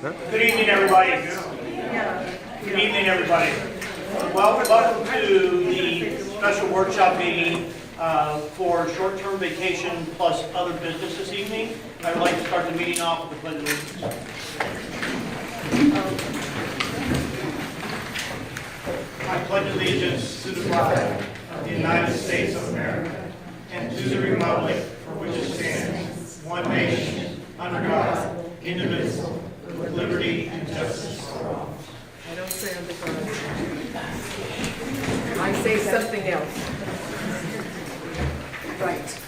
Good evening, everybody. Good evening, everybody. Welcome to the special workshop meeting for short-term vacation plus other business this evening. I would like to start the meeting off with the pledge of allegiance. I pledge allegiance to the flag of the United States of America and to the republic for which it stands, one nation, under God, indivisible, with liberty and justice for all. I don't say under God. I say something else. Right.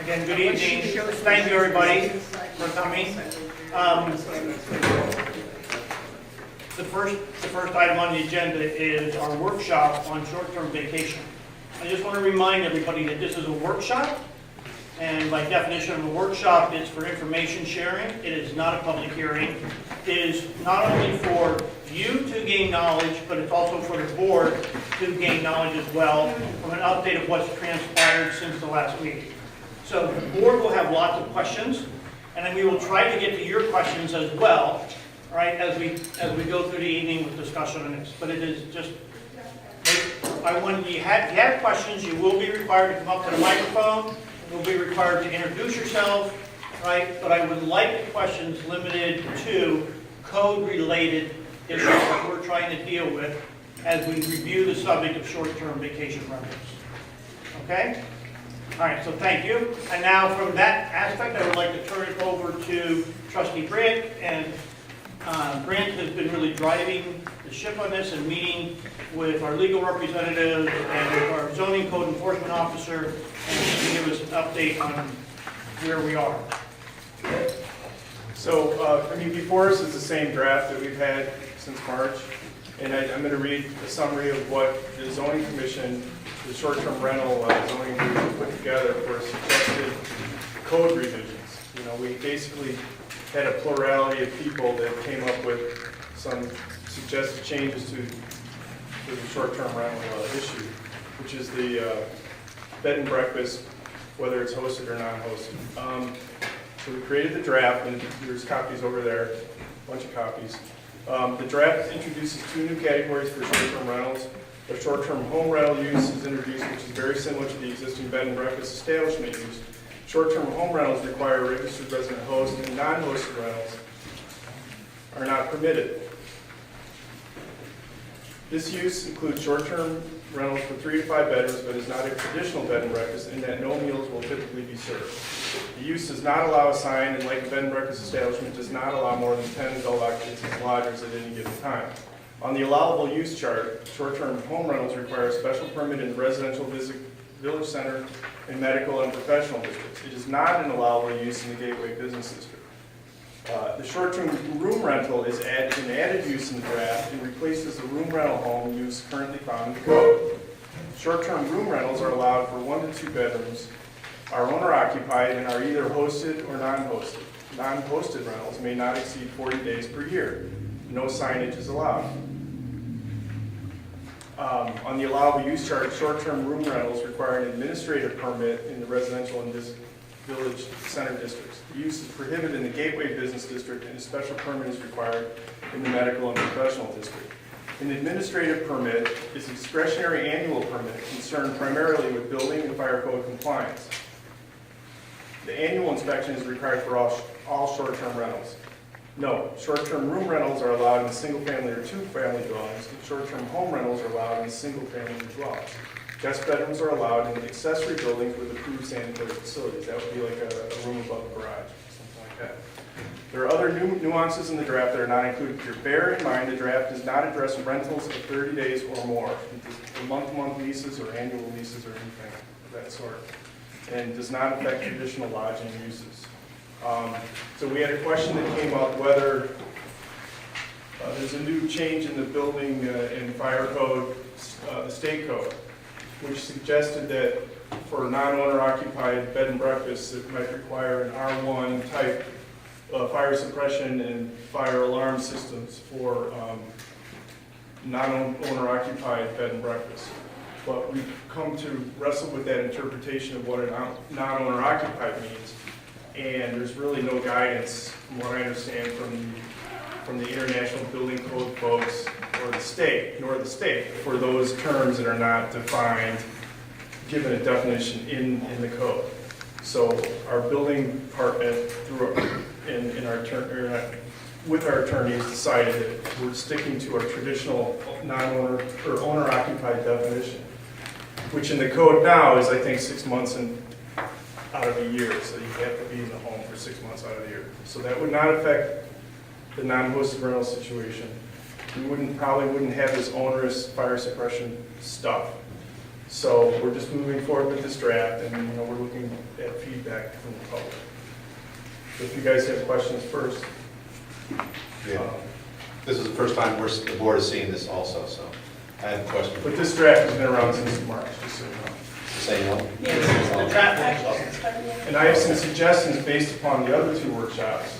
Again, good evening. Thank you, everybody, for coming. The first item on the agenda is our workshop on short-term vacation. I just want to remind everybody that this is a workshop, and by definition of a workshop, it's for information sharing. It is not a public hearing. It is not only for you to gain knowledge, but it's also for the board to gain knowledge as well from an update of what's transpired since the last meeting. So the board will have lots of questions, and then we will try to get to your questions as well, all right, as we go through the evening with discussion on this. But it is just, when you have questions, you will be required to come up to the microphone. You'll be required to introduce yourself, right? But I would like the questions limited to code-related issues that we're trying to deal with as we review the subject of short-term vacation rentals. Okay? All right, so thank you. And now from that aspect, I would like to turn it over to Trustee Brandt. And Brandt has been really driving the ship on this and meeting with our legal representative and with our zoning code enforcement officer, and he can give us an update on where we are. So, before us is the same draft that we've had since March, and I'm going to read a summary of what the zoning commission, the short-term rental zoning commission put together for suggested code revisions. You know, we basically had a plurality of people that came up with some suggested changes to the short-term rental issue, which is the bed and breakfast, whether it's hosted or non-hosted. So we created the draft, and there's copies over there, a bunch of copies. The draft introduces two new categories for short-term rentals. A short-term home rental use is introduced, which is very similar to the existing bed and breakfast establishment use. Short-term home rentals require a registered resident host, and non-hosted rentals are not permitted. This use includes short-term rentals for 3 to 5 bedrooms, but is not a traditional bed and breakfast in that no meals will typically be served. The use does not allow a sign, and like a bed and breakfast establishment, does not allow more than 10 adult occupants as lodgers at any given time. On the allowable use chart, short-term home rentals require a special permit in the residential village center and medical and professional districts. It is not an allowable use in the gateway business district. The short-term room rental is an added use in the draft and replaces the room rental home use currently found in the code. Short-term room rentals are allowed for 1 to 2 bedrooms, are owner-occupied, and are either hosted or non-hosted. Non-hosted rentals may not exceed 40 days per year. No signage is allowed. On the allowable use chart, short-term room rentals require an administrative permit in the residential and village center districts. The use is prohibited in the gateway business district, and a special permit is required in the medical and professional district. An administrative permit is a discretionary annual permit concerned primarily with building and fire code compliance. The annual inspection is required for all short-term rentals. No, short-term room rentals are allowed in single-family or two-family dwellings, and short-term home rentals are allowed in single-family dwellings. Guest bedrooms are allowed in accessory buildings with approved sanitary facilities. That would be like a room above a garage, something like that. There are other nuances in the draft that are not included here. Bear in mind, the draft does not address rentals of 30 days or more, month-to-month leases or annual leases or anything of that sort, and does not affect traditional lodging uses. So we had a question that came up whether there's a new change in the building and fire code, the state code, which suggested that for non-owner occupied bed and breakfasts, it might require an R1 type fire suppression and fire alarm systems for non-owner occupied bed and breakfast. But we've come to wrestle with that interpretation of what a non-owner occupied means. And there's really no guidance, from what I understand, from the International Building Code folks or the state, for those terms that are not defined, given a definition in the code. So our building department, with our attorneys, decided that we're sticking to our traditional non-owner or owner-occupied definition, which in the code now is, I think, 6 months out of a year. So you have to be in the home for 6 months out of the year. So that would not affect the non-hosted rental situation. We probably wouldn't have this onerous fire suppression stuff. So we're just moving forward with this draft, and we're looking at feedback from the public. So if you guys have questions first. Yeah. This is the first time the board is seeing this also, so I have a question. But this draft has been around since March, just so you know. Same one? The draft. And I have some suggestions based upon the other 2 workshops.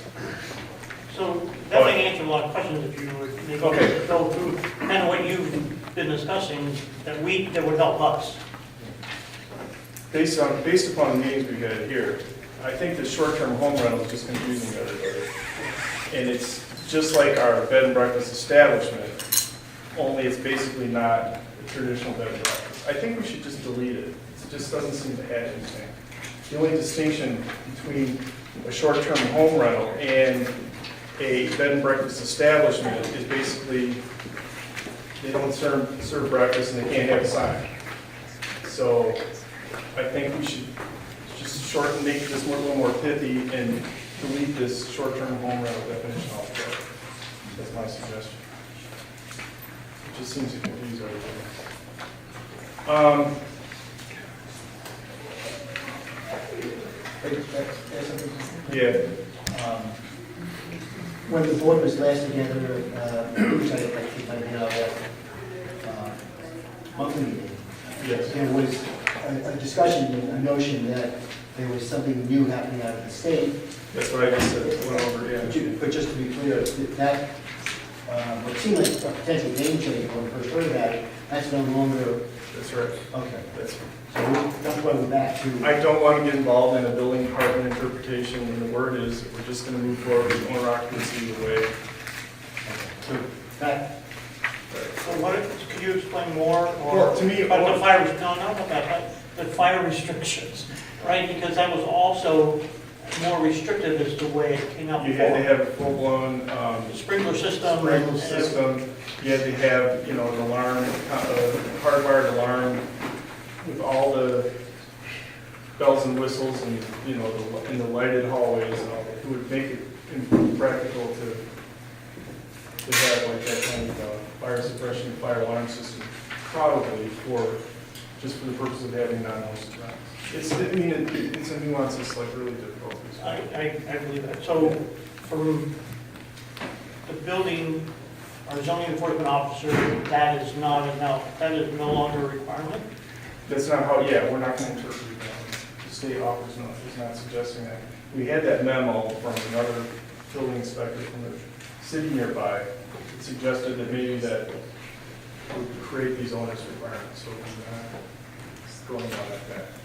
So definitely answer a lot of questions if you would maybe Okay. go through kind of what you've been discussing that would help us. Based upon the meetings we had here, I think the short-term home rental is just confusing everybody. And it's just like our bed and breakfast establishment, only it's basically not a traditional bed and breakfast. I think we should just delete it. It just doesn't seem to add anything. The only distinction between a short-term home rental and a bed and breakfast establishment is basically they don't serve breakfast and they can't have a sign. So I think we should just make this a little more pithy and delete this short-term home rental definition altogether. That's my suggestion. It just seems to confuse everything. Yeah. When the board was last together, which I think I did that monthly meeting, Yes. there was a discussion, a notion that there was something new happening out of the state. That's what I just said. Went over. Yeah. But just to be clear, that what seemed like a potential game changer when we first heard about it, that's no longer, That's right. okay. That's. So that's why we're back to. I don't want to get involved in a building department interpretation, and the word is that we're just going to move forward with owner occupancy the way. So that, So could you explain more? Well, to me, About the fire, no, not about that, the fire restrictions, right? Because that was also more restrictive as the way it came out You before. had to have a full-blown Sprinkler system. sprinkler system. You had to have, an alarm, a hardwired alarm with all the bells and whistles and, in the lighted hallways and all that. It would make it impractical to have like that kind of fire suppression, fire alarm system, probably just for the purpose of having non-hosted rentals. It's a nuance that's like really difficult to explain. I believe that. So from the building or zoning enforcement officer, that is not enough, that is no longer a requirement? That's not how, we're not going to interpret that. The state office is not suggesting that. We had that memo from another building inspector from the city nearby. It suggested that maybe that would create these onerous requirements, so we're not going on that path.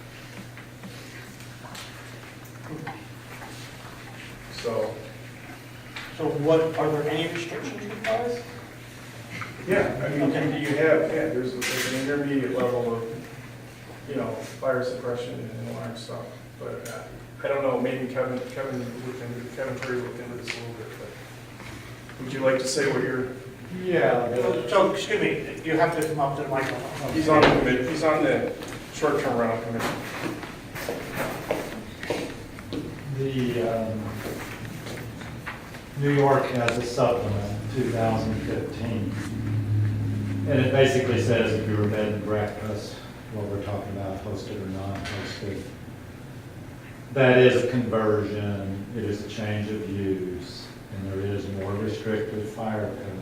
So what, are there any restrictions required? yeah, Okay. you have, there's an intermediate level of, fire suppression and alarm stuff. But I don't know, maybe Kevin Perry looked into this a little bit, but would you like to say what you're? Yeah. So, excuse me, you have to come up to the microphone. He's on the committee, he's on the short-term rental committee. The New York has a supplement, 2015. And it basically says if you're a bed and breakfast, what we're talking about, hosted or non-hosted, that is a conversion, it is a change of use, and there is more restrictive fire code.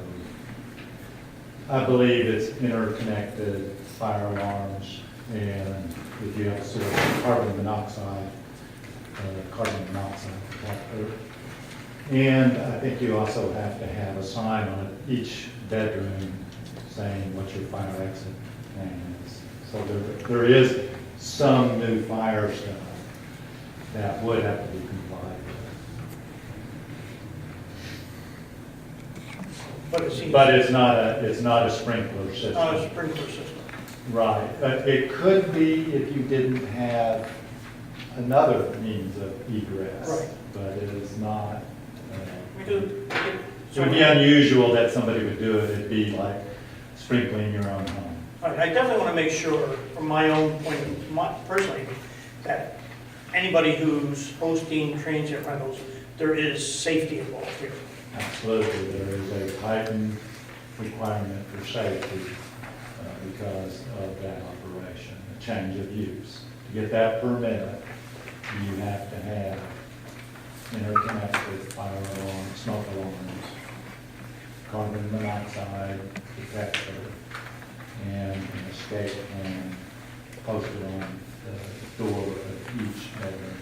I believe it's interconnected fire alarms, and if you have a source of carbon monoxide, and I think you also have to have a sign on each bedroom saying what your fire exit name is. So there is some new fire stuff. that would have to be complied But it with. seems. But it's not a sprinkler system. Not a sprinkler system. Right, it could be if you didn't have another means of egress. Right. But it is not, Because it would be unusual that somebody would do it, it'd be like sprinkling your own home. I definitely want to make sure, from my own point, personally, that anybody who's hosting transient rentals, there is safety involved here. Absolutely, there is a heightened requirement for safety because of that operation, a change of use. To get that permit, you have to have interconnected fire alarm, smoke alarms, carbon monoxide detector, and an escape plan posted on the door of each bedroom.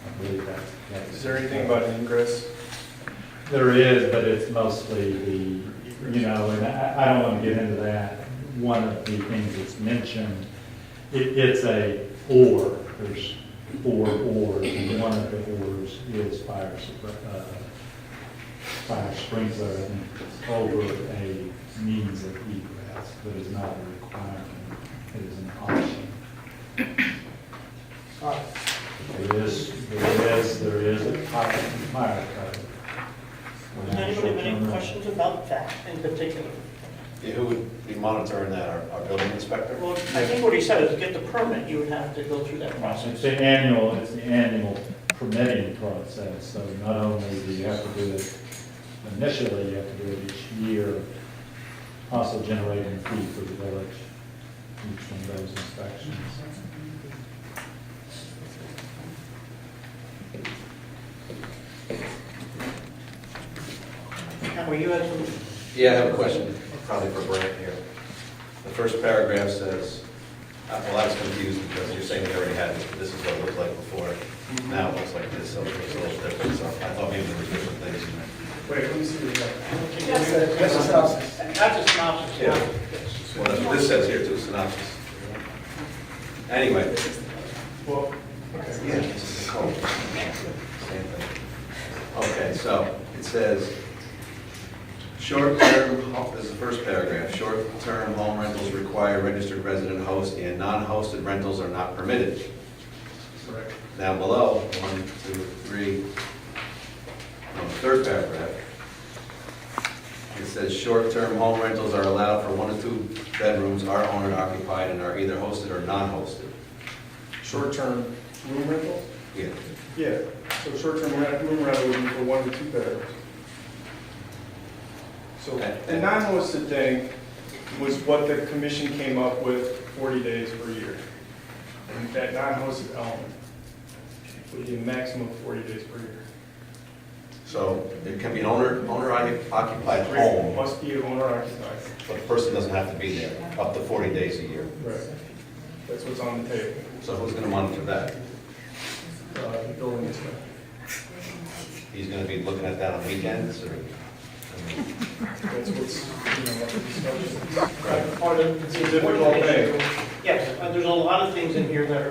I believe that's the case. Is there anything about ingress? There is, but it's mostly the, and I don't want to get into that. One of the things that's mentioned, it's a or, there's 4 ors, and one of the ors is fire sprinkler, and over a means of egress, but it's not a requirement, it is an option. All right. There is a fire code. Does anybody have any questions about that in particular? Yeah, who would be monitoring that, our building inspector? Well, I think what he said is to get the permit, you would have to go through that It's process. the annual permitting process, so not only do you have to do it initially, you have to do it each year, also generating a fee for the village, each one of those inspections. Now, you had some, Yeah, I have a question, probably for Brent here. The first paragraph says, well, I was confused because you're saying we already had this, but this is what it looked like before. Now it looks like this, so it's a little different, so I thought maybe there was different things in there. Wait, let me see what you got. that's a synopsis. That's a synopsis. Yeah. Yes. Well, that's what this says here too, synopsis. Anyway. Well, okay. Yeah, this is the code. Same thing. Okay, so it says, short-term, this is the first paragraph, short-term home rentals require registered resident host and non-hosted rentals are not permitted. Correct. Down below, 1, 2, 3, third paragraph, it says short-term home rentals are allowed for 1 to 2 bedrooms, are owner occupied, and are either hosted or non-hosted. Short-term room rental? Yeah. Yeah, so short-term room rental would be for 1 to 2 bedrooms. So the non-hosted thing was what the commission came up with 40 days per year. And that non-hosted element would be a maximum of 40 days per year. So it can be an owner-occupied home, Must be owner occupied. but the person doesn't have to be there, up to 40 days a year. Right. That's what's on the table. So who's going to monitor that? The building inspector. He's going to be looking at that on weekends, or? That's what's, what the discussion is. Right. Part of It's a difficult thing. Yes, there's a lot of things in here that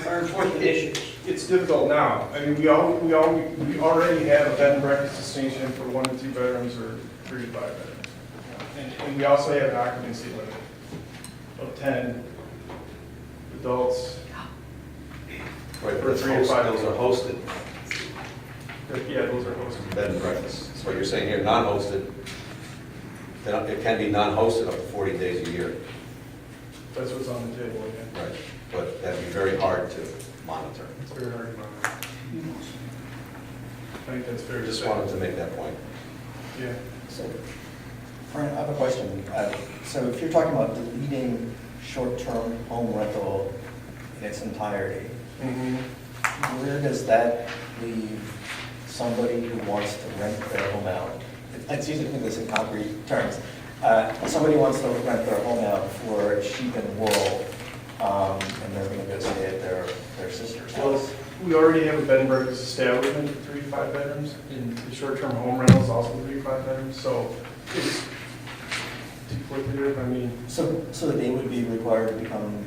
are enforcement issues. It's difficult now. I mean, we already have a bed and breakfast distinction for 1 to 2 bedrooms or 3 to 5 bedrooms. And we also have an occupancy limit of 10 adults. Right, For but it's 3 to 5 those are hosted, Yeah, those are hosted. bed and breakfast. So what you're saying here, non-hosted, then it can be non-hosted up to 40 days a year. That's what's on the table again. Right. But that'd be very hard to monitor. It's very hard to monitor. I think that's fair to Just say. wanted to make that point. Yeah. So, Brian, I have a question. So if you're talking about deleting short-term home rental in its entirety, where does that leave somebody who wants to rent their home out? It's easy to think this in concrete terms. Somebody wants to rent their home out for sheep and wool, and they're going to go stay at their sister's Well, house. we already have a bed and breakfast establishment for 3 to 5 bedrooms, and the short-term home rentals also 3 to 5 bedrooms, so it's duplicative, I mean, So they would be required to become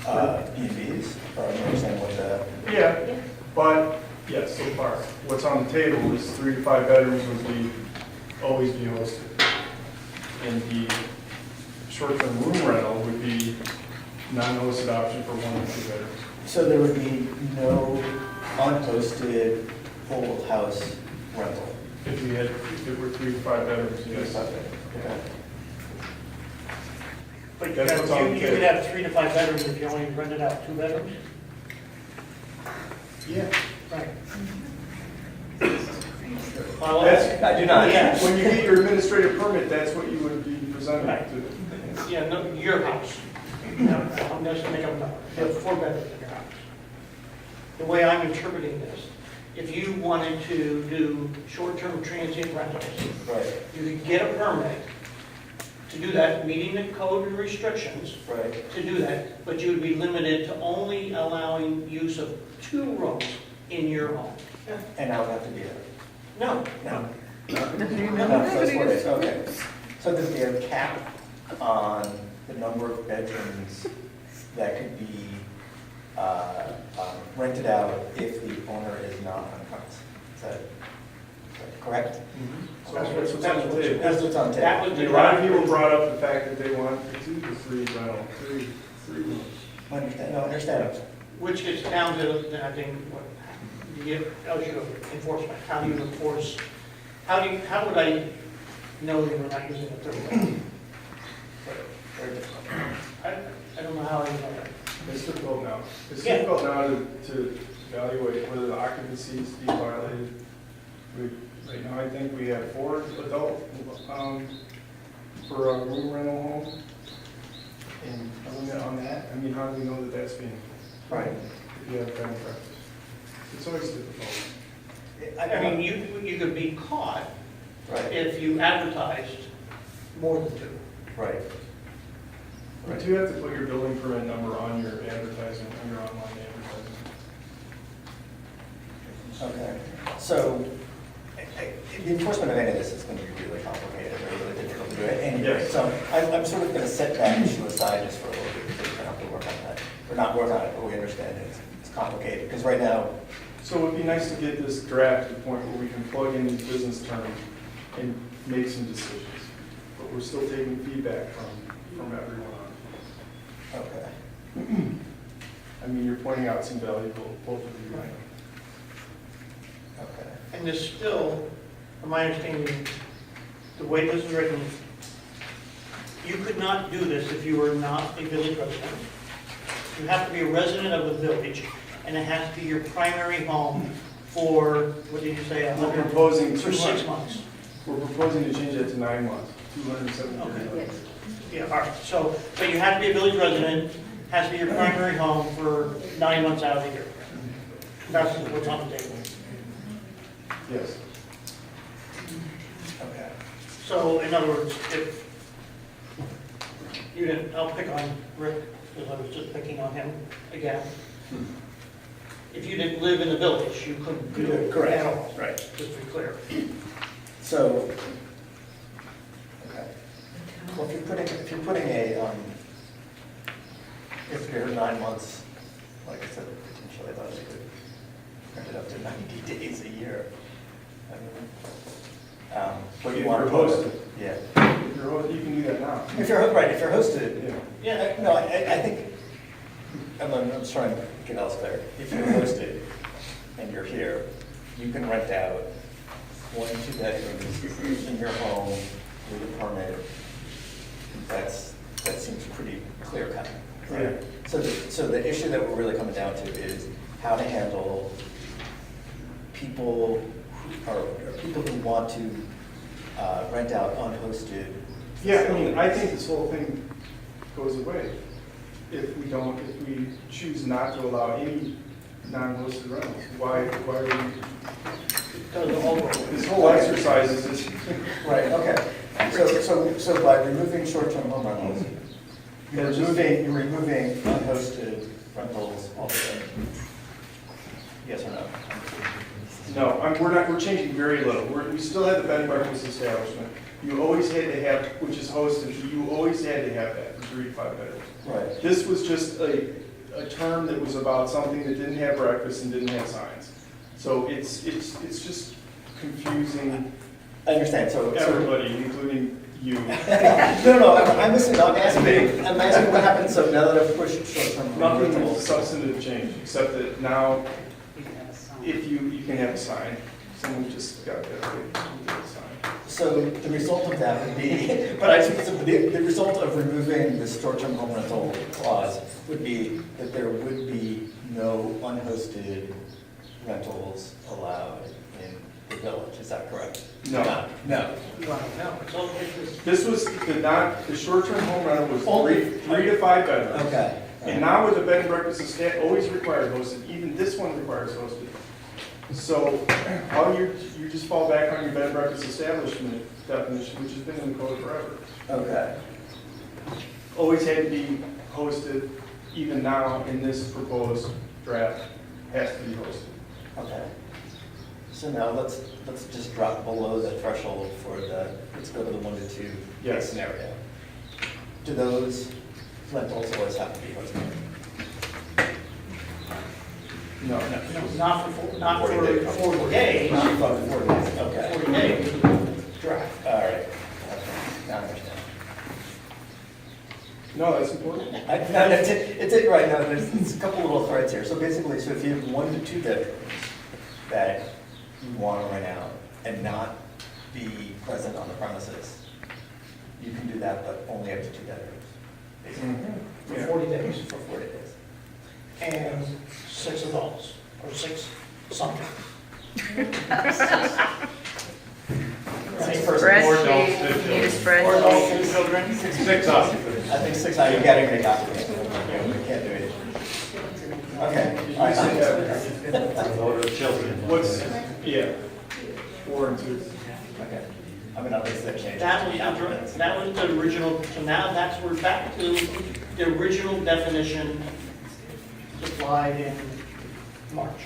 B&Bs, or I don't understand what the Yeah, but, yes, so far. What's on the table is 3 to 5 bedrooms would always be hosted. And the short-term room rental would be non-hosted option for 1 or 2 bedrooms. So there would be no unhosted full house rental? If it were 3 to 5 bedrooms, yes. Okay. But That's what's on the you could table. have 3 to 5 bedrooms if you only rented out 2 bedrooms? Yeah. Right. I do not. Yeah. When you get your administrative permit, that's what you would be presenting to. Yeah, no, your house. No, I'm just gonna make up a number. You have 4 bedrooms in your house. The way I'm interpreting this, if you wanted to do short-term transient rentals, Right, you could get a permit to do that, meeting the code and restrictions right. to do that, but you would be limited to only allowing use of 2 rooms in your home. And I would have to be there? No, No. No, No, so that's 4 days, okay. So there'd be a cap on the number of bedrooms that could be rented out if the owner is not on premise. Is that correct? So that's what's on the table. That's what's on the that table. was A the lot of people drive. brought up the fact that they want to do the 3 rental, 3 rooms. I understand. Which gets down to, I think, what, the issue of enforcement. How do you enforce, how would I know that we're not using a 3rd bedroom? Very difficult. I don't know how I know that. It's difficult now. It's Yeah. difficult now to evaluate whether the occupancy is being violated. Right now, I think we have 4 adult for a room rental home. And other than on that, I mean, how do we know that that's being, Right. if you have family practice? It's always difficult. I mean, you could be caught Right, if you advertised more than 2. right. But you have to put your building permit number on your advertising, on your online advertising. Okay, so the enforcement of any of this is going to be really complicated, or really difficult to do it anyway. Yes. So I'm sort of going to set that issue aside just for a little bit, because we're going to have to work on that. Or not work on it, but we understand it's complicated, because right now, So it would be nice to get this draft to the point where we can plug in these business terms and make some decisions. But we're still taking feedback from everyone on okay, it. I mean, you're pointing out some valuable, both of you. okay. And there's still, from my understanding, the way this is written, you could not do this if you were not a village resident. You have to be a resident of the village, and it has to be your primary home for, what did you say, We're proposing for 6 200. months. We're proposing to change that to 9 months, 270 Okay. days. Yeah, all right, so you have to be a village resident, has to be your primary home for 9 months out of the year. That's what's on the table. Yes. Okay. So, in other words, if you didn't, I'll pick on Rick, because I was just picking on him again. If you didn't live in the village, you couldn't do it Correct. at all, Right. just to be clear. So, okay. Well, if you're putting if you're 9 months, like I said, potentially, I thought you could rent it up to 90 days a year. I mean, But you If want you're to hosted. Yeah. If you're, you can do that now. If you're, right, if you're hosted, Yeah. Yeah, no, I think, I'm just trying to get else clear. If you're hosted and you're here, you can rent out 1 or 2 bedrooms in your home with a permit. That seems pretty clear cut. Right. So the issue that we're really coming down to is how to handle people who want to rent out unhosted. Yeah, I mean, I think this whole thing goes away if we choose not to allow any non-hosted rentals. Why are we, because the whole world. this whole exercise is just, Right, okay. So by removing short-term home rentals, you're removing unhosted rentals altogether? Yes or no? no, we're changing very little. We still have the bed and breakfast establishment. You always had to have, which is hosted, you always had to have that for 3 to 5 bedrooms. Right. This was just a a term that was about something that didn't have breakfast and didn't have signs. So it's just confusing I understand, so. everybody, including you. No, I'm listening, I'm asking what happens, so now that I've pushed short-term Nothing rentals. substantive change, except that now, if you can have a sign, someone just got that, they can get a sign. So the result of that would be, the result of removing this short-term home rental clause would be that there would be no unhosted rentals allowed in the village, is that correct? No. No. This was, the short-term home rental was Only- 3 to 5 bedrooms. Okay. And now with the bed and breakfast, always required hosted, even this one requires hosted. So, all you just fall back on your bed and breakfast establishment definition, which has been in the code forever. Okay. Always had to be hosted, even now in this proposed draft, has to be hosted. Okay. So now let's just drop below the threshold for let's go to the 1 to 2 Yes. scenario. Do those rentals always have to be hosted? No. Not for 40 days. Not above 40 days, okay. 40 days, draft. All right. Okay. Now I understand. No, that's important. No, it's it right now, there's a couple little threads here. So basically, so if you have 1 to 2 bedrooms that you want to rent out and not be present on the premises, you can do that, but only up to 2 bedrooms, basically, Yeah. 40 days. for 40 days. And 6 adults, or 6 something. Six person. Spreadsheet, need a 4 adults, 2 spreadsheet. children. 6 up. I think 6, you're getting rid of copy. We can't do it. Okay. All right. Vote of children. What's, yeah, 4 and 2. Okay. I mean, obviously that changed. That was the original, so now we're back to the original definition supplied in March,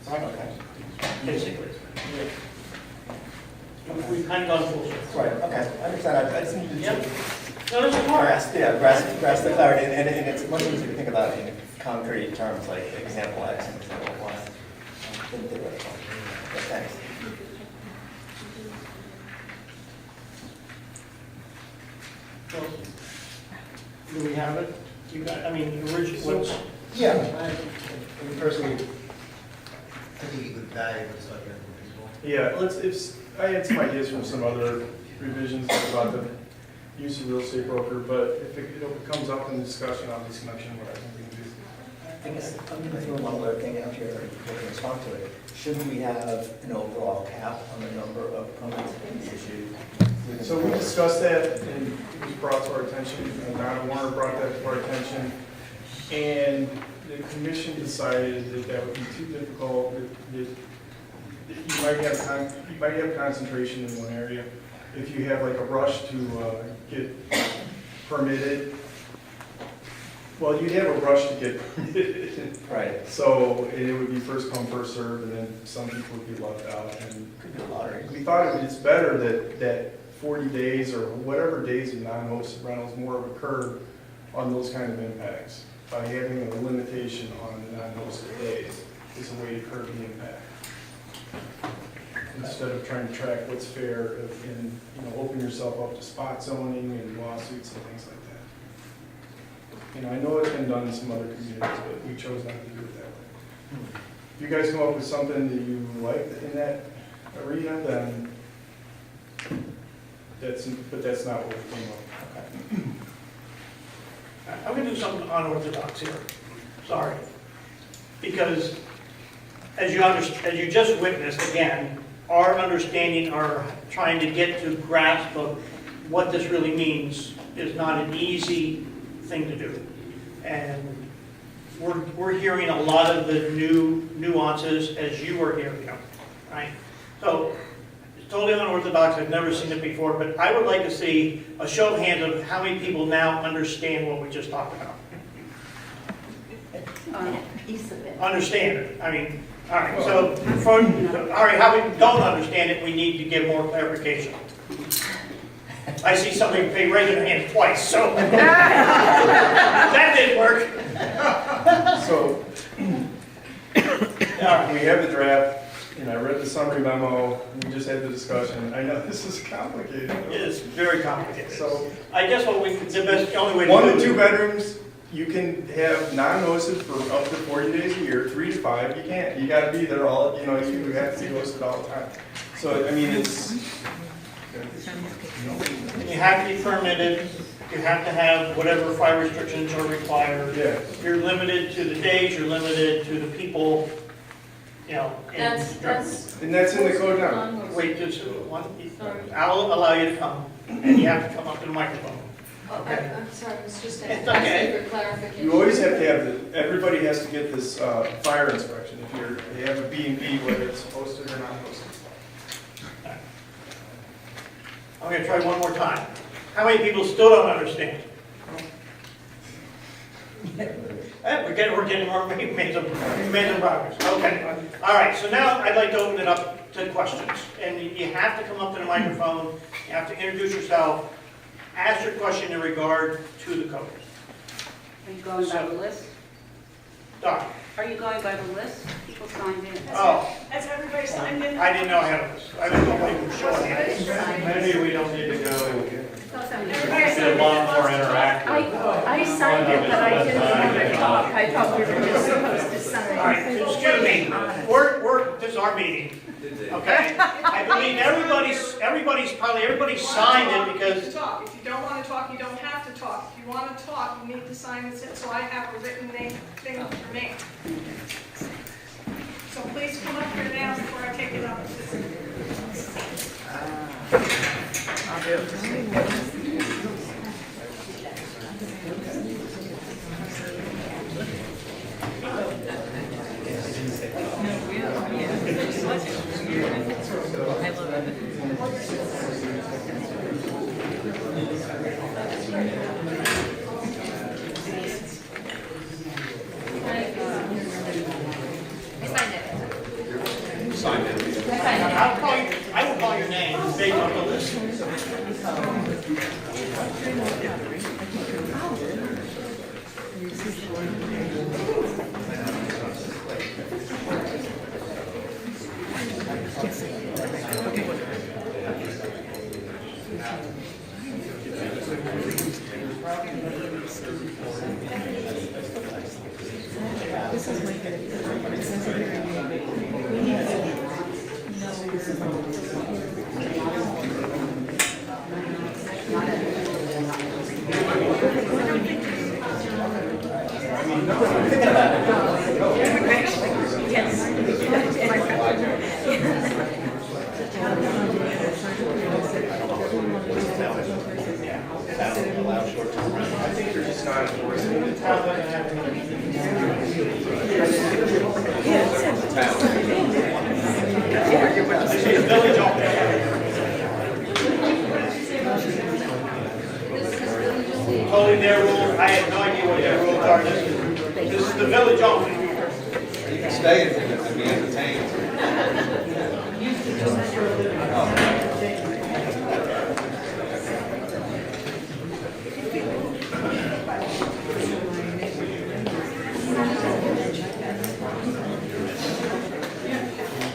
Okay. basically. We've kind of gone full circle. Right, okay, I understand, I just needed Yep. to No, this is hard. grasp the clarity, and it's much easier to think about it in concrete terms, like example X and example Y. Than theoretical. Okay, thanks. So, do we have it? You got, I mean, original, Yeah, I personally think it would value this like people. Yeah, I had some ideas from some other revisions about the use of real estate broker, but if it comes up in discussion, I'll just mention what I think we can do. I guess I'm going to throw one other thing out here, you can respond to it. Should we have an overall cap on the number of permits that can be issued? So we discussed that, and it was brought to our attention, and Donna Warner brought that to our attention, and the commission decided that that would be too difficult, that you might have concentration in one area. If you have like a rush to get permitted, well, you'd have a rush to get permitted. Right. So it would be first come, first served, and then some people would be left out. And Could be a lottery. we thought it's better that 40 days or whatever days of non-hosted rentals more of a curb on those kind of impacts. By having a limitation on the non-hosted days is a way to curb the impact. Instead of trying to track what's fair and, open yourself up to spot zoning and lawsuits and things like that. I know it's been done in some other communities, but we chose not to do it that way. If you guys come up with something that you like in that arena, then that's not what we came up with. I'm gonna do something unorthodox here, sorry. Because as you just witnessed, again, our understanding, our trying to get to grasp of what this really means is not an easy thing to do. And we're hearing a lot of the new nuances as you are hearing them, right? So it's totally unorthodox, I've never seen it before, but I would like to see a show of hands of how many people now understand what we just talked about. Piece of it. Understand it, I mean, all right, so, all right, how we don't understand it, we need to give more clarification. I see somebody raising their hand twice, so. That didn't work. we have the draft, and I read the summary memo, we just had the discussion. I know this is complicated. It is very complicated. So, I guess what we, the only way to do one it. to two bedrooms, you can have non-hosted for up to 40 days a year. 3 to 5, you can't. You gotta be there all, you have to be hosted all the time. So, I mean, it's, And you have to be permitted, you have to have whatever fire restrictions are required. yeah. You're limited to the days, you're limited to the people, you know. and- That's. And that's in the code now. Wait, just one, I'll allow you to come, and you have to come up to the microphone. Oh, Okay. I'm sorry, it's just It's okay. for clarification. You always have to have, everybody has to get this fire inspection. If they have a B&B, whether it's hosted or not hosted. I'm gonna try one more time. How many people still don't understand? We're getting more, we made some progress. Okay. All right, so now I'd like to open it up to questions. And you have to come up to the microphone, you have to introduce yourself, ask your question in regard to the code. Are you going by the list? Doc? Are you going by the list? People signed in. Oh, Has everybody signed in? I didn't know I had this. I didn't know we were showing hands. Maybe we don't need to go, Everybody be a lot more interactive. I signed it, but I didn't want to talk. I thought we were just supposed to sign. All right, excuse me, this is our meeting, okay? I believe everybody's signed it because, Talk. If you don't want to talk, you don't have to talk. If you want to talk, you need to sign this in, so I have a written name, thing with your name. So please come up here now before I take it up. I'll be able to see. I will call your name based on the list. Allow short-term rentals. I think they're just not enforcing it. This is village only. Totally their rules, I have no idea what their rules are, this is the village only. You can stay and be entertained.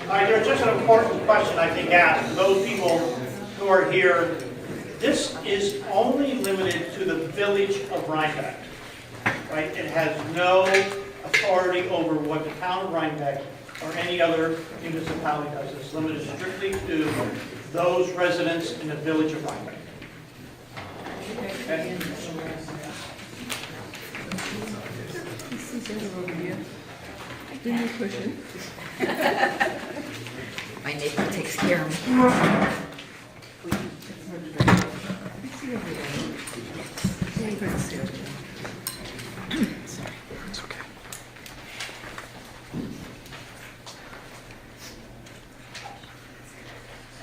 All right, there's just an important question I think asked, those people who are here. This is only limited to the village of Rhinebeck, right? It has no authority over what the town of Rhinebeck or any other municipality does. It's limited strictly to those residents in the village of Rhinebeck. Okay? My neighbor takes care of me.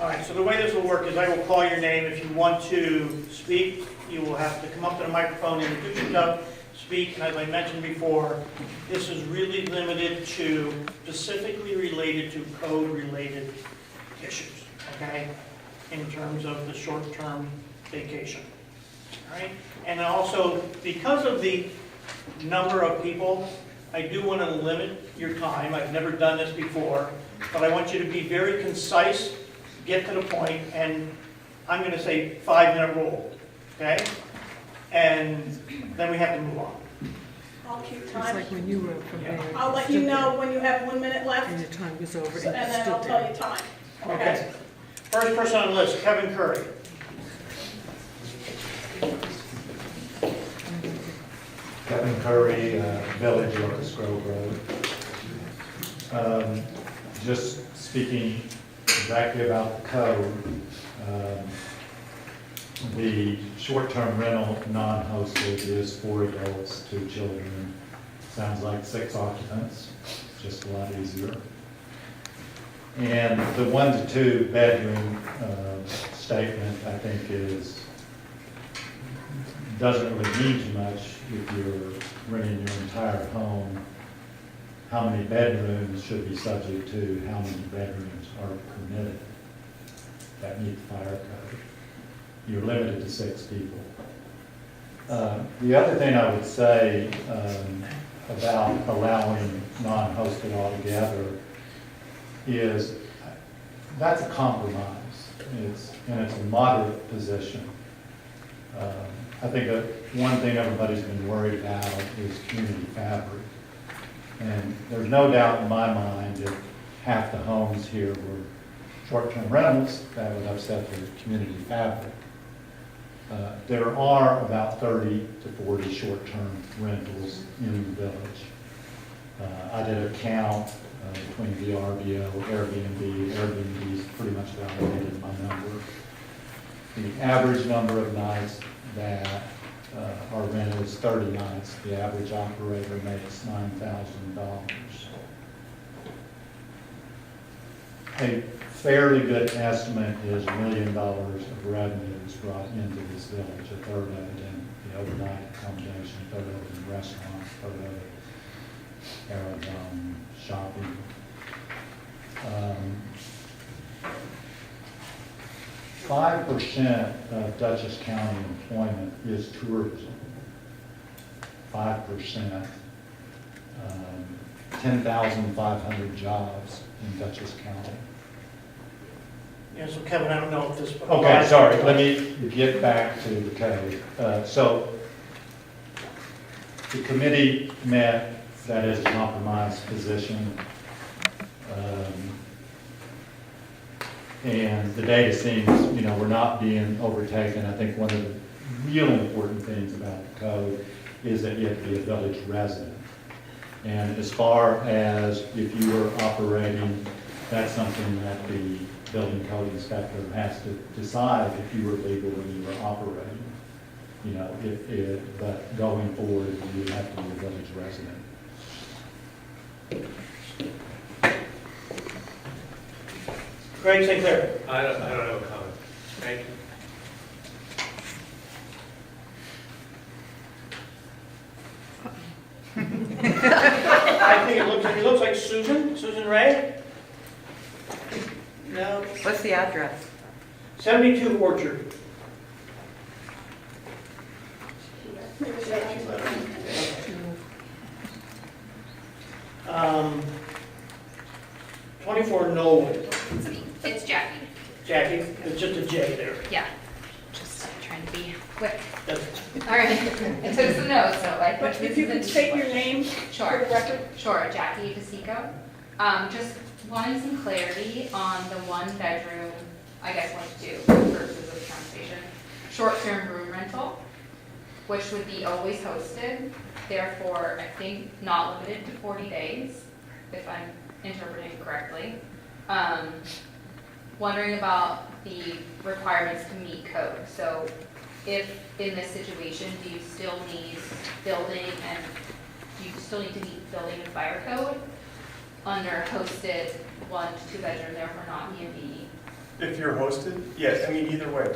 All right, so the way this will work is I will call your name. If you want to speak, you will have to come up to the microphone, introduce yourself, speak. And as I mentioned before, this is really limited to specifically related to code-related issues, okay? In terms of the short-term vacation, all right? And also, because of the number of people, I do want to limit your time. I've never done this before, but I want you to be very concise, get to the point, and I'm going to say 5-minute rule, okay? And then we have to move on. I'll keep It's time. like when you were from Yeah. there. I'll let you know when you have 1 minute left, And and the time was over and then you I'll stood tell there. you time. Okay. First person on the list, Kevin Curry. Kevin Curry, Village, Locust Grove Road. Just speaking exactly about the code, the short-term rental, non-hosted is 4 adults, 2 children. Sounds like 6 occupants, just a lot easier. And the 1 to 2 bedroom statement, I think, doesn't really mean too much if you're renting your entire home. How many bedrooms should be subject to how many bedrooms are permitted that meet the fire code. You're limited to 6 people. The other thing I would say about allowing non-hosted altogether is that's a compromise. It's a moderate position. I think that one thing everybody's been worried about is community fabric. And there's no doubt in my mind that half the homes here were short-term rentals, that would upset the community fabric. There are about 30 to 40 short-term rentals in the village. I did a count between VRBO, Airbnb. Airbnb's pretty much validated my number. The average number of nights that are rented is 30 nights. The average operator makes $9,000. A fairly good estimate is $1 million of revenues brought into this village, a third of it in the overnight accommodation, a third of it in restaurants, a third of it aerodrome, shopping. 5% of Dutchess County employment is tourism. 5%. 10,500 jobs in Dutchess County. Yeah, so Kevin, I don't know if this. Okay, sorry, let me get back to the code. So the committee met, that is a compromise position. And the data seems, we're not being overtaken. I think one of the real important things about the code is that you have to be a village resident. And as far as if you were operating, that's something that the building code inspector has to decide if you were legal when you were operating. But going forward, you would have to be a village resident. Craig St. Clair. I don't have a comment. Thank you. I think it looks like Susan Ray? No, What's the address? 72 Orchard. Um, 24 Knollwood. It's me. It's Jackie. Jackie, it's just a J there. Yeah. Just trying to be quick. That's- All right. I took some notes, so I think But this if you is could a- state your name for Sure. the record. Sure, Jackie DeSico. Just wanted some clarity on the 1 bedroom, I guess 1 to 2 for purposes of transportation, short-term room rental, which would be always hosted, therefore, I think not limited to 40 days, if I'm interpreting correctly. Wondering about the requirements to meet code. So if in this situation, do you still need building and do you still need to meet building and fire code under hosted 1 to 2 bedroom, therefore not B&B? If you're hosted, yes, either way.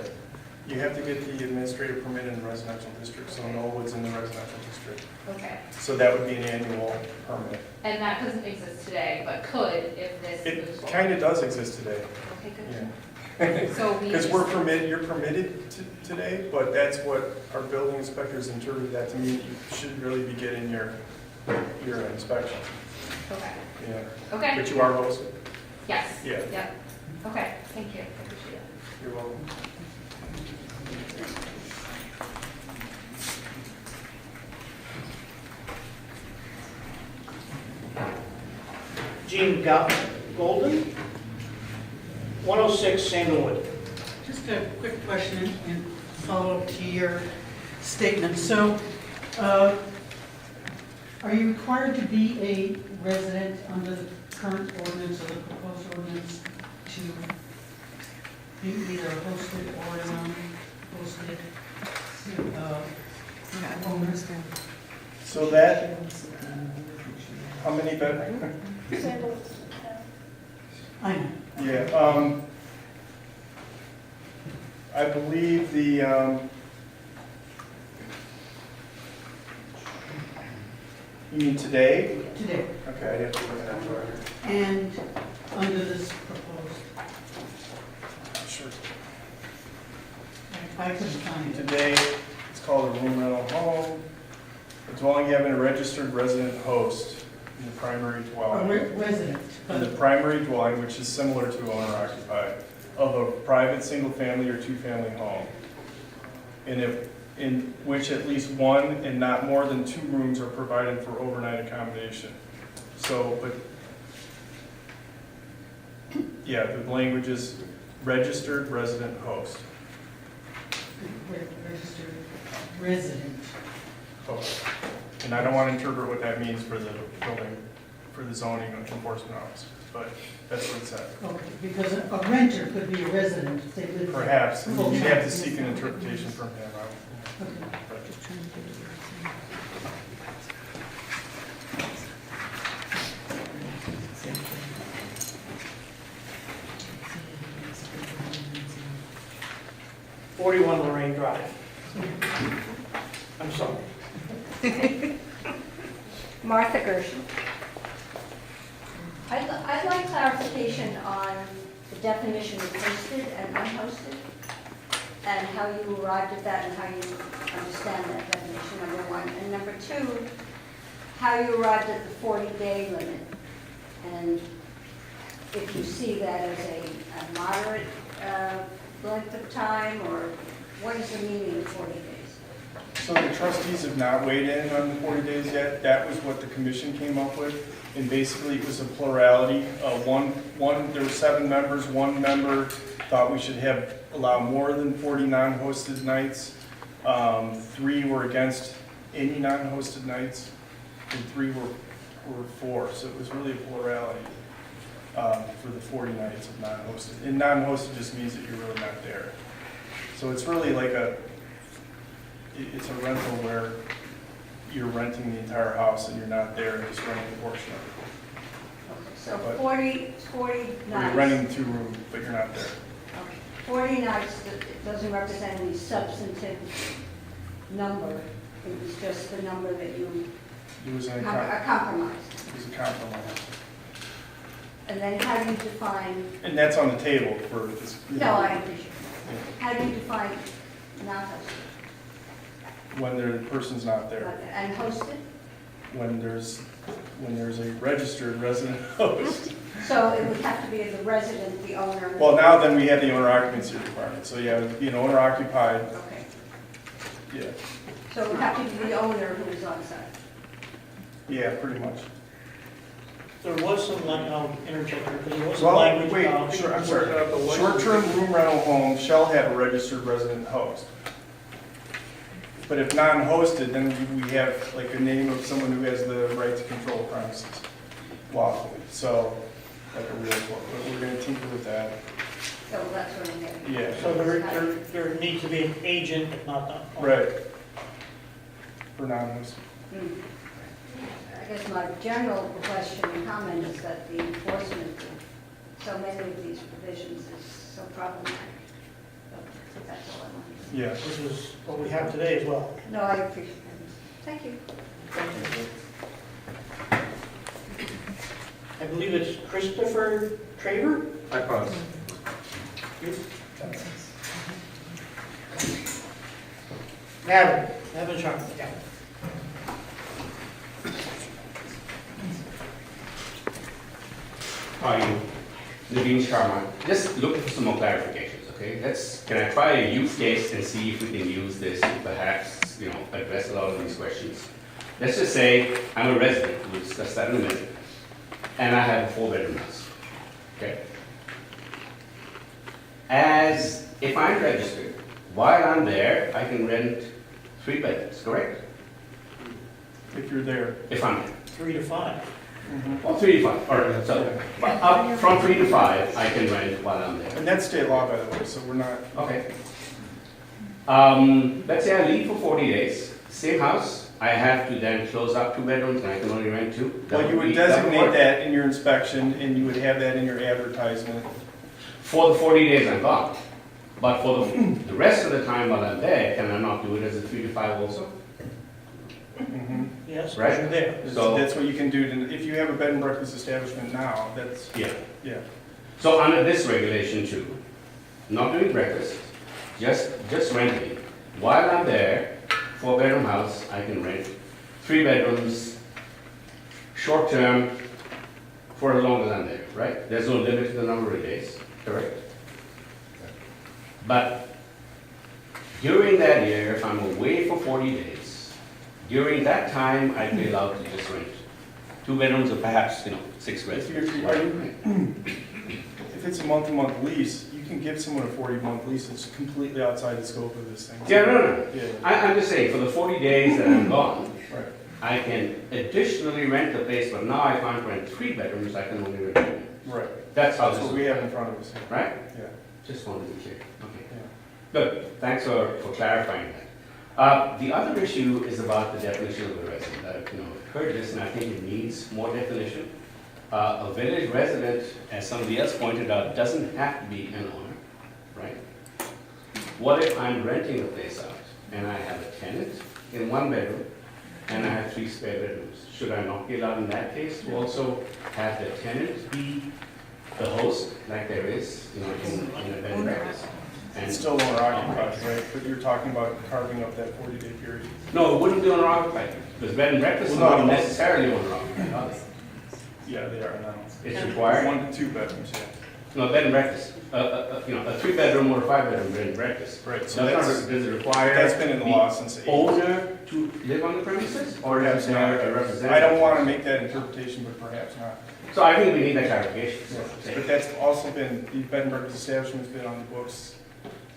You have to get the administrative permit in the residential district, so Knollwood's in the residential district. Okay. So that would be an annual permit. And that doesn't exist today, but could if this moves It forward? kind of does exist today. Okay, good. Yeah. So we Because just- you're permitted today, but that's what our building inspectors interpreted that to mean. You should really be getting your your inspection. Okay. Yeah. Okay. But you are hosted. Yes. Yeah. Yep. Okay, thank you. I appreciate it. You're welcome. Jean Golden, 106 Sandalwood. Just a quick question and follow-up to your statement. So, are you required to be a resident under the current ordinance or the proposed ordinance to be either hosted or non-hosted owners? So that, how many bedrooms? I know. Yeah, I believe the, you mean today? Today, Okay, I'd have to look at that for you. and under this proposed, Sure. I couldn't find it. Today, it's called a room rental home, a dwelling having a registered resident host in the primary A dwelling. resident, In the but primary dwelling, which is similar to owner occupied, of a private single-family or two-family home. And in which at least one and not more than 2 rooms are provided for overnight accommodation. So, but, yeah, the language is registered resident host. registered resident. Host. And I don't want to interpret what that means for the building, for the zoning enforcement officers, but that's what it said. Okay, because a renter could be a resident if they live there. Perhaps, and you'd have to full-time. seek an interpretation from him. Okay. But- 41 Lorraine Drive. I'm sorry. Martha Gershon. I'd like clarification on the definition of hosted and unhosted, and how you arrived at that and how you understand that definition, number one. And number two, how you arrived at the 40-day limit, and if you see that as a moderate length of time, or what is the meaning of 40 days? So the trustees have not weighed in on the 40 days yet. That was what the commission came up with. And basically, it was a plurality. There were 7 members. 1 member thought we should allow more than 40 non-hosted nights. 3 were against any non-hosted nights, and 3 were for. So it was really a plurality for the 40 nights of non-hosted. And non-hosted just means that you're really not there. So it's really like it's a rental where you're renting the entire house and you're not there, and just renting a portion of it. So But- 40 Or nights. you're renting 2 rooms, but you're not there. Okay. 40 nights, it doesn't represent any substantive number. It was just the number that you It was a compromised. it was a compromise. And then how do you define, And that's on the table for this. no, I appreciate it. How do you define not hosted? When the person's not there. And hosted? When there's a registered resident host. So it would have to be the resident, the owner? Well, now then we have the owner occupancy requirement. So yeah, it would be an owner occupied, Okay. yeah. So it would have to be the owner who is on site? Yeah, pretty much. There was some, I'll interject here, because there was some Well, language wait, about. sure, I'm sorry. Short-term room rental homes shall have a registered resident host. But if non-hosted, then we have like a name of someone who has the right to control premises lawfully. So, like a real, but we're gonna tinker with that. So that's what I'm getting. Yeah. So there needs to be an agent, if not the owner. Right. For non-hosted. Hmm. I guess my general question and comment is that the enforcement of so many of these provisions is so problematic. So that's all I wanted to say. Yeah. This is what we have today as well. No, I appreciate it. Thank you. I believe it's Christopher Traver? I promise. Gavin Sharp, yeah. How are you? Naveen Sharma. Just looking for some more clarifications, okay? Can I try a use case and see if we can use this to perhaps, address a lot of these questions? Let's just say I'm a resident, we'll discuss that in a minute, and I have a 4-bedroom house, okay? As if I'm registered, while I'm there, I can rent 3 bedrooms, correct? If you're there. If I'm there. 3 to 5. Well, 3 to 5, all right, so, up from 3 to 5, I can rent while I'm there. And that's state law, by the way, so we're not. Okay. Let's say I leave for 40 days, same house, I have to then close up 2 bedrooms and I can only rent 2? Well, you would designate that in your inspection, and you would have that in your advertisement. For the 40 days I'm gone. But for the rest of the time while I'm there, can I not do it as a 3 to 5 also? Yes, Right. because you're there. So- That's what you can do, if you have a bed and breakfast establishment now, that's, Yeah. yeah. So under this regulation too, not doing breakfast, just renting. While I'm there, 4-bedroom house, I can rent 3 bedrooms, short term, for as long as I'm there, right? There's no limit to the number of days, correct? But during that year, if I'm away for 40 days, during that time, I'd be allowed to just rent 2 bedrooms or perhaps, 6 If residents. if it's a month-to-month lease, you can give someone a 40-month lease, it's completely outside the scope of this thing. Yeah, no. Yeah, I'm just saying, for the 40 days that I'm gone, right. I can additionally rent the place, but now I can't rent 3 bedrooms, I can only rent 2. Right. That's how That's this what we is, have in front of us here. right? Yeah. Just wanted to be clear. Okay. Yeah. Good, thanks for clarifying that. The other issue is about the definition of a resident. I've heard this, and I think it needs more definition. A village resident, as somebody else pointed out, doesn't have to be an owner, right? What if I'm renting the place out, and I have a tenant in 1 bedroom, and I have 3 spare bedrooms? Should I not be allowed in that case to also have the tenant be the host, like there is, in a bed and breakfast? It's And still owner occupied, right? But you're talking about carving up that 40-day period. no, it wouldn't be owner occupied, because bed and breakfast is Well, not no. necessarily owner occupied, are they? Yeah, they are now. It's required. 1 to 2 bedrooms, yeah. No, bed and breakfast, a 3-bedroom or a 5-bedroom bed and breakfast. Right, Does so that's, it require that's been in the law since the 80s. owner to live on the premises, or Perhaps is there not. a representative? I don't want to make that interpretation, but perhaps not. So I think we need that clarification. is what I'm But saying. that's also been, the bed and breakfast establishment's been on the books,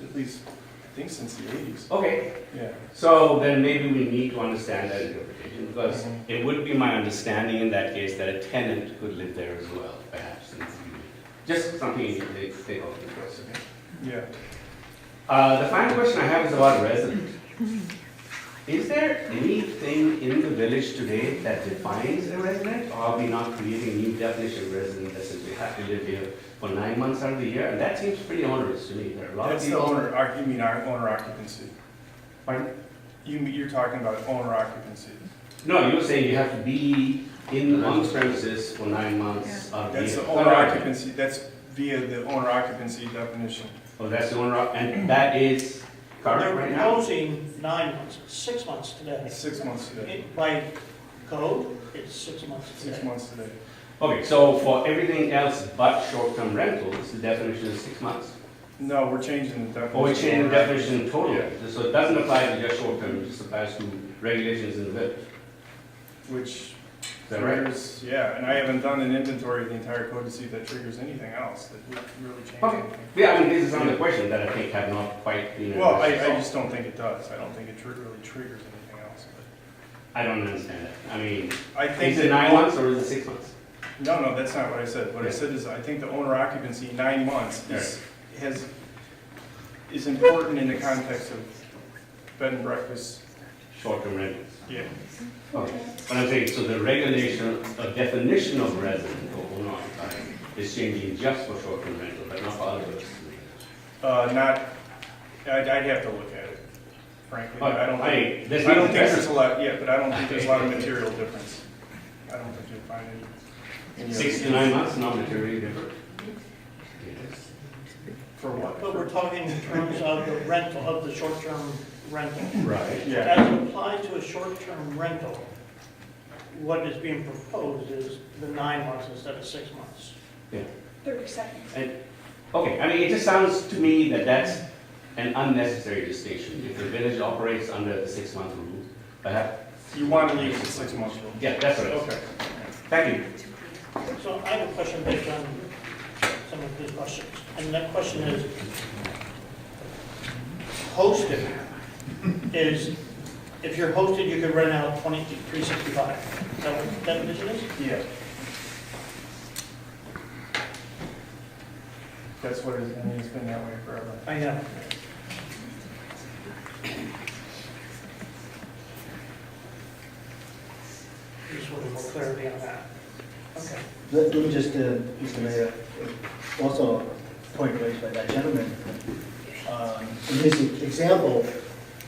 at least, I think, since the 80s. Okay, Yeah. so then maybe we need to understand that interpretation, because Mhm. it would be my understanding in that case that a tenant could live there as well, perhaps. Just something you need to take off the first, okay? Yeah. The final question I have is about resident. Is there anything in the village today that defines a resident, or are we not creating a new definition of resident that says we have to live here for 9 months out of the year? And that seems pretty onerous to me. There are a lot of That's the people. owner, you mean our owner occupancy? Pardon? You're talking about owner occupancy. No, you were saying you have to be on the premises for 9 months out of the year. That's the owner occupancy, that's via the owner occupancy definition. Oh, that's the owner, and that is current They're right now? proposing 9 months, 6 months today. 6 months today. By code, it's 6 months today. 6 months today. Okay, so for everything else but short-term rentals, the definition is 6 months? No, we're changing the definition. Or we change the definition totally, so it doesn't apply to just short-term, it just applies to regulations in the village. Which Is that right? triggers, yeah, and I haven't done an inventory of the entire code to see if that triggers anything else that would really change Okay. anything. Yeah, I mean, these are some of the questions that I think have not quite been Well, I addressed. just don't think it does. I don't think it really triggers anything else. I don't understand that. I mean, But I think is it that 9 months or is it 6 months? No, that's not what I said. What I Yeah. said is, I think the owner occupancy, 9 months, is important in the context of bed and breakfast. Short-term rentals. Yeah. Okay. But I'm saying, so the regulation, a definition of resident or owner occupied is changing just for short-term rental, but not for other purposes. I'd have to look at it, frankly. But I don't think this there's needs a lot, yeah, but I don't think there's a lot of material difference. I don't think you'll find any. 6 to 9 months, not materially different. For what? But we're talking in terms of the rental, of the short-term rental. Right. Yeah. As applied to a short-term rental, what is being proposed is the 9 months instead of 6 months. Yeah. 30 seconds. And, okay, I mean, it just sounds to me that that's an unnecessary distinction. If the village operates under the 6-month rule, perhaps, You want to leave the 6 months rule? yeah, that's what it is. Okay. Thank you. So I have a question based on some of his questions, and that question is, hosted is, if you're hosted, you could rent out 365. Is that what the definition is? Yeah. That's what it is, I mean, it's been that way forever. I know. Just wanted more clarity on that. Okay. Let me just, Mr. Mayor, also a point raised by that gentleman. In his example,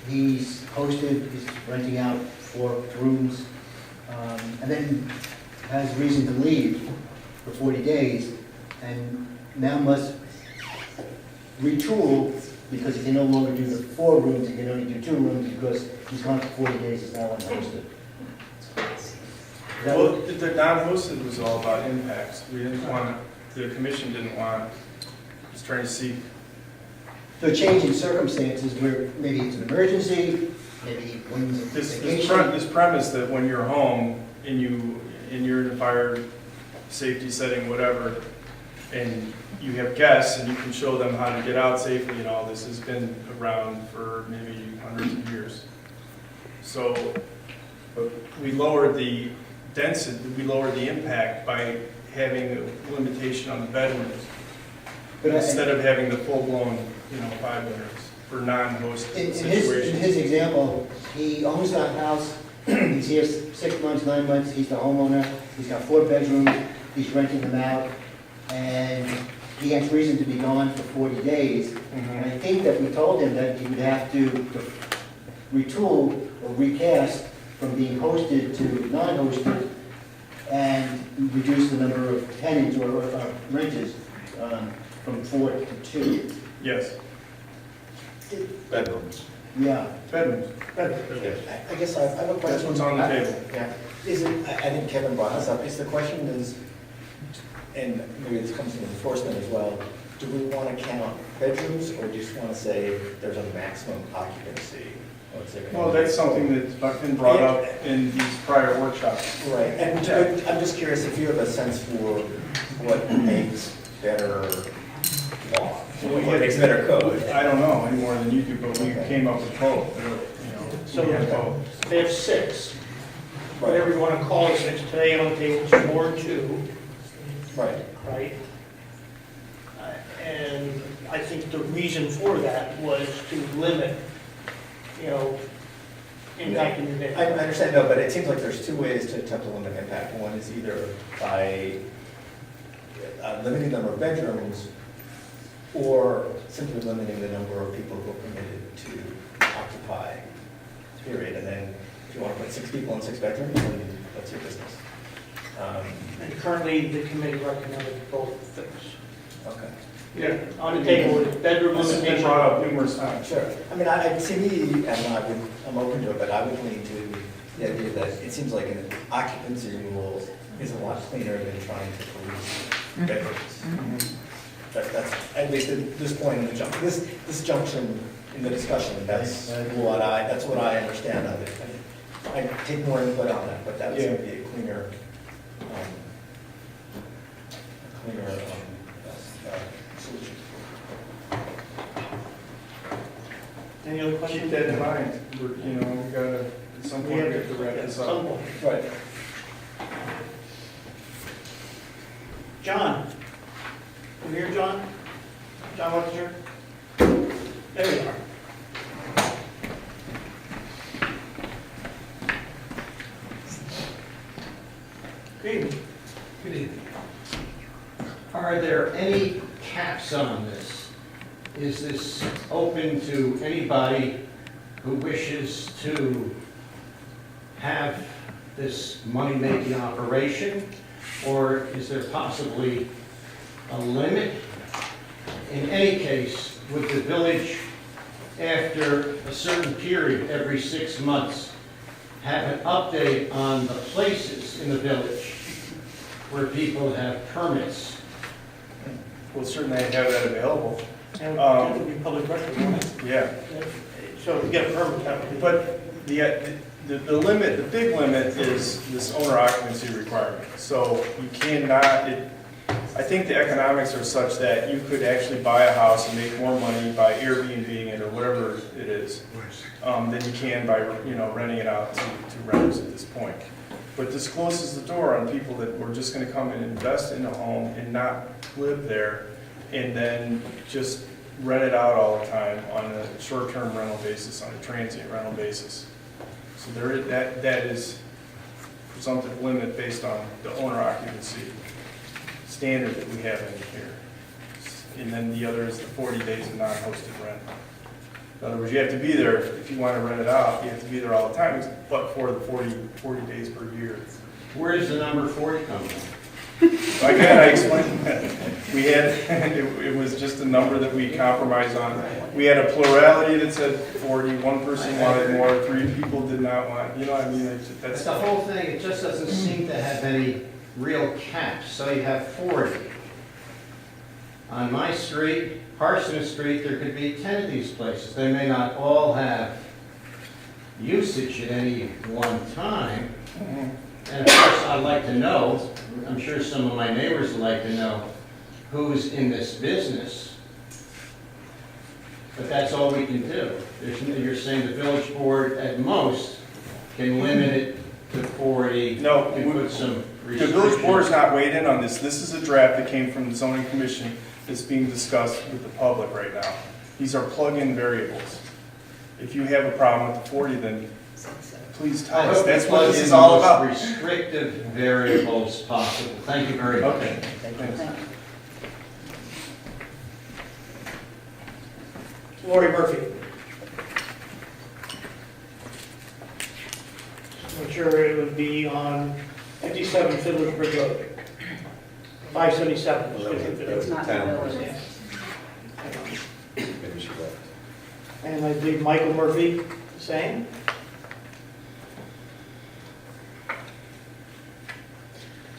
he's hosted, he's renting out 4 rooms, and then has reason to leave for 40 days, and now must retool because he can no longer do the 4 rooms, he can only do 2 rooms because he's gone for 40 days, he's now unhosted. That Well, would- the non-hosted was all about impacts. We didn't want, the commission didn't want, was trying to see, So a change in circumstances where maybe it's an emergency, maybe when it's this vacation. this premise that when you're home and you're in a fire safety setting, whatever, and you have guests and you can show them how to get out safely and all this has been around for maybe hundreds of years. So, but we lowered the density, we lowered the impact by having a limitation on the bedrooms But instead of having the full-blown, 5 bedrooms for non-hosted in situations. his example, he owns that house, he's here 6 months, 9 months, he's the homeowner, he's got 4 bedrooms, he's renting them out, and he has reason to be gone for 40 days. And I think that we told him that he would have to retool or recast from being hosted to non-hosted and reduce the number of tenants or renters from 4 to 2. Yes, Bedrooms. Yeah. bedrooms. I guess I have a question. That's what's on the table. Yeah, is it, I think Kevin brought this up, is the question is, and maybe this comes into enforcement as well, do we want to count bedrooms, or do you just want to say there's a maximum occupancy? Well, that's something that's been brought up in these prior workshops. Right, and I'm just curious if you have a sense for what makes better law, what makes better code? I don't know any more than you do, but we came up with both. So We had both. they have 6, whatever you want to call it, 6. Today on the table is 4 and 2, Right. right? And I think the reason for that was to limit, impacting your I neighborhood. understand, no, but it seems like there's 2 ways to attempt to limit impact. One is either by limiting the number of bedrooms, or simply limiting the number of people who are permitted to occupy, period. And then if you want to put 6 people in 6 bedrooms, then that's your business. And currently, the committee recommended both things. Okay. Yeah, on the table is bedroom This has been limitation. brought up numerous times. Sure. I mean, to me, and I'm open to it, but I would lean to the idea that it seems like an occupancy rule is a lot cleaner than trying to police bedrooms. That's, at least at this point in the this junction in the discussion, that's what I understand of it. I take more input on that, but that would seem to be a cleaner, solution. Any other questions? Keep that in mind. We gotta, at some point, we have to wrap this At some up. point. Right. John? You here, John? John Wettinger? There you are. Good evening. Good evening. Are there any caps on this? Is this open to anybody who wishes to have this money-making operation? Or is there possibly a limit? In any case, would the village, after a certain period, every 6 months, have an update on the places in the village where people have permits we'll certainly have that available. And that would be public record, wouldn't it? Yeah. So to get a permit, that would be. But the limit, the big limit is this owner occupancy requirement. So you cannot, I think the economics are such that you could actually buy a house and make more money by Airbnb-ing it or whatever it is, than you can by, renting it out to renters at this point. But this closes the door on people that were just gonna come and invest in a home and not live there, and then just rent it out all the time on a short-term rental basis, on a transient rental basis. So there is, that is presumptive limit based on the owner occupancy standard that we have in here. And then the other is the 40 days of non-hosted rent. In other words, you have to be there, if you want to rent it out, you have to be there all the time, but for the 40 days per year. Where does the number 40 come from? Again, I explained that. We had, it was just a number that we compromised on. We had a plurality that said 40, one person wanted more, 3 people did not want, you know what I mean? That's the whole thing, it just doesn't seem to have any real caps, so you have 40. On my street, Parsons Street, there could be 10 of these places. They may not all have usage at any one time. And of course, I'd like to know, I'm sure some of my neighbors would like to know, who's in this business. But that's all we can do. You're saying the village board at most can limit it to 40. No, and put some the village board's not weighed in on this. This is a draft that came from the zoning commission that's being discussed with the public right now. These are plug-in variables. If you have a problem with the 40, then please tell us. That's what this is all about. Restrictive variables possible. Thank you very much. Okay, thanks. Lori Murphy. I'm sure it would be on 57 Fiddler's Bridge Road. 577. It's not the village. Maybe she left. And I believe Michael Murphy, the same.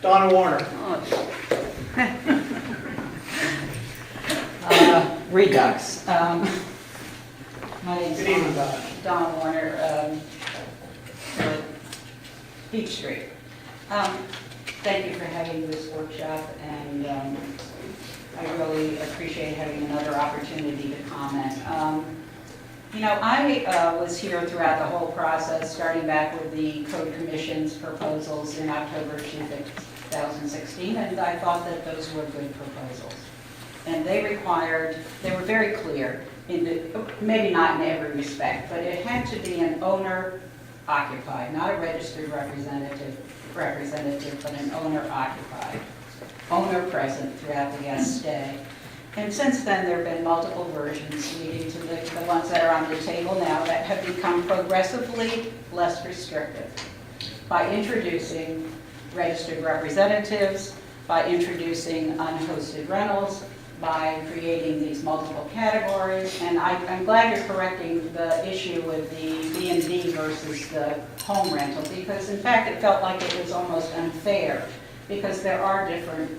Donna Warner. Redux. My name's Good evening, Donna. Donna Warner, Beach Street. Thank you for having this workshop, and I really appreciate having another opportunity to comment. I was here throughout the whole process, starting back with the Code Commission's proposals in October 2016, and I thought that those were good proposals. And they were very clear, maybe not in every respect, but it had to be an owner-occupied, not a registered representative, but an owner-occupied, owner present throughout the guest stay. And since then, there have been multiple versions leading to the ones that are on the table now that have become progressively less restrictive by introducing registered representatives, by introducing unhosted rentals, by creating these multiple categories. And I'm glad you're correcting the issue with the B&B versus the home rental, because in fact it felt like it was almost unfair, because there are different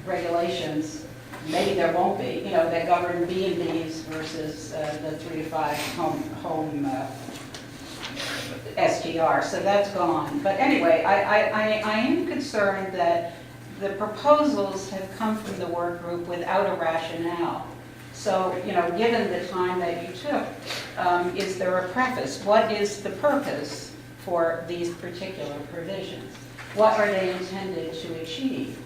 regulations, maybe there won't be, that govern B&Bs versus the 3 to 5 home STR, so that's gone. But anyway, I am concerned that the proposals have come from the work group without a rationale. So, given the time that you took, is there a preface? What is the purpose for these particular provisions? What are they intended to achieve?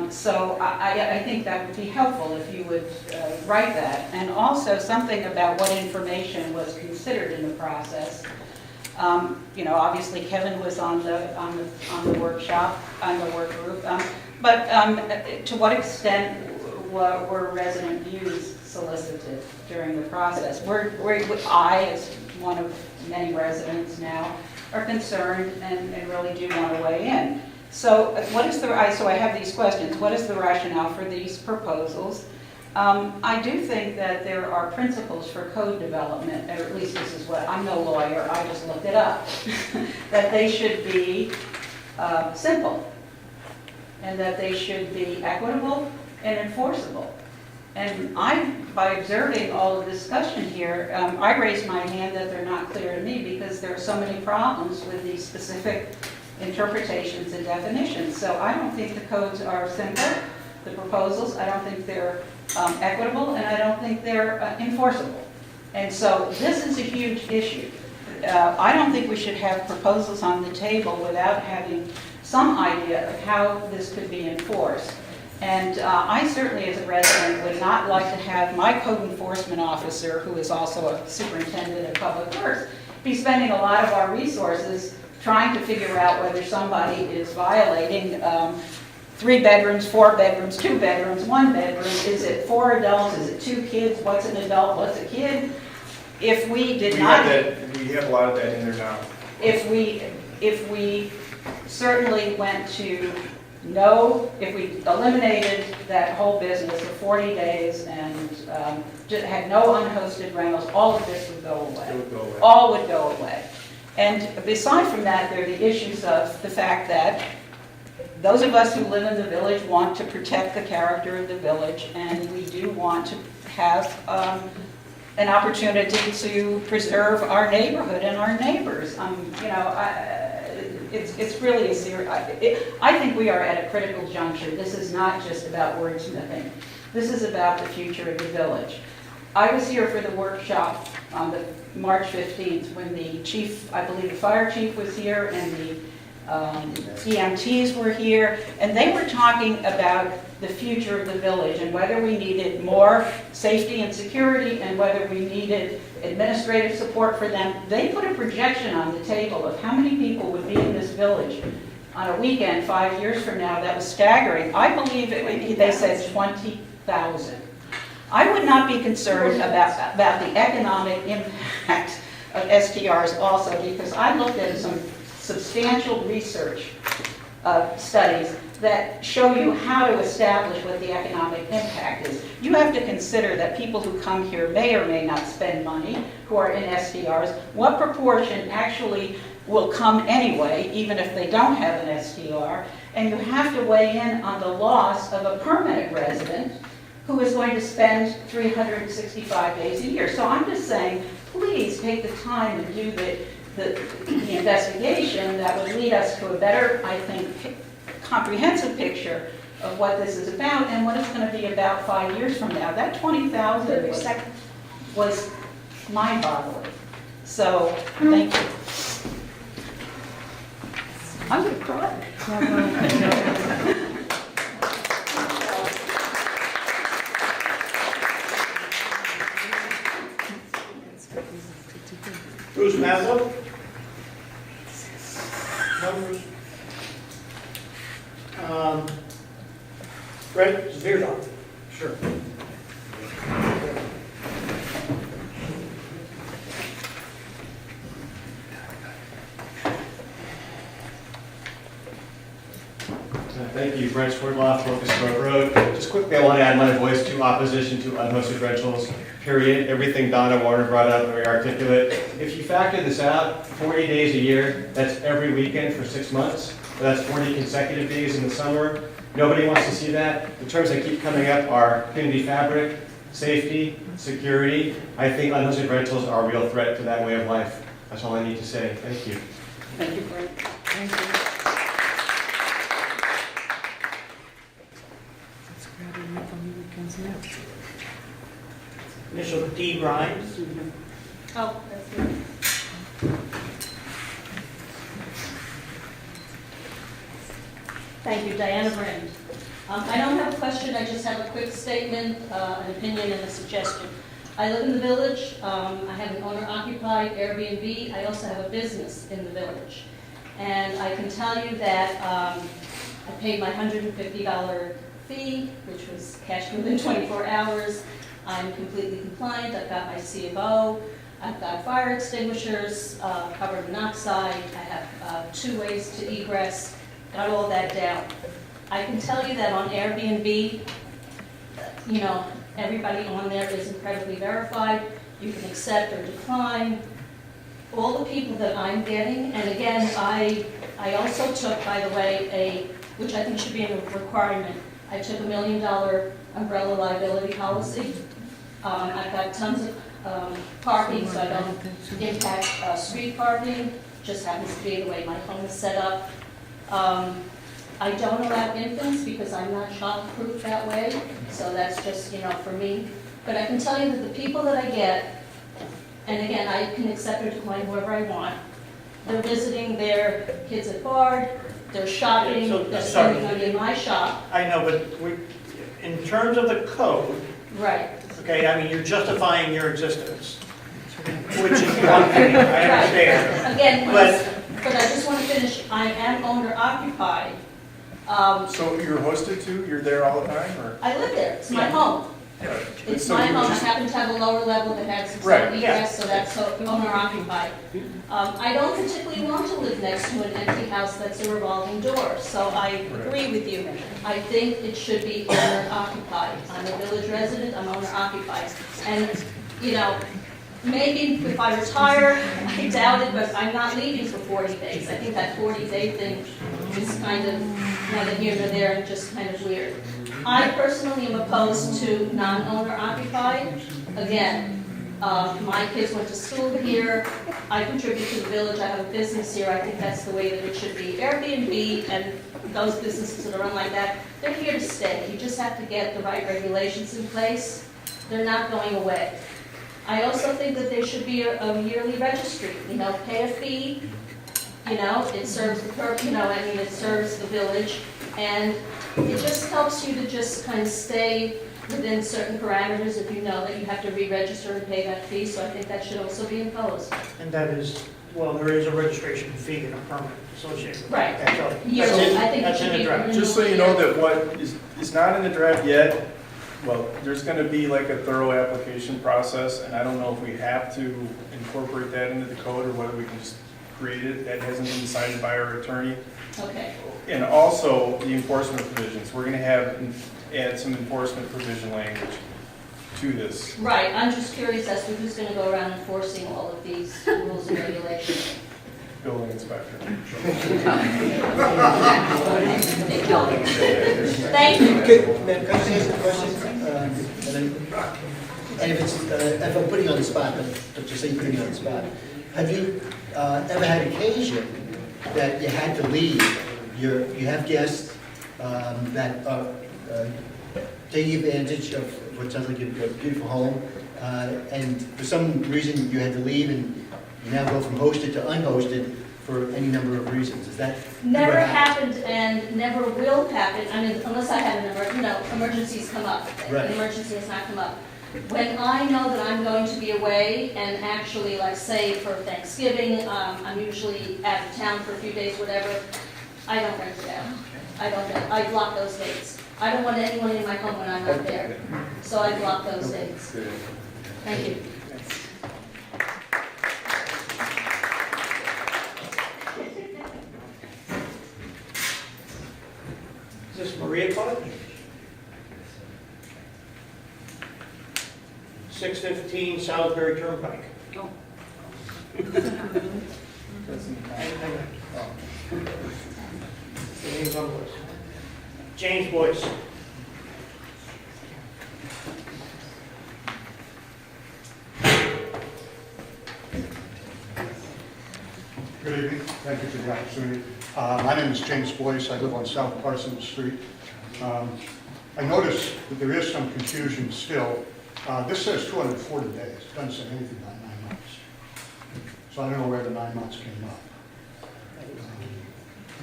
So I think that would be helpful if you would write that. And also something about what information was considered in the process. Obviously Kevin was on the workshop, on the work group, but to what extent were resident views solicited during the process? I, as one of many residents now, are concerned and really do want to weigh in. So so I have these questions. What is the rationale for these proposals? I do think that there are principles for code development, or at least this is what, I'm no lawyer, I just looked it up, that they should be simple, and that they should be equitable, and enforceable. And by observing all the discussion here, I raised my hand that they're not clear to me because there are so many problems with these specific interpretations and definitions. So I don't think the codes are simple, the proposals, I don't think they're equitable, and I don't think they're enforceable. And so this is a huge issue. I don't think we should have proposals on the table without having some idea of how this could be enforced. And I certainly, as a resident, would not like to have my code enforcement officer, who is also a superintendent of public works, be spending a lot of our resources trying to figure out whether somebody is violating 3 bedrooms, 4 bedrooms, 2 bedrooms, 1 bedroom. Is it 4 adults? Is it 2 kids? What's an adult? What's a kid? If we did not... We have a lot of that in there now. If we certainly went to no, if we eliminated that whole business for 40 days and just had no unhosted rentals, all of this would go away. It would go away. All would go away. And beside from that, there are the issues of the fact that those of us who live in the village want to protect the character of the village, and we do want to have an opportunity to preserve our neighborhood and our neighbors. It's really a serious, I think we are at a critical juncture. This is not just about wordsmithing. This is about the future of the village. I was here for the workshop on the March 15th when the chief, I believe the fire chief was here, and the EMTs were here, and they were talking about the future of the village and whether we needed more safety and security and whether we needed administrative support for them. They put a projection on the table of how many people would be in this village on a weekend 5 years from now. That was staggering. I believe they said 20,000. I would not be concerned about the economic impact of STRs also, because I looked at some substantial research studies that show you how to establish what the economic impact is. You have to consider that people who come here may or may not spend money, who are in STRs. What proportion actually will come anyway, even if they don't have an STR? And you have to weigh in on the loss of a permanent resident who is going to spend 365 days a year. So I'm just saying, please take the time to do the investigation that would lead us to a better, I think, comprehensive picture of what this is about and what it's going to be about 5 years from now. That 20,000 was mind-boggling. So, thank you. I'm going to cry. Bruce Mazza. Numbers. Fred Zvirdon. Sure. Thank you, Brent Schwerdloff, Locust Grove Road. Just quickly, I want to add my voice to opposition to unhosted rentals, period. Everything Donna Warner brought up, very articulate. If you factor this out, 40 days a year, that's every weekend for 6 months. So that's 40 consecutive days in the summer. Nobody wants to see that. The terms that keep coming up are community fabric, safety, security. I think unhosted rentals are a real threat to that way of life. That's all I need to say. Thank you. Thank you, Brent. Thank you. Initial D. Grimes. Oh, that's good. Thank you, Diana Brand. I don't have a question, I just have a quick statement, an opinion, and a suggestion. I live in the village, I have an owner-occupied Airbnb, I also have a business in the village. And I can tell you that I paid my $150 fee, which was cashed within 24 hours. I'm completely compliant, I've got my C of O, I've got fire extinguishers, carbon monoxide, I have 2 ways to egress, got all that down. I can tell you that on Airbnb, you know, everybody on there is incredibly verified. You can accept or decline. All the people that I'm getting, and again, I also took, by the way, which I think should be a requirement, I took $1 million umbrella liability policy. I've got tons of parking, so I don't impact street parking. Just happens to be the way my home is set up. I don't allow infants because I'm not child-proof that way, so that's just, for me. But I can tell you that the people that I get, and again, I can accept or decline whoever I want, they're visiting their kids at Bard, they're shopping, So, they're sorry. spending money in my shop. I know, but in terms of the code, Right. okay, I mean, you're justifying your existence, which is one thing, I understand. Again, But- but I just want to finish, I am owner occupied. So you're hosted too? You're there all the time, or? I live there, it's my home. Yeah. It's So my you home, I just- happen to have a lower level that has some Right, sort of egress, so that's owner occupied. I don't particularly want to live next to an empty house that's a revolving door, so I agree with you. I think it should be owner occupied. I'm a village resident, I'm owner occupied. And, maybe if I retire, I doubt it, but I'm not leaving for 40 days. I think that 40-day thing is kind of neither here nor there and just kind of weird. I personally am opposed to non-owner occupied. Again, my kids went to school here, I contribute to the village, I have a business here, I think that's the way that it should be. Airbnb and those businesses that are run like that, they're here to stay. You just have to get the right regulations in place. They're not going away. I also think that there should be a yearly registry, pay a fee, it serves the it serves the village, and it just helps you to just kind of stay within certain parameters if you know that you have to re-register and pay that fee, so I think that should also be imposed. And that is, well, there is a registration fee and a permit associated with Right. that. So Yearly, I think it that's should in the be. draft. Just so you know that what is not in the draft yet, well, there's gonna be like a thorough application process, and I don't know if we have to incorporate that into the code or whether we can just create it. That hasn't been decided by our attorney. Okay. And also the enforcement provisions. We're gonna add some enforcement provision language to this. Right, I'm just curious as to who's gonna go around enforcing all of these rules and regulations. Building inspector. Thank you. Okay, ma'am, can I just ask a question? And if it's, if I'm putting you on the spot, but just say you're putting me on the spot. Have you ever had occasion that you had to leave? You have guests that are taking advantage of what sounds like a beautiful home, and for some reason you had to leave and you now go from hosted to unhosted for any number of reasons. Is that Never ever happened? happened and never will happen, I mean, unless I had emergencies come up. Right. An emergency has not come up. When I know that I'm going to be away and actually, like, say, for Thanksgiving, I'm usually out of town for a few days, whatever, I don't rent it out. I block those dates. I don't want anyone in my home when I'm not there, so I block those dates. Thank you. Is this Maria Cottage? 615 Salisbury Turnpike. Oh. The name's on the list. James Boyce. Good evening. Thank you for the opportunity. My name is James Boyce. I live on South Parsons Street. I notice that there is some confusion still. This says 240 days. It doesn't say anything about 9 months. So I don't know where the 9 months came up.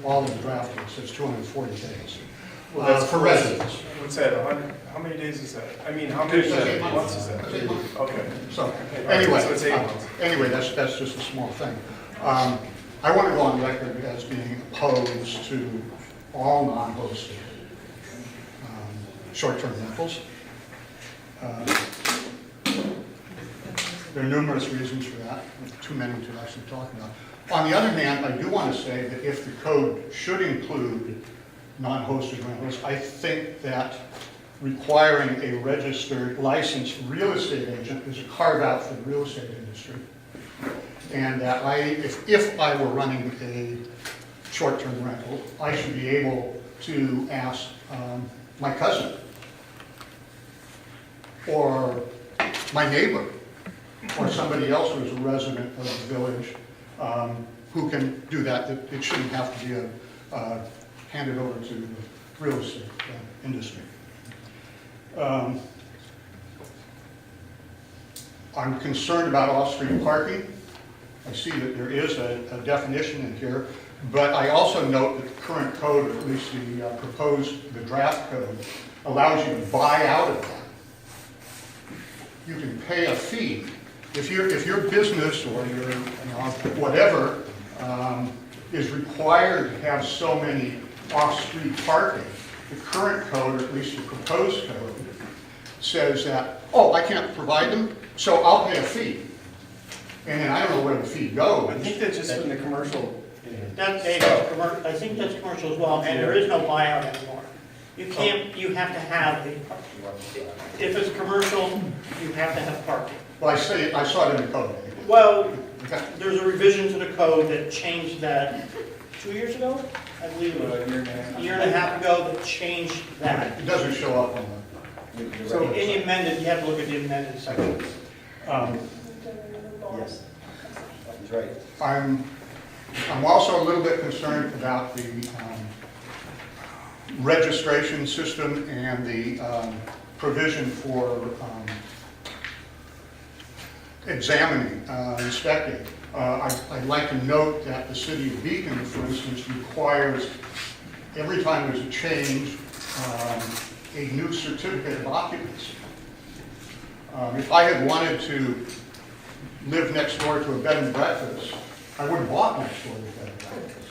All in the draft, it says 240 days. Well, that's for residents. What's that, 100, how many days is that? I mean, how many months is that? Okay. So, So anyway, it's 8 months. that's just a small thing. I want to go on record as being opposed to all non-hosted short-term rentals. There are numerous reasons for that, too many to actually talk about. On the other hand, I do want to say that if the code should include non-hosted rentals, I think that requiring a registered licensed real estate agent is a carve-out for the real estate industry. And that if I were running a short-term rental, I should be able to ask my cousin, or my neighbor, or somebody else who's a resident of the village, who can do that. That it shouldn't have to be handed over to the real estate industry. I'm concerned about off-street parking. I see that there is a definition in here, but I also note that the current code, or at least the draft code, allows you to buy out of that. You can pay a fee. If your business or your whatever is required to have so many off-street parking, the current code, or at least the proposed code, says that, oh, I can't provide them, so I'll pay a fee. And then I don't know where the fee goes. I think that's just in the commercial. That's, I think that's commercial as well, and there is no buyout anymore. You can't, you have to have, if it's commercial, you have to have parking. Well, I saw it in the code. Well, there's a revision to the code that changed that 2 years ago, I believe it was. A year and a half ago that changed that. It doesn't show up on the. So in the amended, you have to look at the amended section. Yes, he's right. I'm also a little bit concerned about the registration system and the provision for examining, inspecting. I'd like to note that the city of Beacon, for instance, requires every time there's a change, a new certificate of occupancy. If I had wanted to live next door to a bed and breakfast, I would have bought next door to a bed and breakfast.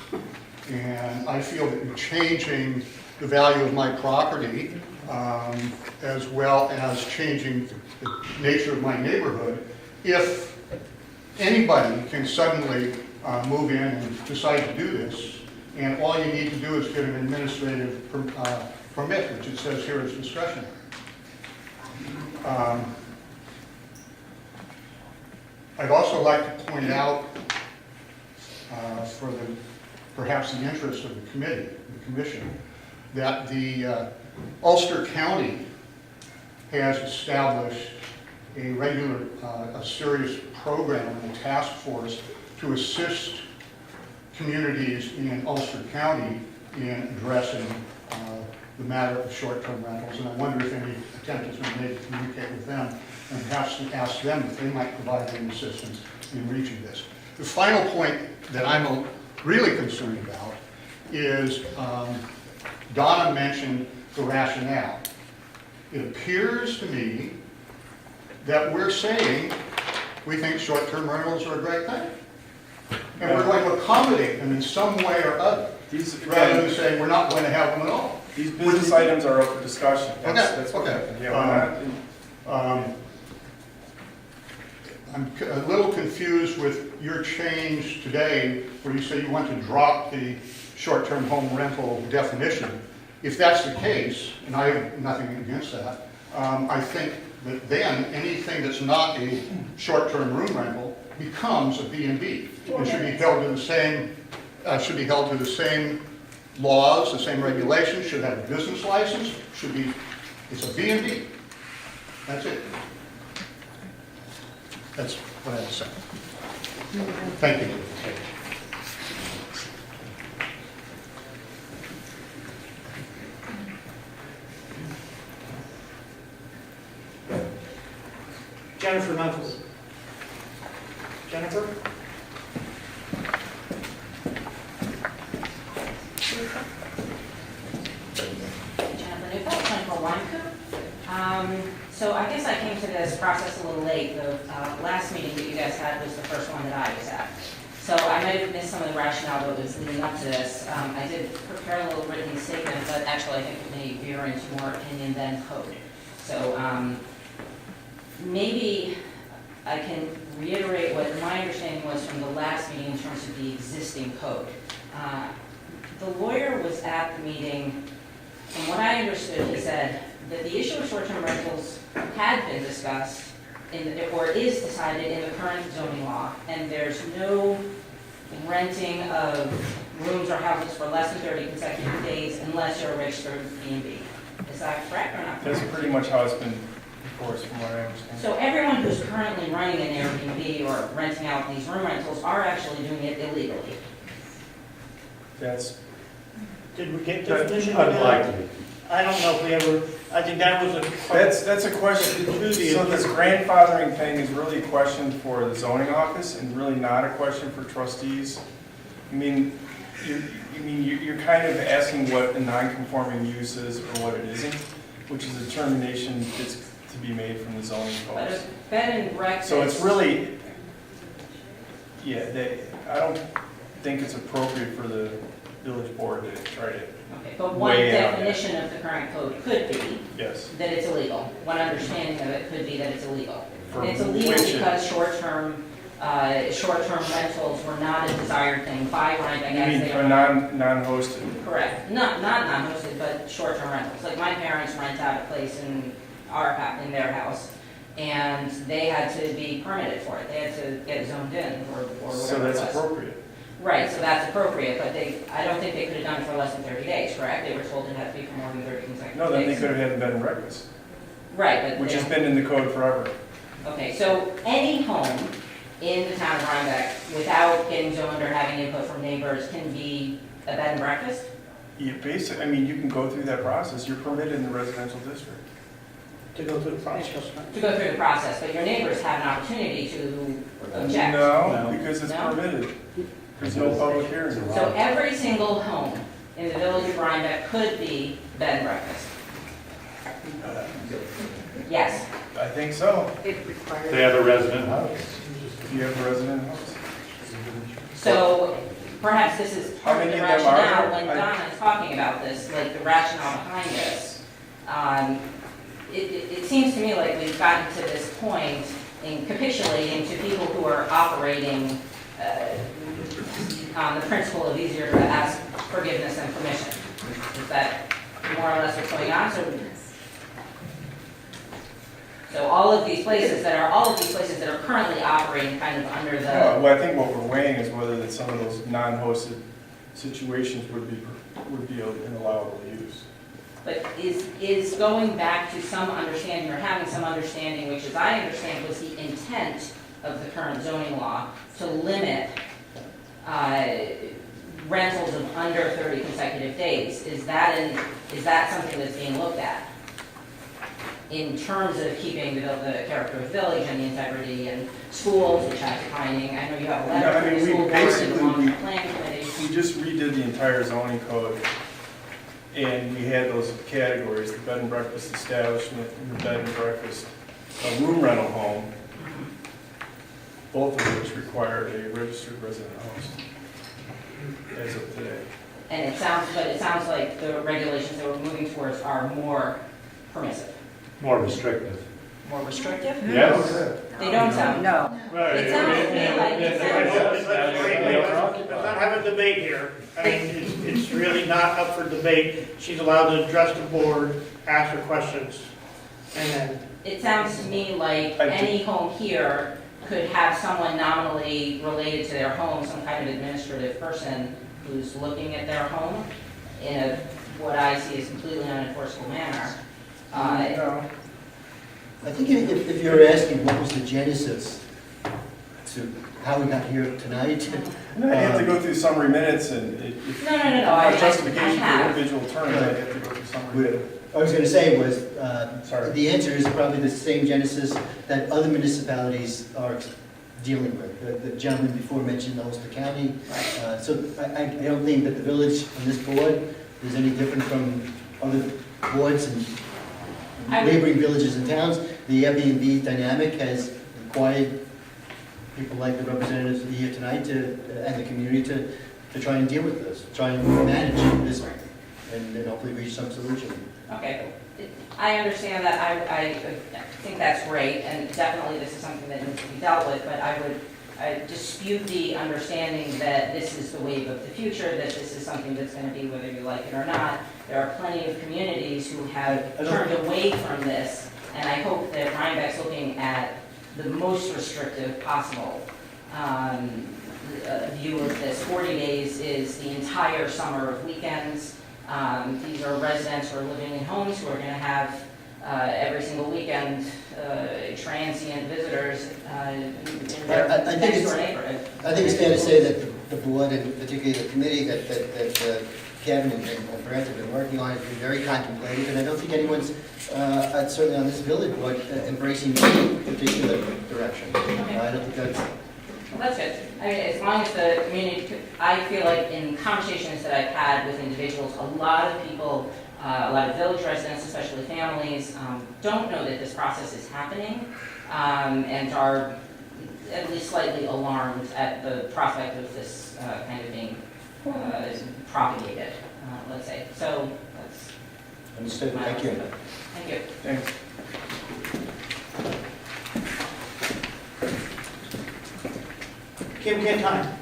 And I feel that you're changing the value of my property, as well as changing the nature of my neighborhood, if anybody can suddenly move in and decide to do this, and all you need to do is get an administrative permit, which it says here is discretionary. I'd also like to point out, for perhaps the interest of the committee, the commission, that the Ulster County has established a regular, a serious program and a task force to assist communities in Ulster County in addressing the matter of short-term rentals. And I wonder if any attempt has been made to communicate with them and perhaps to ask them if they might provide any assistance in reaching this. The final point that I'm really concerned about is Donna mentioned the rationale. It appears to me that we're saying we think short-term rentals are a great thing. And we're going to accommodate them in some way or other, rather than saying we're not going to have them at all. These business items are up for discussion. That's what Okay. happened. Yeah, I'm a little confused with your change today, where you say you want to drop the short-term home rental definition. If that's the case, and I have nothing against that, I think that then anything that's not a short-term room rental becomes a B&B. It should be held to the same laws, the same regulations, should have a business license, it's a B&B. That's it. That's what I have to say. Thank you. Jennifer Nuttall. Jennifer? Jennifer Newfeld, 24 Wyndham. So I guess I came to this process a little late. The last meeting that you guys had was the first one that I was at. So I might have missed some of the rationale that was leading up to this. I did prepare a little written statement, but actually I think it may veer into more opinion than code. So maybe I can reiterate what my understanding was from the last meeting in terms of the existing code. The lawyer was at the meeting. From what I understood, he said that the issue of short-term rentals had been discussed or is decided in the current zoning law, and there's no renting of rooms or houses for less than 30 consecutive days unless you're a registered B&B. Is that correct or not? That's pretty much how it's been enforced, from what I understand. So everyone who's currently running an Airbnb or renting out these room rentals are actually doing it illegally. That's, Did we get definition of that? Unlikely. I don't know if we ever, I think that was a. that's a question. So this grandfathering thing is really a question for the zoning office and really not a question for trustees. I mean, you're kind of asking what a non-conforming use is or what it isn't, which is a determination that's to be made from the zoning But codes. a bed and breakfast. So it's really, yeah, I don't think it's appropriate for the village board to try to, Okay, but one way out. definition of the current code could be yes. that it's illegal. One understanding of it could be that it's illegal. For And it's illegal which- because short-term rentals were not a desired thing by Rhinebeck. You as mean they for are- non-hosted? Correct. Not non-hosted, but short-term rentals. Like my parents rent out a place in their house, and they had to be permitted for it. They had to get it zoned in or whatever So it that's was. appropriate. Right, so that's appropriate, but I don't think they could have done it for less than 30 days, correct? They were told it had to be for more than 30 consecutive days. No, then they could have had a bed and breakfast, Right, but which they- has been in the code forever. Okay, so any home in the town of Rhinebeck, without getting zoned or having input from neighbors, can be a bed and breakfast? You basically, I mean, you can go through that process. You're permitted in the residential district. To go through the process. To go through the process, but your neighbors have an opportunity to object. No, because it's No? permitted. There's no public hearing. So every single home in the village of Rhinebeck could be bed and breakfast? Yes. I think so. It requires. They have a resident house. If you have a resident house. So perhaps this is part of the How many of them are rationale there? when Donna is talking about this, like the rationale behind this. It seems to me like we've gotten to this point in capitulating to people who are operating on the principle of easier to ask forgiveness than permission. Is that more or less what's going on? So all of these places that are currently operating kind of under the. Well, I think what we're weighing is whether that some of those non-hosted situations would be an allowable use. But is going back to some understanding or having some understanding, which as I understand was the intent of the current zoning law, to limit rentals of under 30 consecutive days, is that something that's being looked at? In terms of keeping the character of the village and the integrity and schools, which have declining, I know you have a letter from the school board and the long-term planning committee. We just redid the entire zoning code, and we had those categories, the bed and breakfast establishment and the bed and breakfast, a room rental home, both of which required a registered resident house as of today. And it sounds like the regulations that we're moving towards are more permissive. More restrictive. More restrictive? Yes. They don't sound. No. It sounds to me like, Let's not have a debate here. I mean, it's really not up for debate. She's allowed to address the board, ask her questions, and then. it sounds to me like any home here could have someone nominally related to their home, some kind of administrative person who's looking at their home in a, what I see as completely unenforceable manner. No. I think if you're asking what was the genesis to how we got here tonight. No, I have to go through summary minutes and No, I justification for have. individual terms, I have to go through summary minutes. I was going to say was, Sorry. the answer is probably the same genesis that other municipalities are dealing with. The gentleman before mentioned Ulster County. So I don't think that the village and this board is any different from other boards and neighboring villages and towns. The Airbnb dynamic has required people like the representatives here tonight and the community to try and deal with this, try and manage this, and then hopefully reach some solution. Okay, I understand that, I think that's great, and definitely this is something that needs to be dealt with, but I dispute the understanding that this is the wave of the future, that this is something that's going to be whether you like it or not. There are plenty of communities who have turned away from this, and I hope that Rhinebeck's looking at the most restrictive possible view of this. 40 days is the entire summer of weekends. These are residents who are living in homes who are going to have every single weekend transient visitors in their I think next it's- door neighborhood. I think it's fair to say that the board, and particularly the committee that Kevin and Brent have been working on, has been very contemplative, and I don't think anyone's, certainly on this village board, embracing any particular direction. I don't think that's, Well, that's good. I mean, as long as the community, I feel like in conversations that I've had with individuals, a lot of people, a lot of village residents, especially families, don't know that this process is happening, and are at least slightly alarmed at the prospect of this kind of being propagated, let's say. So that's understood. my Thank you. Thank you. Thanks. Kim, can time.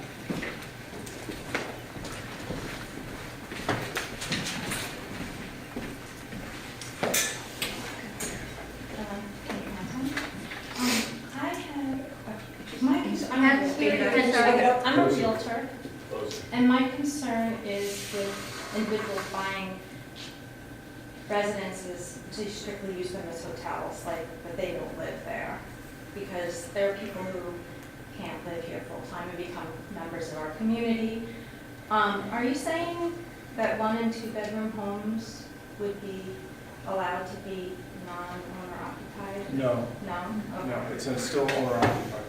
I had, my concern, I'm a realtor, and my concern is with individuals buying residences to strictly use them as hotels, like, but they don't live there. Because there are people who can't live here full-time and become members of our community. Are you saying that 1- and 2-bedroom homes would be allowed to be non-owner occupied? No, No? Okay. no, it's still owner occupied.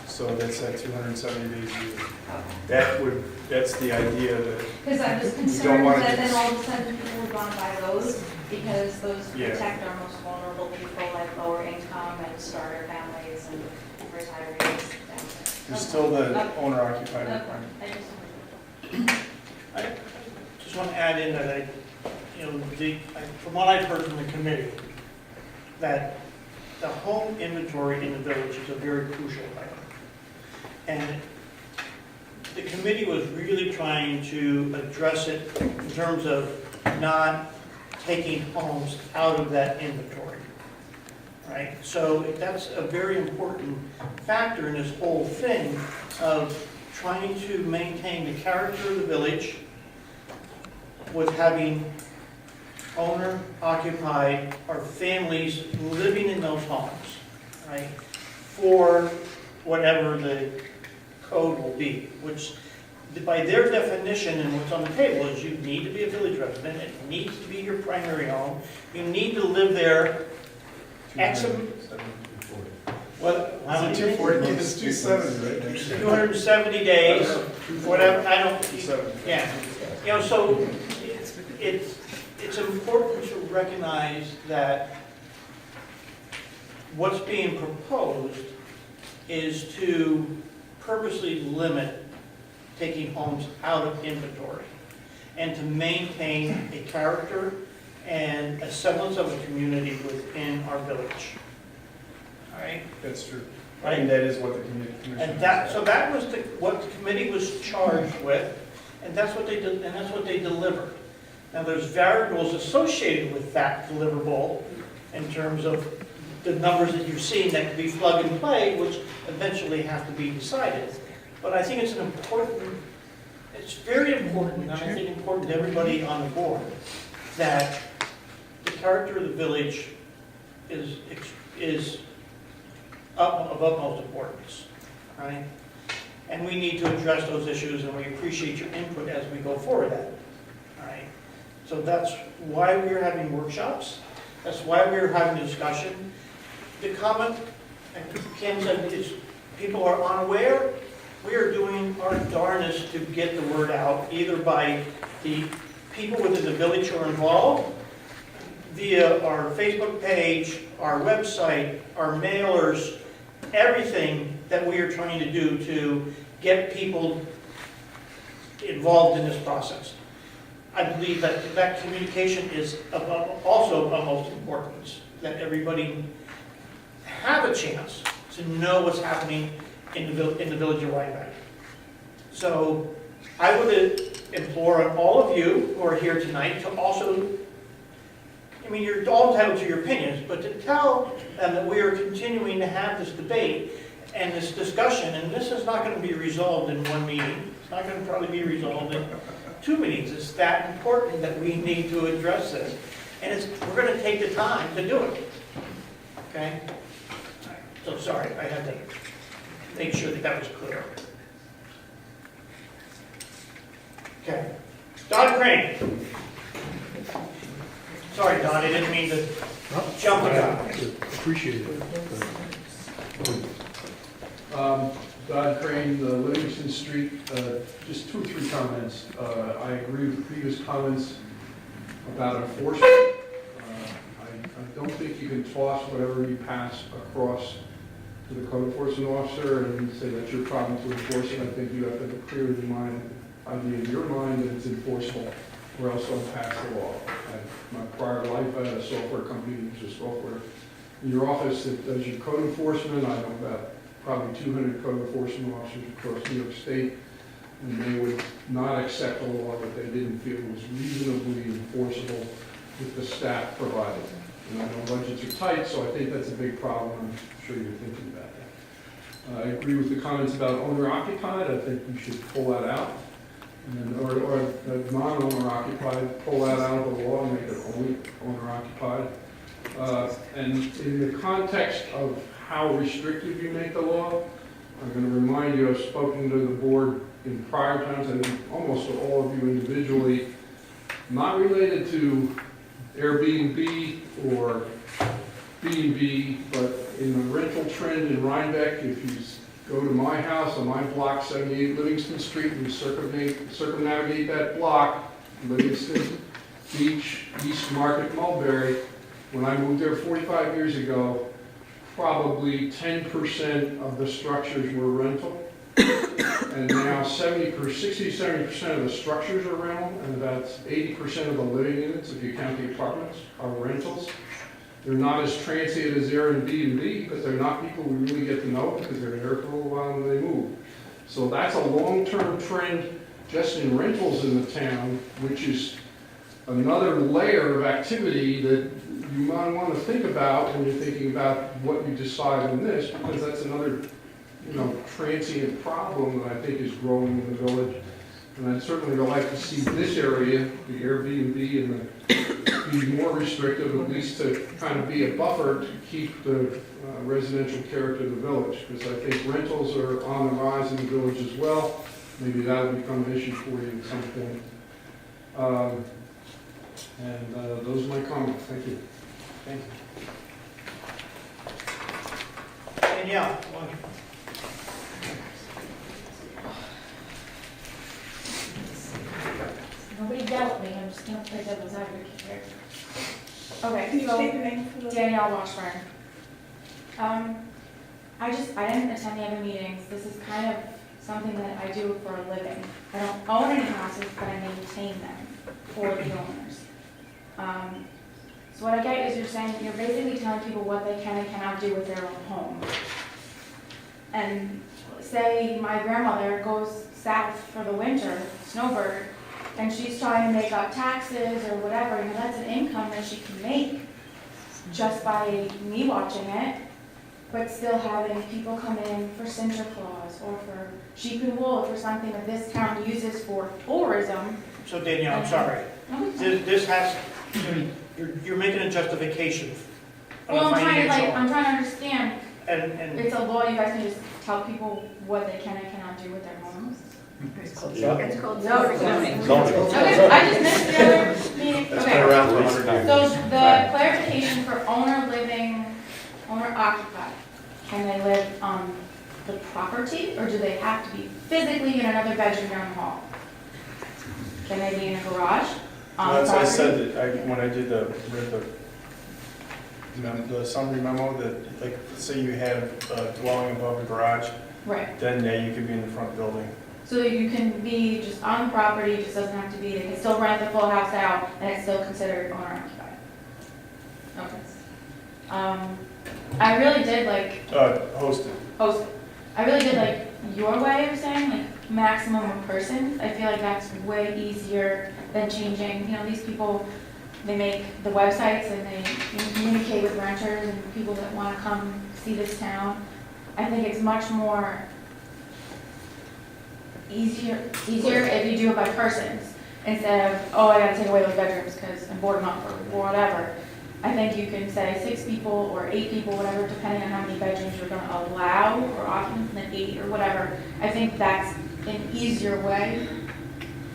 So that's at 270 days a year. That's the idea that Because I was you don't concerned want that to. then all of a sudden people would want to buy those because those Yeah. protect our most vulnerable people like lower income and starter families and retirees. There's still the Okay. owner occupied Okay. requirement. I just I just want to add in that from what I've heard from the committee, that the home inventory in the village is a very crucial item. And the committee was really trying to address it in terms of not taking homes out of that inventory, right? So that's a very important factor in this whole thing of trying to maintain the character of the village with having owner occupied or families living in those homes, right? For whatever the code will be, which by their definition and what's on the table is you need to be a village resident, it needs to be your primary home, you need to live there X, what, how many Is it days? 240? It's 270, right? 270 days, whatever, I don't, 270. yeah. So it's important to recognize that what's being proposed is to purposely limit taking homes out of inventory and to maintain a character and a semblance of a community within our village. All right? That's true. Right. And that is what the commission. And that was what the committee was charged with, and that's what they did, and that's what they delivered. Now, there's variables associated with that deliverable in terms of the numbers that you're seeing that can be plug and play, which eventually have to be decided. But I think it's very important, and I think important to everybody on the board, that the character of the village is of utmost importance, right? And we need to address those issues, and we appreciate your input as we go forward that, all right? So that's why we're having workshops, that's why we're having a discussion. The comment, and Kim said, is people are unaware. We are doing our darnest to get the word out, either by the people within the village who are involved, via our Facebook page, our website, our mailers, everything that we are trying to do to get people involved in this process. I believe that communication is also of most importance, that everybody have a chance to know what's happening in the village of Rhinebeck. So I would implore on all of you who are here tonight to also, you're all entitled to your opinions, but to tell them that we are continuing to have this debate and this discussion, and this is not going to be resolved in one meeting. It's not going to probably be resolved in 2 meetings. It's that important that we need to address this. And we're going to take the time to do it. Okay? So sorry, I had to make sure that was clear. Okay. Don Crane. Sorry, Don, I didn't mean to jump the gun. Appreciate it. Don Crane, Livingston Street, just 2 or 3 comments. I agree with the previous comments about enforcement. I don't think you can toss whatever you pass across to the code enforcement officer and say that's your problem to enforce it. I think you have to have a clear idea in your mind that it's enforceable, or else don't pass the law. My prior life, I had a software company, which is software in your office that does your code enforcement. I know about probably 200 code enforcement officers across New York State, and they would not accept a law that they didn't feel was reasonably enforceable with the staff provided. And I know budgets are tight, so I think that's a big problem. I'm sure you're thinking about that. I agree with the comments about owner-occupied. I think you should pull that out. And then, or non-owner occupied, pull that out of the law and make it only owner occupied. And in the context of how restrictive you make the law, I'm going to remind you, I've spoken to the board in prior times, and almost to all of you individually, not related to Airbnb or B&B, but in the rental trend in Rhinebeck. If you go to my house on my block, 78 Livingston Street, and circumnavigate that block, Livingston Beach, East Market, Mulberry. When I moved there 45 years ago, probably 10% of the structures were rental. And now 60-70% of the structures are rental, and about 80% of the living units, if you count the apartments, are rentals. They're not as transient as Airbnb, but they're not people we really get to know because they're there for a little while and they move. So that's a long-term trend just in rentals in the town, which is another layer of activity that you might want to think about when you're thinking about what you decide on this, because that's another, transient problem that I think is growing in the village. And I'd certainly like to see this area, the Airbnb and be more restrictive, at least to kind of be a buffer to keep the residential character of the village, because I think rentals are on the rise in the village as well. Maybe that'll become an issue for you at some point. Those are my comments. Thank you. Thank you. Danielle, Nobody doubt me, I'm just gonna play devil's advocate here. Okay, Can you so state your name for the- Danielle Washburn. I didn't attend the other meetings. This is kind of something that I do for a living. I don't own any houses, but I maintain them for the owners. So what I get is you're basically telling people what they can and cannot do with their own home. And say my grandmother goes south for the winter, snowbird, and she's trying to make up taxes or whatever, that's an income that she can make just by me watching it, but still having people come in for Sinter Claus or for sheep and wool, for something that this town uses for tourism. So Danielle, I'm sorry. This has, you're making a justification. Well, I'm trying to understand. And It's a law, you guys can just tell people what they can and cannot do with their homes. It's called zoning. zoning. Okay, I just missed the other meeting. That's Okay. been around for 100 years. So the clarification for owner living, owner occupied, can they live on the property, or do they have to be physically in another bedroom down the hall? Can they be in a garage on the That's property? I said that when I did the summary memo, that like, say you have a dwelling above a garage, Right, then you could be in the front building. so you can be just on the property, it just doesn't have to be, they can still rent the full house out, and it's still considered owner occupied. Okay. I really did Hosted. host. I really did like your way of saying, like maximum of persons. I feel like that's way easier than changing, these people, they make the websites and they communicate with renters and people that want to come see this town. I think it's much more easier if you do it by persons. instead of, oh, I gotta take away those bedrooms because I'm boarding up or whatever. I think you can say 6 people or 8 people, whatever, depending on how many bedrooms you're gonna allow or occupants, than 8 or whatever. I think that's an easier way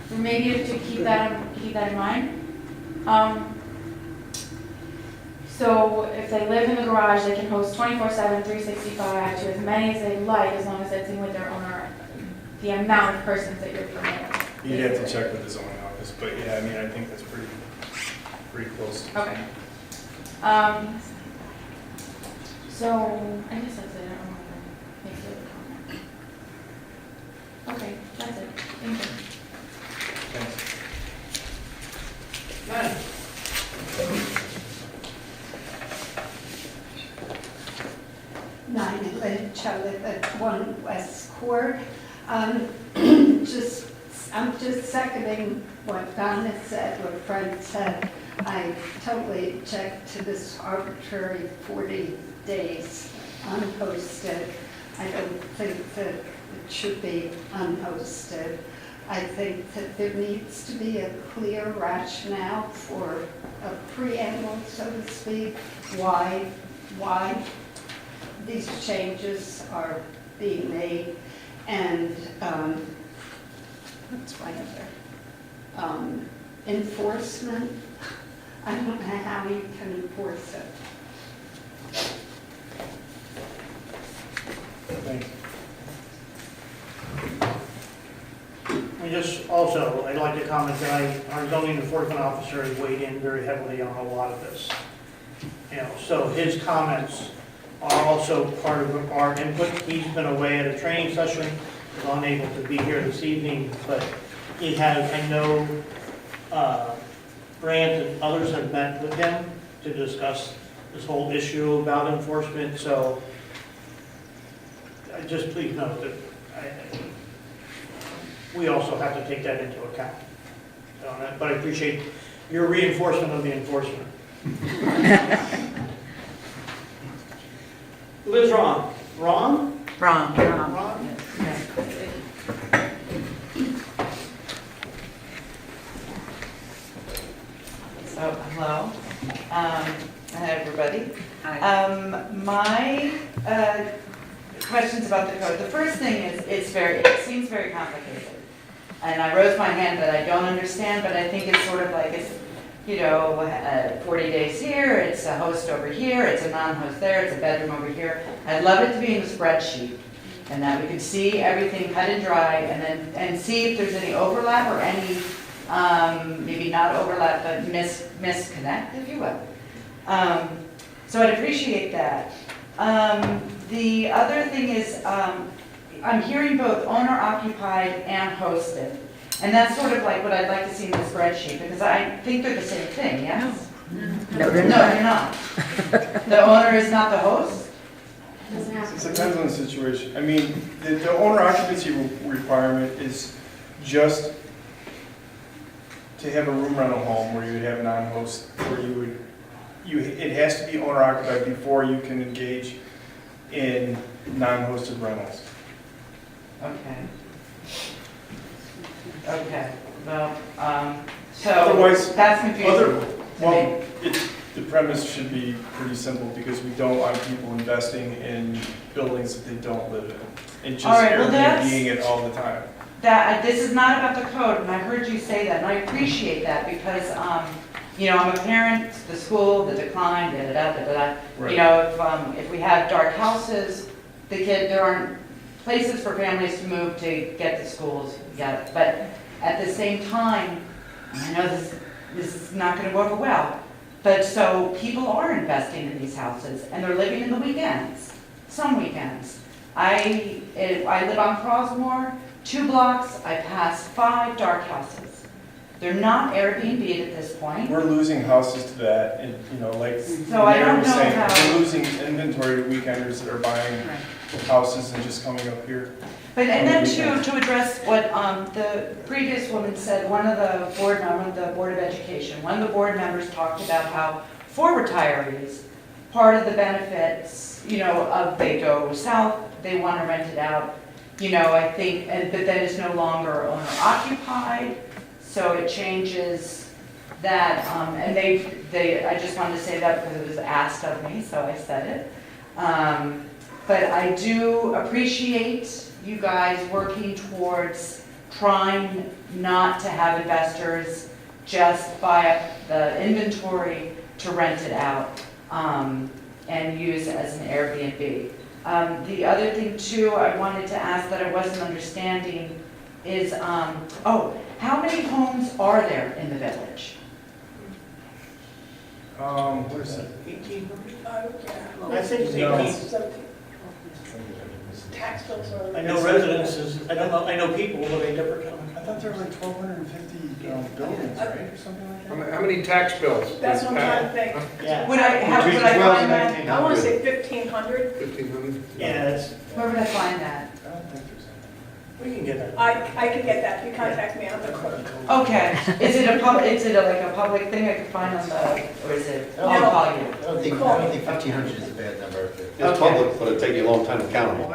for maybe to keep that in mind. So if they live in the garage, they can host 24/7, 365 to as many as they like, as long as it's in with their owner, the amount of persons that you're permitting. You'd have to check with the zoning office, but yeah, I mean, I think that's pretty close. Okay. So I guess that's it. I don't want to make further comment. Okay, that's it. Thank you. Thanks. 9 Lynn Charlotte at 1 West Court. I'm just seconding what Donna said, what Fred said. I totally object to this arbitrary 40 days unhosted. I don't think that it should be unhosted. I think that there needs to be a clear rationale for a preamble, so to speak, why these changes are being made, and what's my other? Enforcement. I don't know how you can enforce it. Thanks. I just also, I'd like to comment that our zoning enforcement officer has weighed in very heavily on a lot of this. You know, so his comments are also part of our input. He's been away at a training session, is unable to be here this evening, but he has, I know, Grant and others have met with him to discuss this whole issue about enforcement, so just please note that we also have to take that into account. But I appreciate your reinforcement of the enforcement. Liz Ron. Ron? Wrong. Ron? So, hello. Hi, everybody. Hi. My questions about the code. The first thing is, it seems very complicated. And I rose my hand that I don't understand, but I think it's sort of like, it's, 40 days here, it's a host over here, it's a non-host there, it's a bedroom over here. I'd love it to be in the spreadsheet, and that we could see everything cut and dry, and see if there's any overlap or any, maybe not overlap, but misconnect, if you will. So I'd appreciate that. The other thing is, I'm hearing both owner-occupied and hosted. And that's sort of like what I'd like to see in the spreadsheet, because I think they're the same thing, yes? No, they're not. The owner is not the host? It depends on the situation. I mean, the owner occupancy requirement is just to have a room rental home where you would have non-host, where it has to be owner occupied before you can engage in non-hosted rentals. Okay, well, so Otherwise, that's confusing. Well, the premise should be pretty simple, because we don't want people investing in buildings that they don't live in, and just Airbnb-ing it all the time. This is not about the code, and I heard you say that, and I appreciate that, because, I'm a parent, the school, the decline, da-da-da. Right. If we have dark houses, there aren't places for families to move to get to schools, but at the same time, I know this is not going to go over well, but so people are investing in these houses, and they're living in the weekends, some weekends. I live on Crosmore, 2 blocks, I pass 5 dark houses. They're not Airbnb at this point. We're losing houses to that, and, like So I don't was know saying, how- we're losing inventory to weekenders that are buying houses and just coming up here. But, and then to address what the previous woman said, one of the Board of Education, one of the board members talked about how for retirees, part of the benefits, of they go south, they want to rent it out, I think, but then it's no longer owner occupied. So it changes that, and I just wanted to say that because it was asked of me, so I said it. But I do appreciate you guys working towards trying not to have investors just buy up the inventory to rent it out and use it as an Airbnb. The other thing too I wanted to ask that I wasn't understanding is, how many homes are there in the village? What is it? 1,800? I think it's 18. Tax bills are. I know residences, I know people, but I never count. I thought there were like 1,250 buildings, right, or something like that? How many tax bills? That's what I'm trying to think. Yeah. Would I find that? I want to say 1,500. 1,500? Yeah, that's, Where would I find that? I don't think there's any. we can get that. I could get that, if you contact me, I'm the clerk. Okay, is it like a public thing I could find on the, or is it, I'll call you? I don't think 1,500 is a bad number. It's public, but it'd take you a long time to count them all.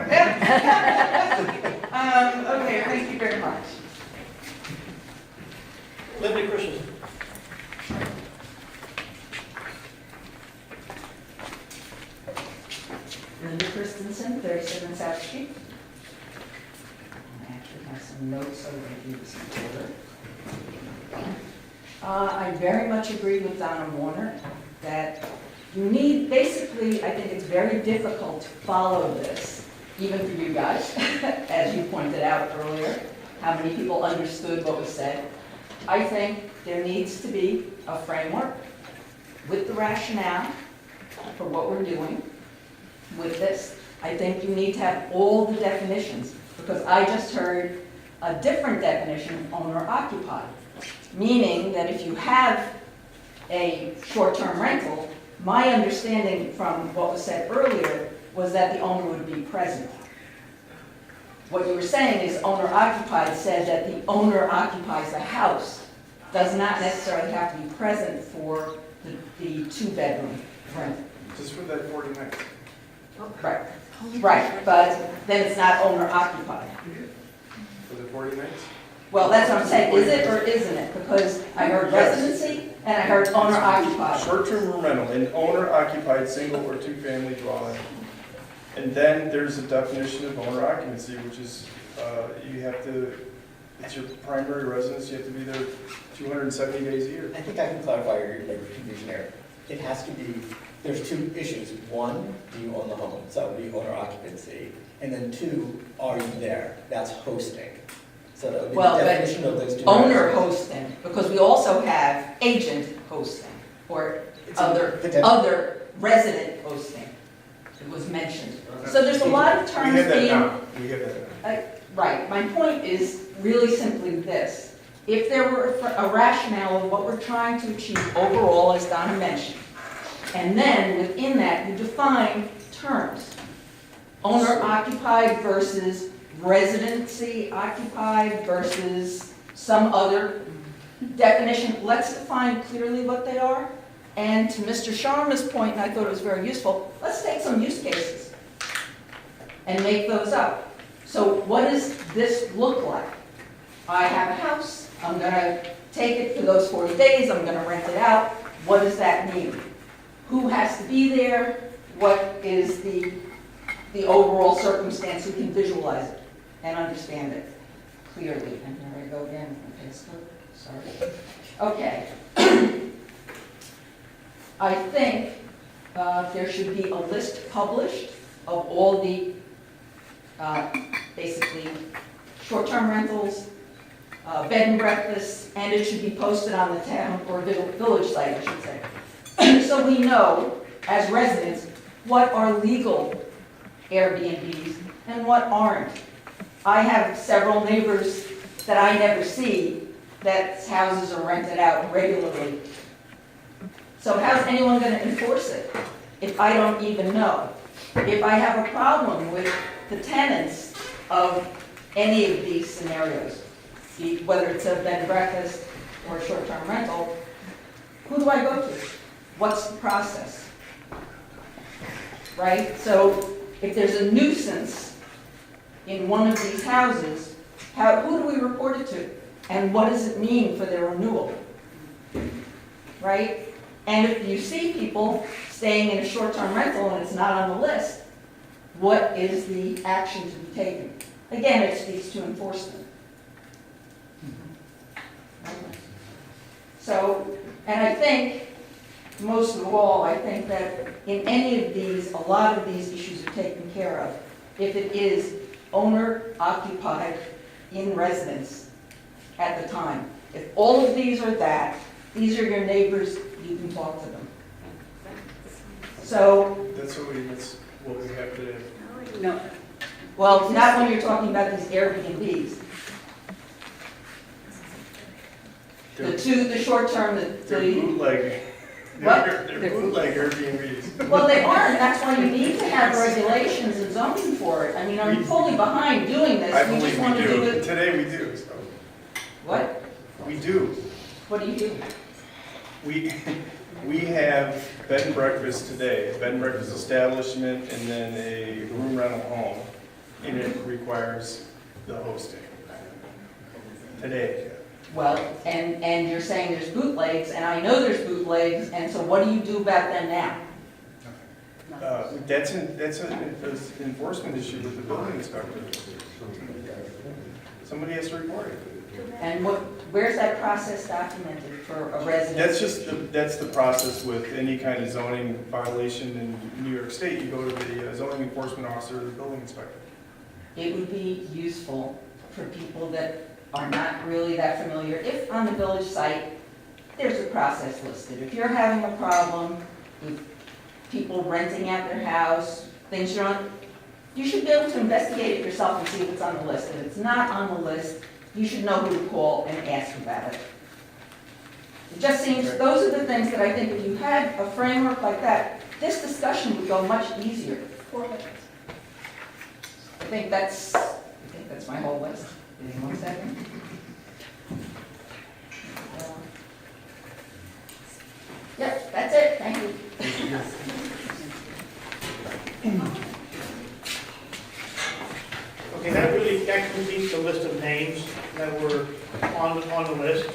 Okay, thank you very much. Linda Christensen. Linda Christensen, 37 South Street. I actually have some notes over here this quarter. I very much agree with Donna Warner that you need, basically, I think it's very difficult to follow this, even for you guys, as you pointed out earlier, how many people understood what was said. I think there needs to be a framework with the rationale for what we're doing with this. I think you need to have all the definitions, because I just heard a different definition of owner-occupied, meaning that if you have a short-term rental, my understanding from what was said earlier was that the owner would be present. What you were saying is owner-occupied said that the owner occupies the house, does not necessarily have to be present for the two-bedroom rental. Just for that 40 nights. Right, right, but then it's not owner-occupied. For the 40 nights? Well, that's what I'm saying, is it or isn't it? Because I heard residency and I heard owner-occupied. Short-term room rental, an owner-occupied single or two-family dwelling. And then there's a definition of owner occupancy, which is you have to, it's your primary residence, you have to be there 270 days a year. I think I can clarify your confusion there. It has to be, there's two issues. One, do you own the home? So that would be owner occupancy. And then two, are you there? That's hosting. So that would be Well, the but definition of those two. owner areas. hosting, because we also have agent hosting, or It's a- other resident hosting. It was mentioned. So there's a lot of We terms have that being. now. We have that now. Right, my point is really simply this. If there were a rationale of what we're trying to achieve overall, as Donna mentioned, and then within that, you define terms. Owner occupied versus residency occupied versus some other definition. Let's define clearly what they are. And to Mr. Sharma's point, and I thought it was very useful, let's take some use cases and make those up. So what does this look like? I have a house, I'm gonna take it for those 40 days, I'm gonna rent it out. What does that mean? Who has to be there? What is the overall circumstance? We can visualize it and understand it clearly. And here I go again, okay, sorry. Okay. I think there should be a list published of all the basically short-term rentals, bed and breakfasts, and it should be posted on the town or village site, I should say. So we know, as residents, what are legal Airbnbs and what aren't. I have several neighbors that I never see that houses are rented out regularly. So how's anyone going to enforce it if I don't even know? If I have a problem with the tenants of any of these scenarios, whether it's a bed and breakfast or a short-term rental, who do I go to? What's the process? Right? So if there's a nuisance in one of these houses, who do we report it to? And what does it mean for their renewal? Right? And if you see people staying in a short-term rental and it's not on the list, what is the action to be taken? Again, it speaks to enforcement. So, and I think, most of all, I think that in any of these, a lot of these issues are taken care of. If it is owner occupied in residence at the time. If all of these are that, these are your neighbors, you can talk to them. So, That's what we have today. no. Well, not when you're talking about these Airbnbs. The short term, They're bootleg. What? They're bootleg Airbnbs. Well, they aren't, that's why you need to have regulations and zoning for it. I mean, I'm fully behind doing this. I We believe just want we to do do. it. Today we do, so. What? We do. What do you do? We have bed and breakfast today, bed and breakfast establishment, and then a room rental home, and it requires the hosting. Today. Well, and you're saying there's bootlegs, and I know there's bootlegs, and so what do you do about them now? That's an enforcement issue with the building inspector. Somebody has to report it. And where's that process documented for a resident? That's the process with any kind of zoning violation in New York State. You go to the zoning enforcement officer or the building inspector. It would be useful for people that are not really that familiar, if on the village site, there's a process listed. If you're having a problem with people renting out their house, things you're on, you should be able to investigate it yourself and see if it's on the list. If it's not on the list, you should know who to call and ask about it. It just seems, those are the things that I think if you had a framework like that, this discussion would go much easier. I think that's my whole list. Give me 1 second. Yep, that's it, thank you. Okay, that completes the list of names that were on the list.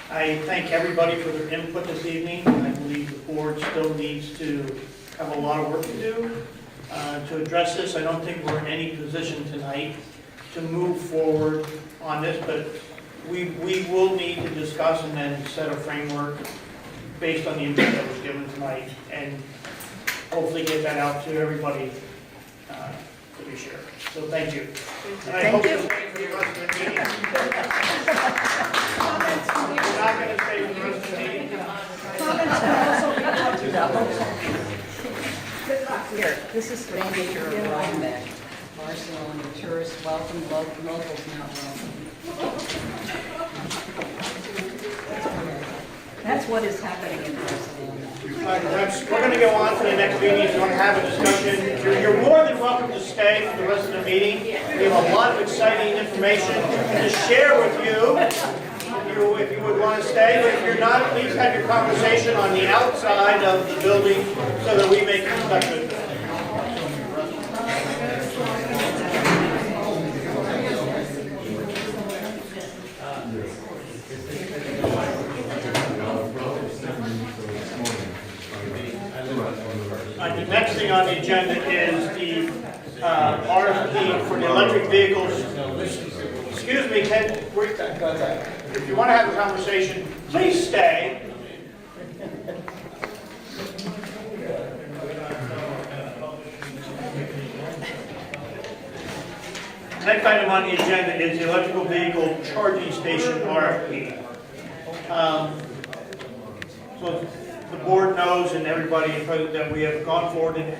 I thank everybody for their input this evening. I believe the board still needs to have a lot of work to do to address this. I don't think we're in any position tonight to move forward on this, but we will need to discuss and then set a framework based on the input that was given tonight, and hopefully get that out to everybody to be shared. So thank you. And I hope you'll stay for the rest of the meeting. You're not going to stay for the rest of the meeting? Here, this is the manager of Rhinebeck. Barcelona tourist welcome, locals not welcome. That's what is happening in Barcelona. We're going to go on to the next meeting. If you want to have a discussion, you're more than welcome to stay for the rest of the meeting. We have a lot of exciting information to share with you. If you would want to stay, but if you're not, please have your conversation on the outside of the building so that we may conduct it. The next thing on the agenda is the RFP for the electric vehicles. Excuse me, Ken, if you want to have a conversation, please stay. Next item on the agenda is the electrical vehicle charging station RFP. So the board knows and everybody present that we have gone forward and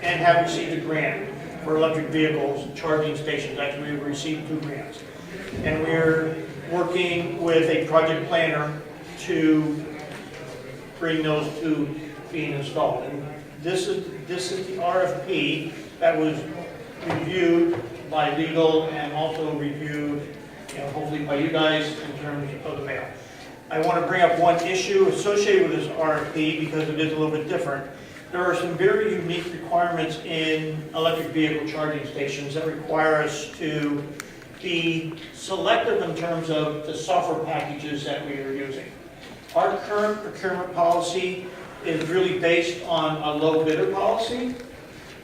have received a grant for electric vehicles charging stations. Actually, we've received 2 grants. And we're working with a project planner to bring those to being installed. And this is the RFP that was reviewed by legal and also reviewed, hopefully by you guys in terms of the mail. I want to bring up one issue associated with this RFP because it is a little bit different. There are some very unique requirements in electric vehicle charging stations that require us to be selective in terms of the software packages that we are using. Our current procurement policy is really based on a low bidder policy.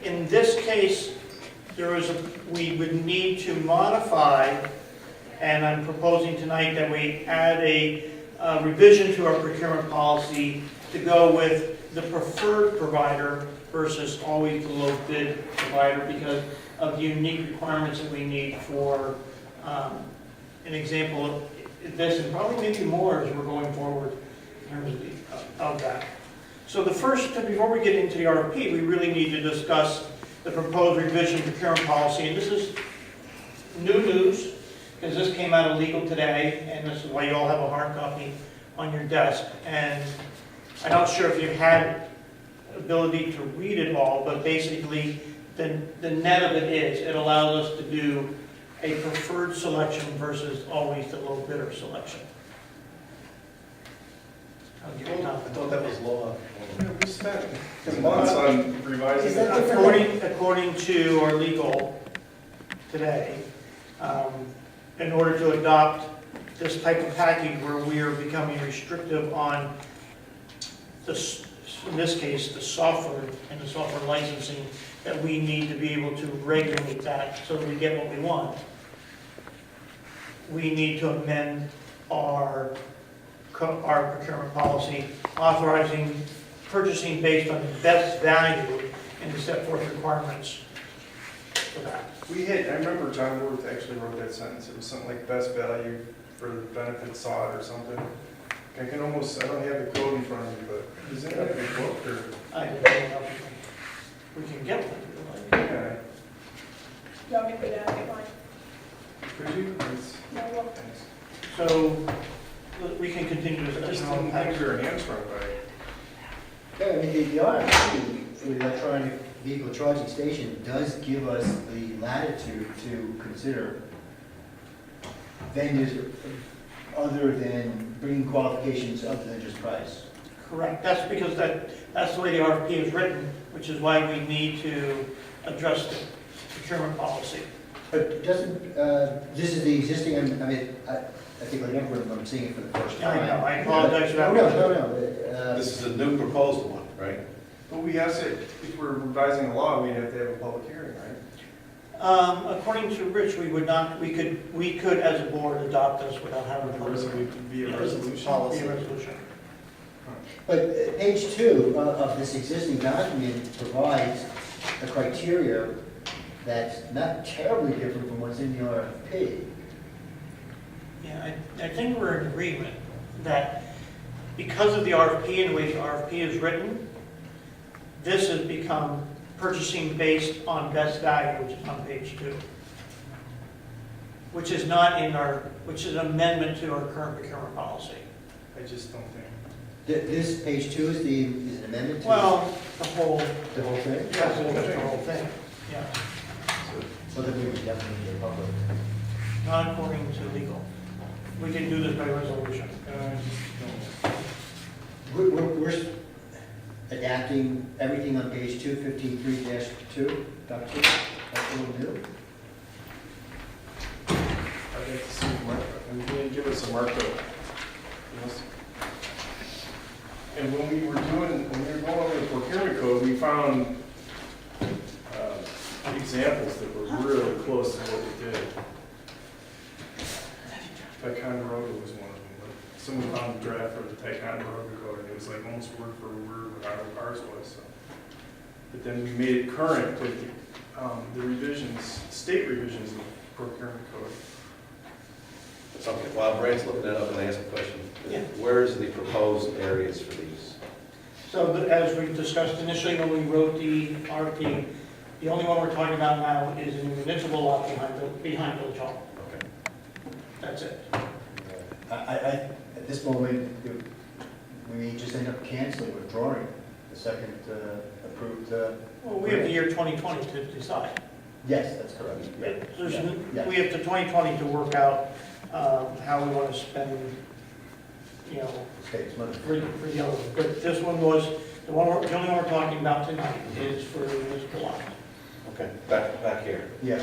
In this case, we would need to modify, and I'm proposing tonight that we add a revision to our procurement policy to go with the preferred provider versus always the low bid provider because of the unique requirements that we need for an example of this, and probably maybe more as we're going forward in terms of that. So before we get into the RFP, we really need to discuss the proposed revision procurement policy, and this is new news, because this came out of legal today, and this is why you all have a hard copy on your desk. And I'm not sure if you've had ability to read it all, but basically the net of it is it allows us to do a preferred selection versus always the low bidder selection. I'll give you time. I thought that was law. We spent months on revising it. According to our legal today, in order to adopt this type of package where we are becoming restrictive on this, in this case, the software and the software licensing, that we need to be able to regulate that so that we get what we want. We need to amend our procurement policy, authorizing purchasing based on the best value and the set forth requirements for that. I remember John Worth actually wrote that sentence. It was something like best value for the benefit sought or something. I don't have the code in front of me, but is it in the book or? I don't know. We can get one. Yeah. You want me to put it out, Mike? Could you? No, well, So we can continue I to just discuss didn't think we were hamstrung by it. Yeah, I mean, the RFP for the electronic vehicle charging station does give us the latitude to consider vendors other than bringing qualifications other than just price. Correct. That's because that's the way the RFP is written, which is why we need to address the procurement policy. But doesn't, this is the existing, I think like everyone, I'm seeing it for the first Yeah, I time. know. I apologize for that. No. This is a new proposed one, right? But we have to, if we're revising the law, we'd have to have a public hearing, right? According to Rich, we could as a board adopt this without having a public hearing. Via Yeah, resolution. via resolution. But page 2 of this existing document provides a criteria that's not terribly different from what's in the RFP. Yeah, I think we're in agreement that because of the RFP and the way the RFP is written, this has become purchasing based on best value, which is on page 2. Which is not in which is an amendment to our current procurement policy. I just don't think. This page 2 is an amendment to? Well, the whole thing? Yes, the whole thing, yeah. So then we would definitely need a public. Not according to legal. We can do this by resolution. We're adapting everything on page 253-2, Dr. That's a little new. I'd like to see and they give us a markup. Yes. And when we were going over the procurement code, we found examples that were really close to what we did. Ticonderoga was one of them. But someone found the draft for the Ticonderoga code, and it was like almost word for word what ours was. So. But then we made it current with the revisions, state revisions of the procurement code. Okay, while Brand's looking that up, can I ask a question? Yeah. Where is the proposed areas for these? So as we discussed initially when we wrote the RFP, the only one we're talking about now is in the municipal lot behind Village Hall. Okay. That's it. At this moment, we just end up canceling, withdrawing the second approved. Well, we have the year 2020 to decide. Yes, that's correct. We have to 2020 to work out how we want to spend, State's money. for the other. But this one was, the only one we're talking about tonight is for the municipal lot. Okay, back here. Yeah.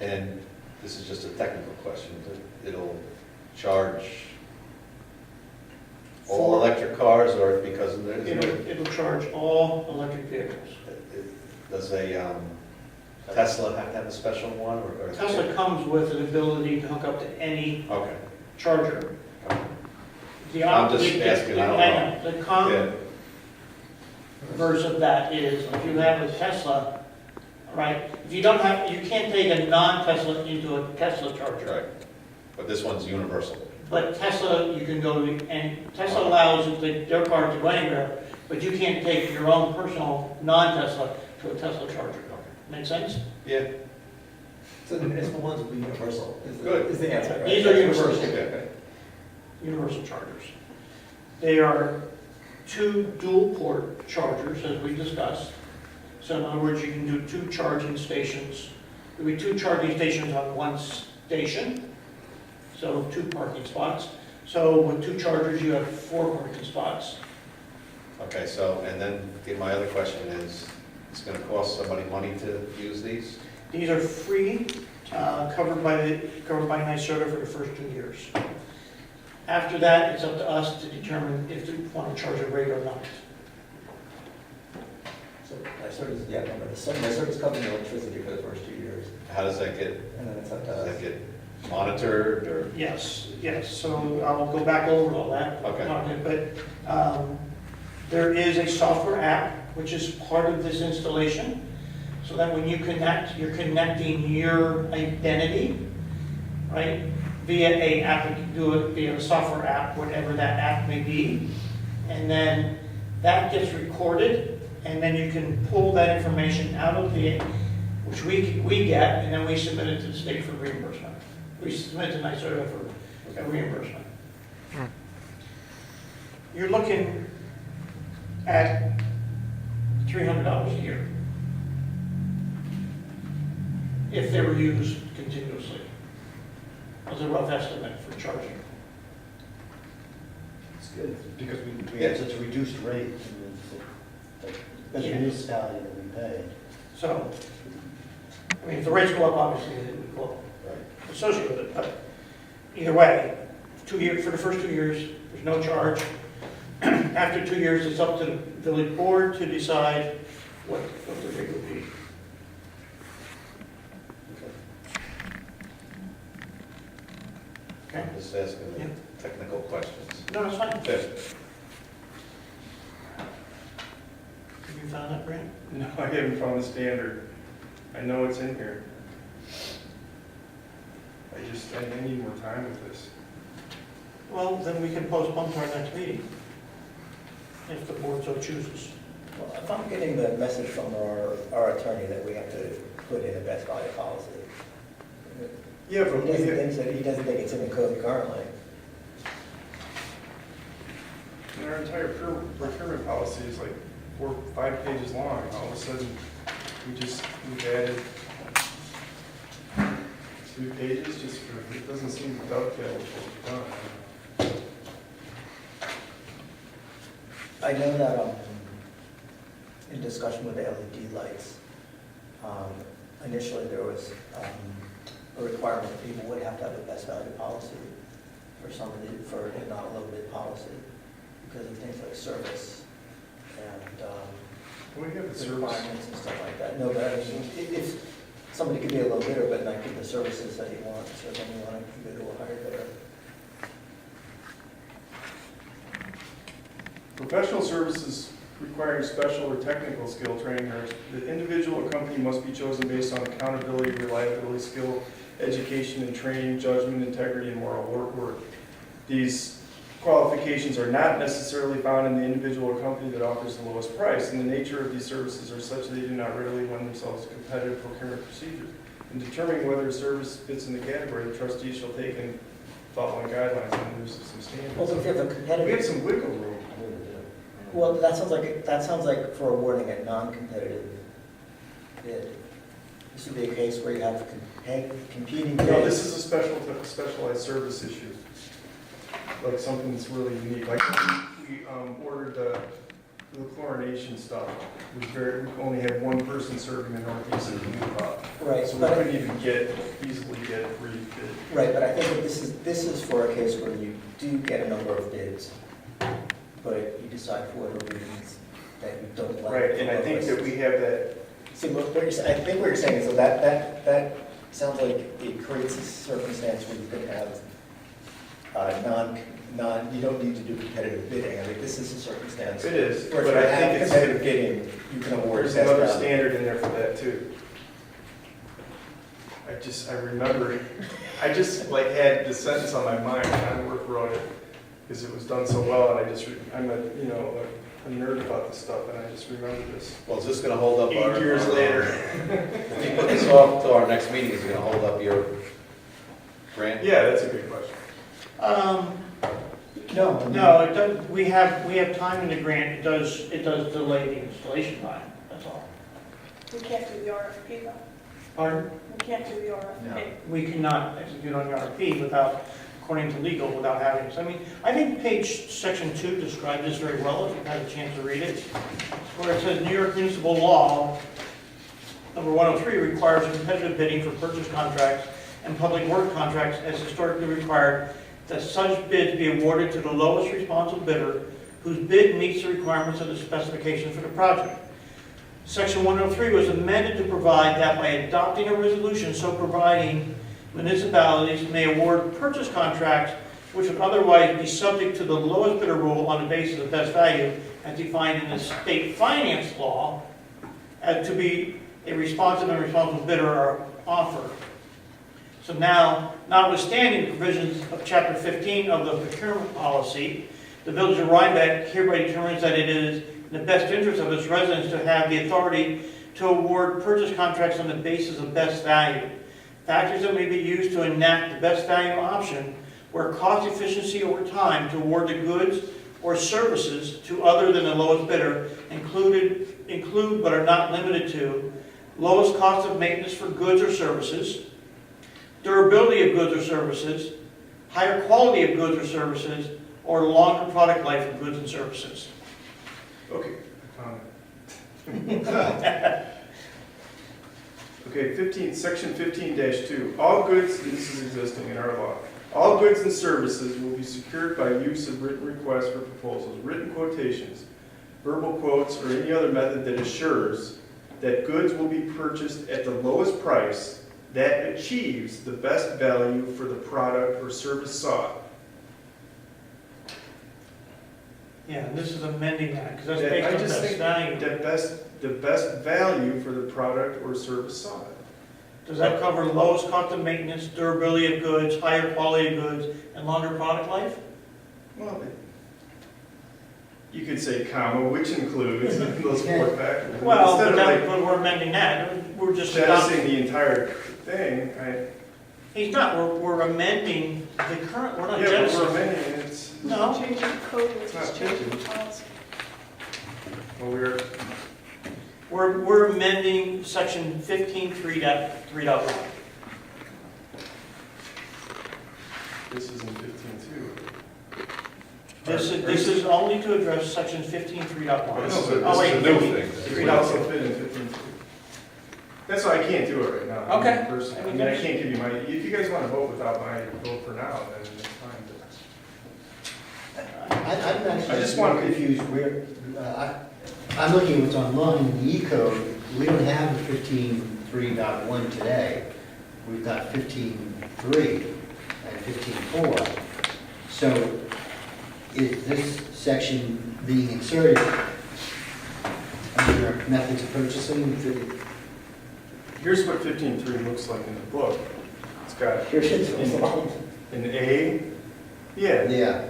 And this is just a technical question, but it'll charge all electric cars, or because of the... It'll charge all electric vehicles. Does a Tesla have to have a special one, or? Tesla comes with an ability to hook up to any Okay. charger. I'm just asking, I don't know. The converse of that is, if you have a Tesla, right, if you don't have, you can't take a non-Tesla into a Tesla charger. Right. But this one's universal. But Tesla, you can go to, and Tesla allows their car to go anywhere, but you can't take your own personal non-Tesla to a Tesla charger. Make sense? Yeah. So the municipal ones will be universal, Good. is the answer, right? These are universal. Okay. Universal chargers. They are 2 dual port chargers, as we discussed. So in other words, you can do 2 charging stations. There'll be 2 charging stations on one station, so 2 parking spots. So with 2 chargers, you have 4 parking spots. Okay, so, and then my other question is, it's going to cost somebody money to use these? These are free, covered by NYSERDA for the first 2 years. After that, it's up to us to determine if we want to charge a rate or not. So NYSERDA's, yeah, no, but NYSERDA's covering the electricity for the first 2 years, How does that get, and then it's up to does us. that get monitored, or? Yes, so I'll go back over all that. Okay. But there is a software app, which is part of this installation, so that when you connect, you're connecting your identity, right, via a app, do it via a software app, whatever that app may be, and then that gets recorded, and then you can pull that information out of the, which we get, and then we submit it to the state for reimbursement. We submit to NYSERDA for reimbursement. You're looking at $300 a year if they were used continuously, as a rough estimate for charging. It's good, because we have such a reduced rate, and it's a municipality that we pay. So, I mean, if the rates go up, obviously, it would go up associated with it, but either way, 2 years, for the first 2 years, there's no charge. After 2 years, it's up to the village board to decide what the rate would be. Okay. I'm just asking Yeah. technical questions. No, that's fine. Okay. Have you found that, Brent? No, I haven't found the standard. I know it's in here. I need more time with this. Well, then we can postpone to our next meeting, if the board so chooses. Well, if I'm getting the message from our attorney that we have to put in a best value policy. Yeah, but He doesn't think it's in the code currently. And our entire procurement policy is like 4 or 5 pages long. All of a sudden, we've added 2 pages just for, it doesn't seem to dovetail with what we've done. I know that in discussion with the LED lights, initially there was a requirement that people would have to have a best value policy for some of the, for a not low bid policy because of things like service and We have the service. requirements and stuff like that. No, but I mean, if somebody could be a low bidder but not give the services that he wants, so then you want to go to a higher bidder. Professional services requiring special or technical skill training, the individual or company must be chosen based on accountability, reliability, skill, education and training, judgment, integrity, and moral work. These qualifications are not necessarily found in the individual or company that offers the lowest price, and the nature of these services are such that they do not readily lend themselves to competitive procurement procedures. In determining whether a service fits in the category, the trustee shall take in following guidelines and there's some standards. Well, if you have a competitive. We have some wiggle room. Well, that sounds like for awarding a non-competitive bid. This would be a case where you have competing bids. No, this is a specialized service issue. Like something that's really unique. Like we ordered the the chlorination stuff, we only had one person serving the northeast of the Right, So we but- couldn't even easily get 3 bids. Right, but I think that this is for a case where you do get a number of bids, but you decide for whatever reasons that you don't like. Right, and I think that we have that. See, I think what you're saying is that sounds like it creates a circumstance where you could have you don't need to do competitive bidding. I think this is a circumstance. It is, Where if but you I think have it's. competitive bidding, you can award There's best another value. standard in there for that too. I remember, I just like had the sentence on my mind, John Work wrote it, because it was done so well, and I'm a nerd about this stuff, and I just remember this. Well, is this gonna hold up 8 our? years later. If you put this off to our next meeting, is it gonna hold up your grant? Yeah, that's a good question. No, it does, we have time in the grant, it does delay the installation time, that's all. We can't do the RFP though. Pardon? We can't do the RFP. We cannot execute on the RFP without, according to legal, without having this. I mean, I think section 2 describes this very well, if you've had a chance to read it, where it says New York municipal law, number 103, requires competitive bidding for purchase contracts and public work contracts as historically required, that such bids be awarded to the lowest responsible bidder whose bid meets the requirements of the specifications for the project. Section 103 was amended to provide that by adopting a resolution so providing municipalities may award purchase contracts which would otherwise be subject to the lowest bidder rule on the basis of best value as defined in the state finance law as to be a responsive and responsible bidder or offer. So now, notwithstanding the provisions of Chapter 15 of the procurement policy, the Village of Rhinebeck hereby determines that it is in the best interest of its residents to have the authority to award purchase contracts on the basis of best value. Factors that may be used to enact the best value option where cost efficiency over time to award the goods or services to other than the lowest bidder include but are not limited to lowest cost of maintenance for goods or services, durability of goods or services, higher quality of goods or services, or longer product life of goods and services. Okay, Okay, section 15-2. All goods, this is existing in our law, all goods and services will be secured by use of written requests for proposals, written quotations, verbal quotes, or any other method that assures that goods will be purchased at the lowest price that achieves the best value for the product or service sought. Yeah, and this is amending that, because that's I based on just best think value. the best value for the product or service sought. Does that cover lowest cost of maintenance, durability of goods, higher quality of goods, and longer product life? Well, you could say comma, which includes those 4 factors. Well, Instead of but we're amending that, we're just jettisoning the entire thing, He's not, we're amending the current, we're not yeah, but jettisoning. we're amending it, it's. No. Changing the code, we're It's just not changing the changing. policy. Well, We're amending section 15.3.1. this is in 15.2. This is only to address section 15.3.1. No, Oh, this is wait, a new 15. thing. It would also fit in 15.2. That's why I can't do it right now. Okay. Personally. I mean, I can't give you my, if you guys want to vote without my vote for now, then it's fine. I'm I actually just just want- confused where, I'm looking at what's online in the E-code. We don't have the 15.3.1 today. We've got 15.3 and 15.4. So is this section being inserted under methods of purchasing? Here's what 15.3 looks like in the book. It's got Here's it. an A. Yeah. Yeah.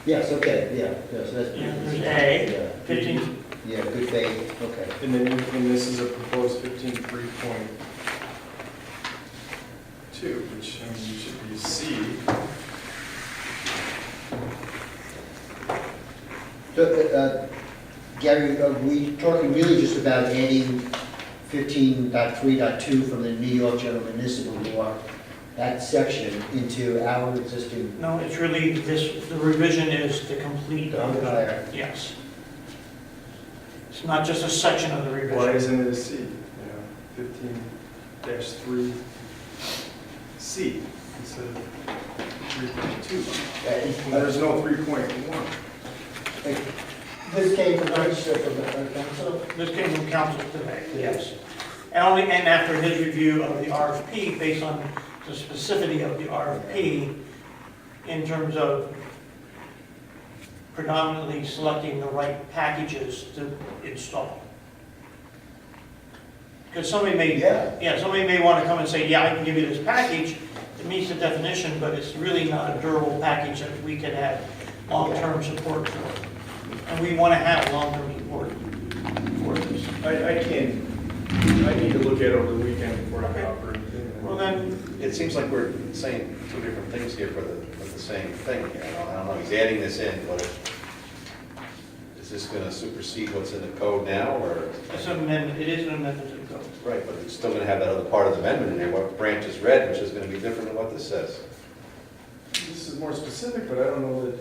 Yes, okay, yeah. So that's. Yeah, there's A, Yeah. 15. Yeah, good faith, okay. And then and this is a proposed 15.3.2, which I mean should be C. So, Gary, are we talking really just about adding 15.3.2 from the New York General Municipal Law, that section, into our existing? No, it's really, the revision is to complete. To declare. Yes. not just a section of the revision. Why isn't it a C? 15-3C instead of 3.2? There's no 3.1. This came from the council? This came from council today, yes. And after his review of the RFP, based on the specificity of the RFP, in terms of predominantly selecting the right packages to install. Because somebody may, somebody may want to come and say, yeah, I can give you this package, it meets the definition, but it's really not a durable package that we can have long-term support for. And we want to have long-term support for this. I need to look at it over the weekend before I offer anything. Well, then, It seems like we're saying two different things here for the same thing here. I don't know, he's adding this in, but is this going to supersede what's in the code now, or? it's an amendment, it is an amendment to the code. Right, but it's still going to have that other part of the amendment in there, what branch is read, which is going to be different than what this says. This is more specific, but I don't know that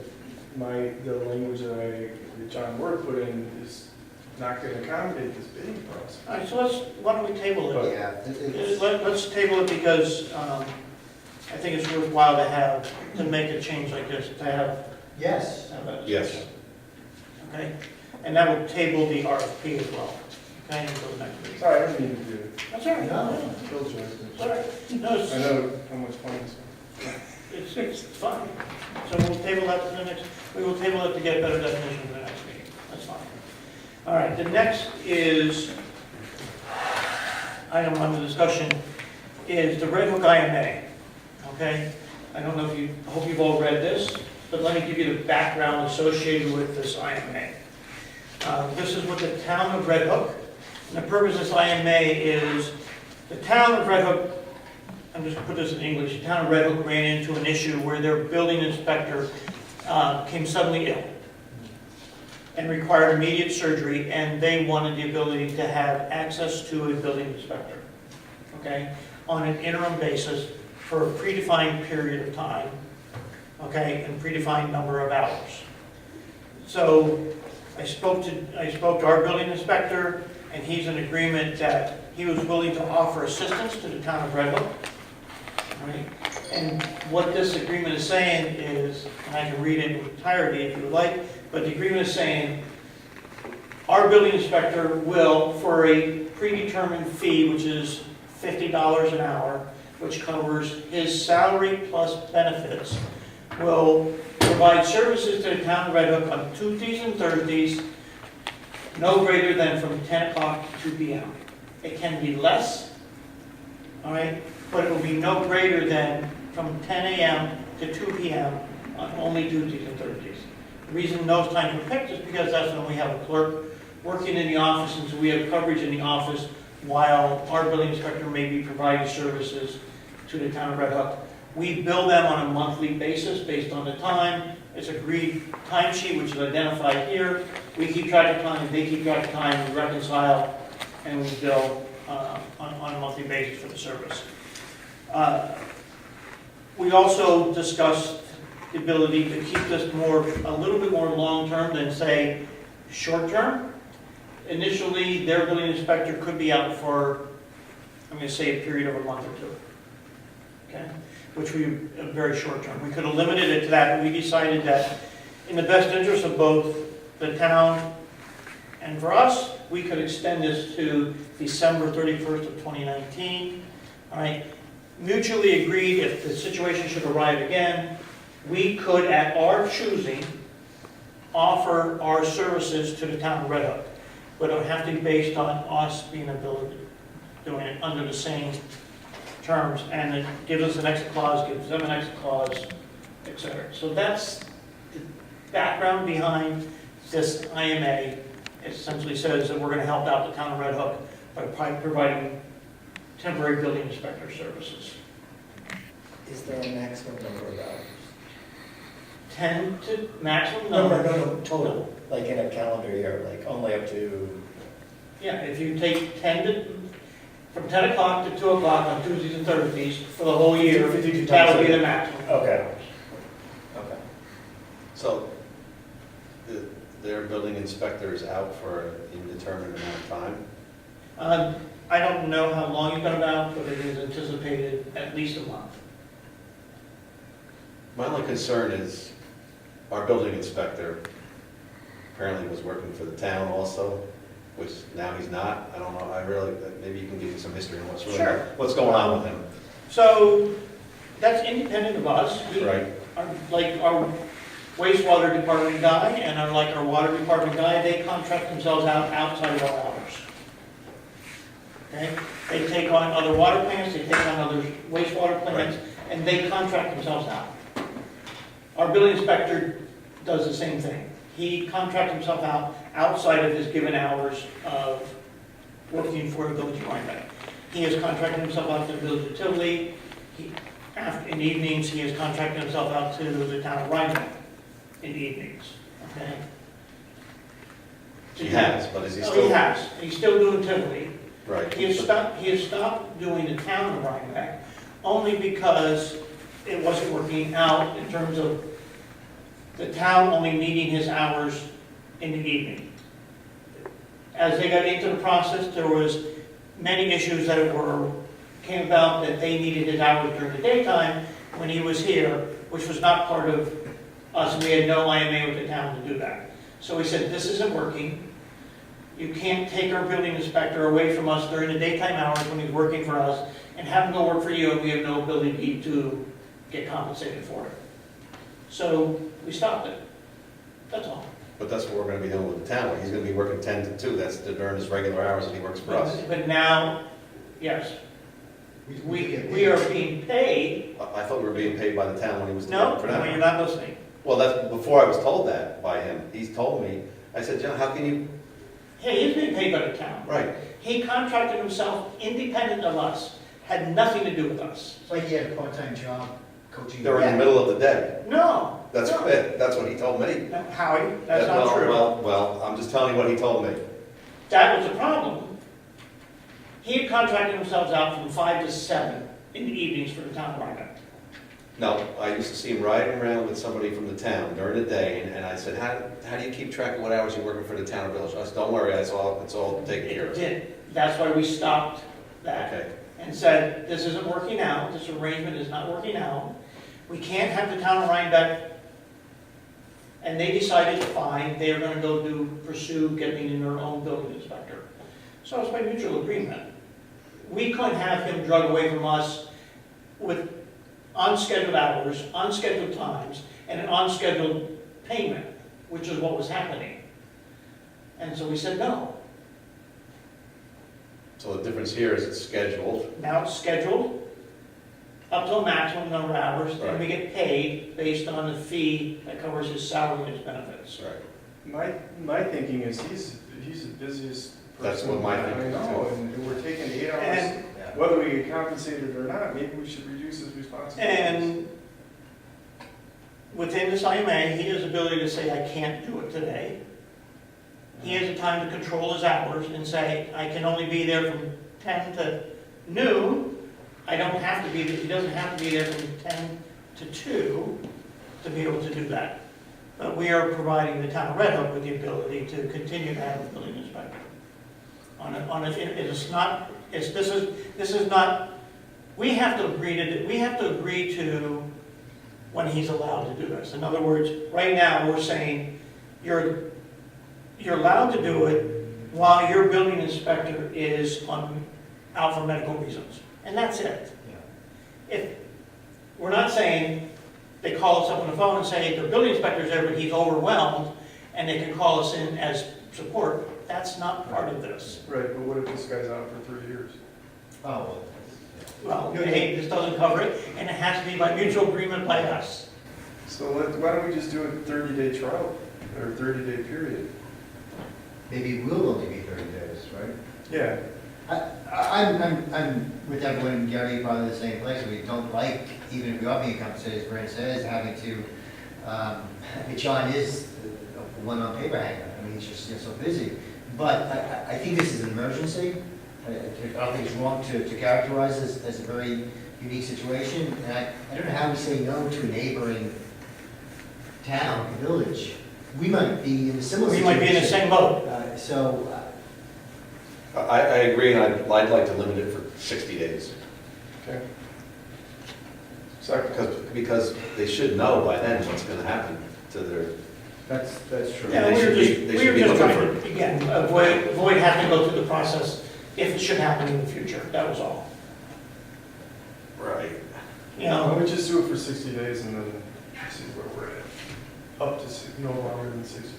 the language that John Ward put in is not going to accommodate this bidding process. All right, so why don't we table it? Yeah. Let's table it because I think it's worthwhile to make a change like this, to have. Yes. Yes. Okay, and that would table the RFP as well, okay, until the next meeting. Sorry, I don't mean to do it. That's all right. No. Killjoy. It's all right. No, I know how much fun this is. it's fine. So we'll table that to the next, we will table it to get better definition for the next meeting. That's fine. All right, the next is, item under discussion, is the Red Hook IMA, okay? I don't know if you, I hope you've all read this, but let me give you the background associated with this IMA. This is with the town of Red Hook, and the purpose of this IMA is, the town of Red Hook, I'm just going to put this in English, the town of Red Hook ran into an issue where their building inspector came suddenly ill and required immediate surgery, and they wanted the ability to have access to a building inspector, okay, on an interim basis for a predefined period of time, okay, and predefined number of hours. So I spoke to our building inspector, and he's in agreement that he was willing to offer assistance to the town of Red Hook. Right? And what this agreement is saying is, and I can read it in entirety if you would like, but the agreement is saying, our building inspector will, for a predetermined fee, which is $50 an hour, which covers his salary plus benefits, will provide services to the town of Red Hook on Tuesdays and Thursdays, no greater than from 10 o'clock to 2 p.m. It can be less, all right, but it will be no greater than from 10 a.m. to 2 p.m. on only Tuesdays and Thursdays. The reason those times were picked is because that's when we have a clerk working in the office, and so we have coverage in the office while our building inspector may be providing services to the town of Red Hook. We bill them on a monthly basis based on the time. It's agreed timesheet, which is identified here. We keep track of time, they keep track of time, we reconcile, and we bill on a monthly basis for the service. We also discussed the ability to keep this a little bit more long-term than, say, short-term. Initially, their building inspector could be out for, I'm going to say, a period of a month or two, okay? Which we, very short-term. We could have limited it to that, but we decided that in the best interest of both the town and for us, we could extend this to December 31st of 2019, all right? Mutually agreed, if the situation should arrive again, we could, at our choosing, offer our services to the town of Red Hook. But it would have to be based on us being able to doing it under the same terms, and it gives us an extra clause, gives them an extra clause, etc. So that's the background behind this IMA. It essentially says that we're going to help out the town of Red Hook by providing temporary building inspector services. Is there a maximum number of hours? 10 to maximum No, number. total, like in a calendar year, like only up to... Yeah, if you take from 10 o'clock to 2 o'clock on Tuesdays and Thursdays for the whole year, that would be the maximum. Okay. Okay. So, their building inspector is out for an indeterminate amount of time? I don't know how long he's been out, but it is anticipated at least a month. My only concern is our building inspector apparently was working for the town also, which now he's not. I don't know, maybe you can give me some history on Sure. what's going on with him. So that's independent of us. Right. Like our wastewater department guy and our water department guy, they contract themselves out outside of our hours. Okay? They take on other water plants, they take on other wastewater plants, and they contract themselves out. Our building inspector does the same thing. He contracts himself out outside of his given hours of working for the village of Rhinebeck. He has contracted himself out to the village of Tivoli. In the evenings, he has contracted himself out to the town of Rhinebeck in the evenings. Okay? He has, but is he Oh, still? he has. He's still doing Tivoli. Right. He has stopped doing the town of Rhinebeck only because it wasn't working out in terms of the town only needing his hours in the evening. As they got into the process, there was many issues that came about that they needed his hours during the daytime when he was here, which was not part of us. We had no IMA with the town to do that. So we said, this isn't working. You can't take our building inspector away from us during the daytime hours when he's working for us and have him go work for you, and we have no ability to get compensated for it. So we stopped it. That's all. But that's what we're gonna be doing with the town. He's gonna be working 10 to 2. That's during his regular hours that he works for us. But now, yes, we are being paid. I thought we were being paid by the town when he was No, for no, them. you're not listening. Well, that's before I was told that by him. He's told me, I said, John, how can you? Hey, he's being paid by the town. Right. He contracted himself independent of us, had nothing to do with us. It's like he had a part-time job coaching. They were in the middle of the day. No. That's no. it. That's what he told me. No, Howie, that's Yeah, not well, true. Well, I'm just telling you what he told me. That was the problem. He had contracted himself out from 5 to 7 in the evenings for the town of Rhinebeck. No, I used to see him riding around with somebody from the town during the day, and I said, how do you keep track of what hours you're working for the town or village? I said, don't worry, it's all taken care It of. did. That's why we stopped that. Okay. And said, this isn't working out, this arrangement is not working out. We can't have the town of Rhinebeck. And they decided, fine, they are gonna go pursue getting in their own building inspector. So it's by mutual agreement. We couldn't have him drug away from us with unscheduled hours, unscheduled times, and an unscheduled payment, which is what was happening. And so we said no. So the difference here is it's scheduled. Now it's scheduled up to a maximum number of hours, then we get paid based on the fee that covers his salary and his benefits. Right. My thinking is he's the busiest person. That's what my thinking I know, too. and we're taking 8 hours, And- whether we get compensated or not, maybe we should reduce his responsibilities. And within this IMA, he has the ability to say, I can't do it today. He has the time to control his hours and say, I can only be there from 10 to noon. I don't have to be, he doesn't have to be there from 10 to 2 to be able to do that. But we are providing the town of Red Hook with the ability to continue to have a building inspector. This is not, we have to agree to when he's allowed to do this. In other words, right now, we're saying, you're allowed to do it while your building inspector is out for medical reasons. And that's it. We're not saying they call us up on the phone and say, the building inspector's there, but he's overwhelmed, and they can call us in as support. That's not part of this. Right, but what if this guy's out for 3 years? Oh, Well, hey, this doesn't cover it, and it has to be by mutual agreement by us. So why don't we just do a 30-day trial, or 30-day period? maybe it will only be 30 days, right? Yeah. I'm with everyone and Gary, probably the same place. We don't like, even if we are being compensated, as Brent says, having to, I mean, John is one on paper hanger. I mean, he's just so busy. But I think this is an emergency. I don't think it's wrong to characterize this as a very unique situation. And I don't know how we say no to a neighboring town, village, we might be in a similar We situation. might be in the same boat. I agree, and I'd like to limit it for 60 days. Okay. Second. Because they should know by then what's going to happen to their, That's true. Yeah, they we were should be- just, they we should were be just looking trying to, again, avoid having to go through the process if it should happen in the future, that was all. right. You Why know, don't we just do it for 60 days and then see where we're at? Up to no longer than 60 days.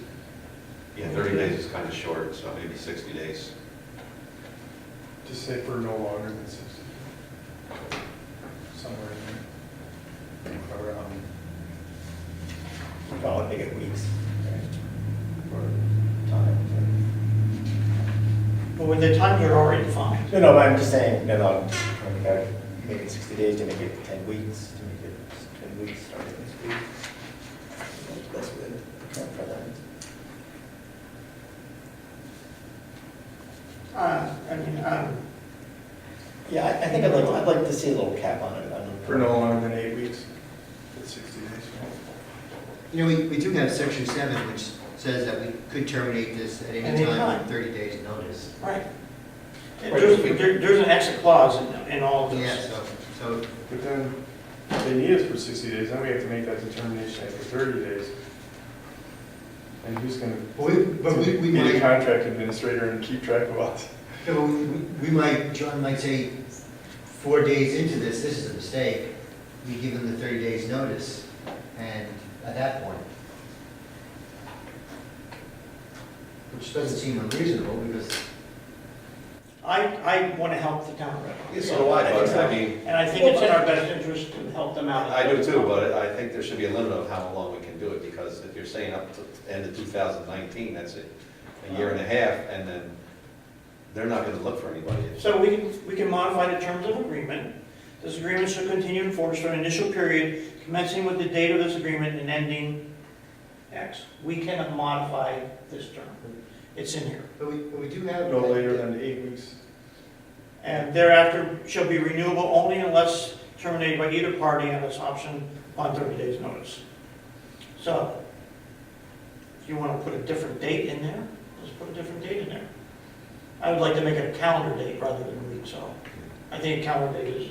Yeah, 30 days is kind of short, so maybe 60 days. Just say for no longer than 60 days. Somewhere in there. Or, Call it, make it weeks. or time. but with the times are already defined. No, but I'm just saying, make it 60 days to make it 10 weeks, to make it 10 weeks starting this week. That's good. For them. Yeah, I think I'd like to see a little cap on it. For no longer than 8 weeks. That's 60 days, right? You know, we do have section 7, which says that we could terminate this at any time with 30 days notice. Right. There's an exit clause in all of this. Yeah, so But then, if they need us for 60 days, then we have to make that determination after 30 days. And who's gonna we be the might, contract administrator and keep track of us? you know, we might, John might say, 4 days into this is a mistake. We give them the 30 days notice, and at that point, which doesn't seem unreasonable, because I want to help the town. Yeah, so do I, but I mean, And I think it's in our best interest to help them out. I do too, but I think there should be a limit of how long we can do it, because if you're saying up to the end of 2019, that's a year and a half, and then they're not gonna look for anybody. So we can modify the terms of agreement. This agreement shall continue in force for an initial period commencing with the date of this agreement and ending X. We cannot modify this term. It's in here. but we do have. No later than 8 weeks. And thereafter shall be renewable only unless terminated by either party on this option on 30 days' notice. So, if you want to put a different date in there, let's put a different date in there. I would like to make it a calendar date rather than a week, so I think a calendar date is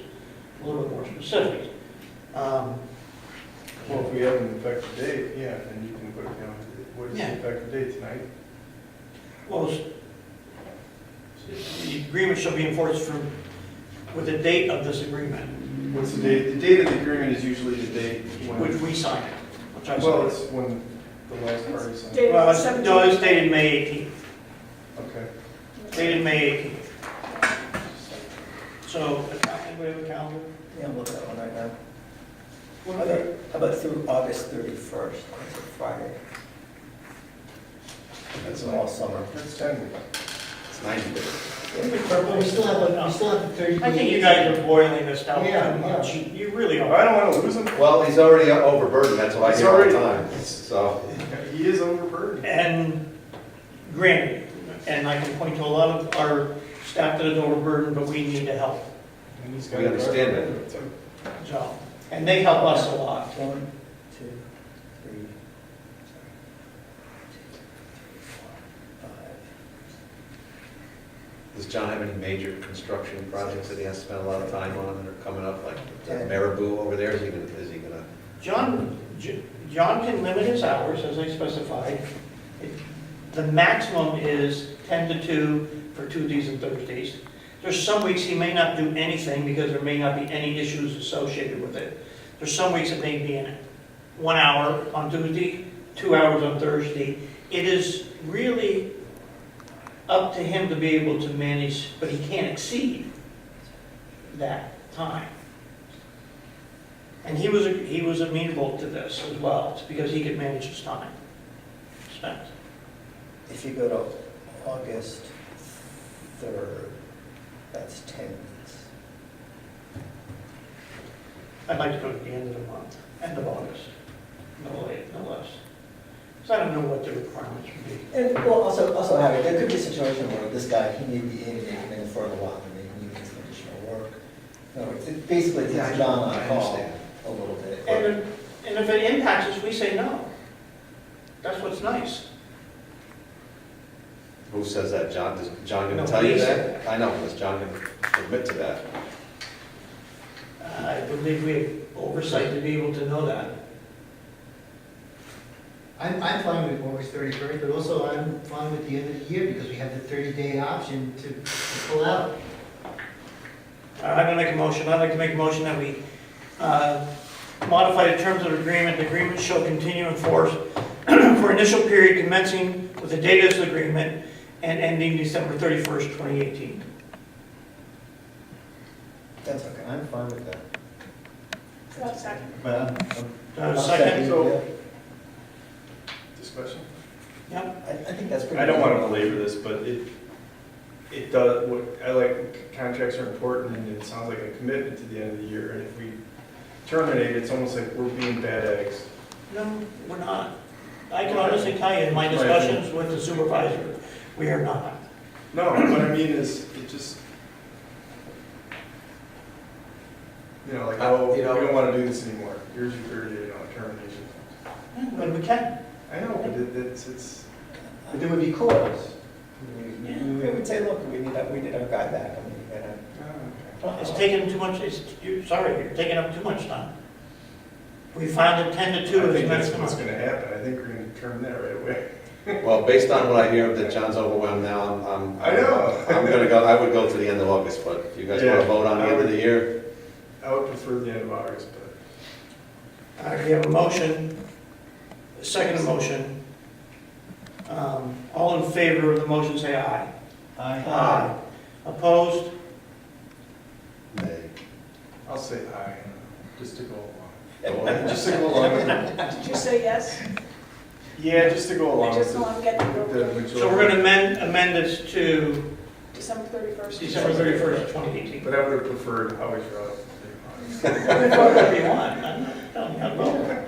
a little bit more specific. Well, if we have an effective date, yeah, then you can put it down. What is the Yeah. effective date tonight? Well, the agreement shall be enforced with the date of this agreement, What's the date? The date of the agreement is usually the date when. which we sign it, which I Well, signed. it's when the last party signed. Dated Well, 17th. no, it's dated May 18th. Okay. Dated May 18th. So, anybody have a calendar? Yeah, I'm looking at one right now. How about through August 31st, that's a Friday. That's all summer. That's 10 weeks. It's 90 days. We still have the 30 days. I think you guys are boiling this down Yeah, too much. You really I are. don't want to lose him. Well, he's already overburdened, that's what I He's hear all the already- time, so. He is overburdened. And granted, and I can point to a lot of our staff that is overburdened, but we need to help. And he's We understand that. So, and they help us a lot. 1, 2, 3, 5. Does John have any major construction projects that he has to spend a lot of time on that are coming up, like Yeah. Marabou over there? Is he gonna? John can limit his hours as I specified. The maximum is 10 to 2 for Tuesdays and Thursdays. There's some weeks he may not do anything because there may not be any issues associated with it. There's some weeks it may be in 1 hour on Tuesday, 2 hours on Thursday. It is really up to him to be able to manage, but he can't exceed that time. And he was amenable to this as well, it's because he could manage his time spent. If you go to August 3rd, that's 10 weeks. I'd like to go to the end of the month, end of August, no late, no less. Because I don't know what the requirements would be. And well, also Harry, there could be a situation where this guy, he may be in and they come in for a while and they need some additional work. No, it basically Yeah, takes John I on call understand. a little bit. And if it impacts us, we say no. That's what's nice. Who says that? John, is John No, gonna tell you he that? I know, is John gonna admit to that? I believe we have oversight to be able to know that. I'm fine with August 31st, but also I'm fine with the end of the year because we have the 30-day option to pull out. I'm gonna make a motion, I'd like to make a motion that we modify the terms of the agreement. The agreement shall continue in force for initial period commencing with the date of this agreement and ending December 31st, 2018. That's okay. I'm fine with that. One second. But A second? So, discussion? Yep. I think that's pretty. I don't want to belabor this, but it does, I like, contracts are important, and it sounds like a commitment to the end of the year, and if we terminate, it's almost like we're being bad eggs. No, we're not. I can honestly tell you, in my discussions with the supervisor, we are not. No, what I mean is, it just, like, oh, we don't want to do this anymore. Here's your 30-day termination. When we can. I know, but it's. But there would be cause. We would say, look, we need our guy back. I mean, you gotta- It's taking too much, you're taking up too much time. We found that 10 to 2 I is think that's maximum. what's going to happen. I think we're going to terminate that right away. Well, based on what I hear that John's overwhelmed now, I know. I'm gonna go, I would go to the end of August, but if you guys want to Yeah, vote on the I end of would- the year, I would prefer the end of August, but. All right, we have a motion, a second motion. All in favor of the motion, say aye. Aye. Opposed? nay. I'll say aye, just to go along. Go ahead. Just to go along. Did you say yes? Yeah, just to go I along with just want to get the the majority. So we're going to amend this to December 31st. December 31st, 2018. But I would have preferred August rather Whatever you want, I'm not telling you how to vote.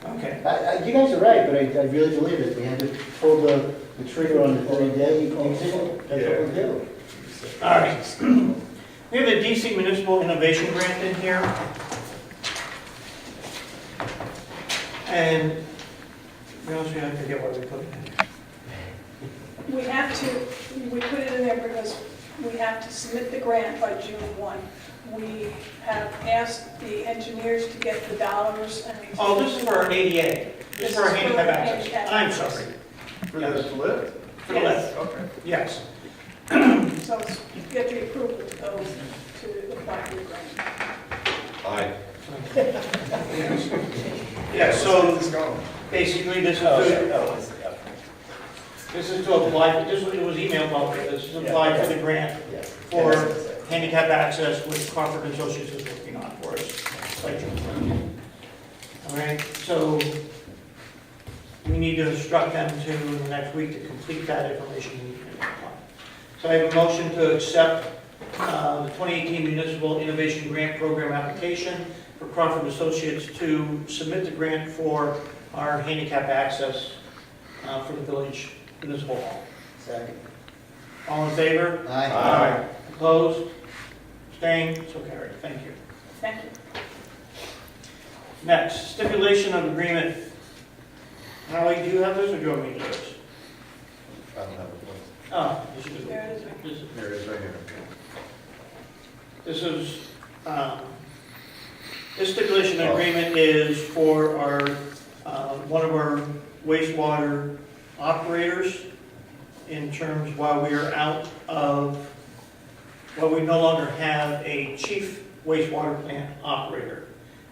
Okay. You guys are right, but I really believe it. We had to pull the trigger on the 30-day. That's what we do. All right. We have the DC Municipal Innovation Grant in here. And, to be honest with you, I forget what we put in there. We put it in there because we have to submit the grant by June 1. We have asked the engineers to get the dollars and. Oh, this is for our ADA. This is for our handicap access. I'm sorry. For the lift? For the lift. Okay. Yes. So you get the approval to go to apply for the grant. Aye. Yeah, so basically this is to apply, it was emailed out there, this is to apply for the grant for handicap access, which Crawford and Associates is working on for us. All right, so we need to instruct them to, in the next week, to complete that information. So I have a motion to accept the 2018 Municipal Innovation Grant Program application for Crawford Associates to submit the grant for our handicap access for the village municipal hall. Second. All in favor? Aye. Opposed? Abstained? So carried. Thank you. Thank you. Next, stipulation of agreement. Howie, do you have this or do you want me to do this? I don't have a voice. Oh, this is, There it is. There it is, right here. this is, this stipulation of agreement is for our, one of our wastewater operators in terms while we are out of, while we no longer have a chief wastewater plant operator.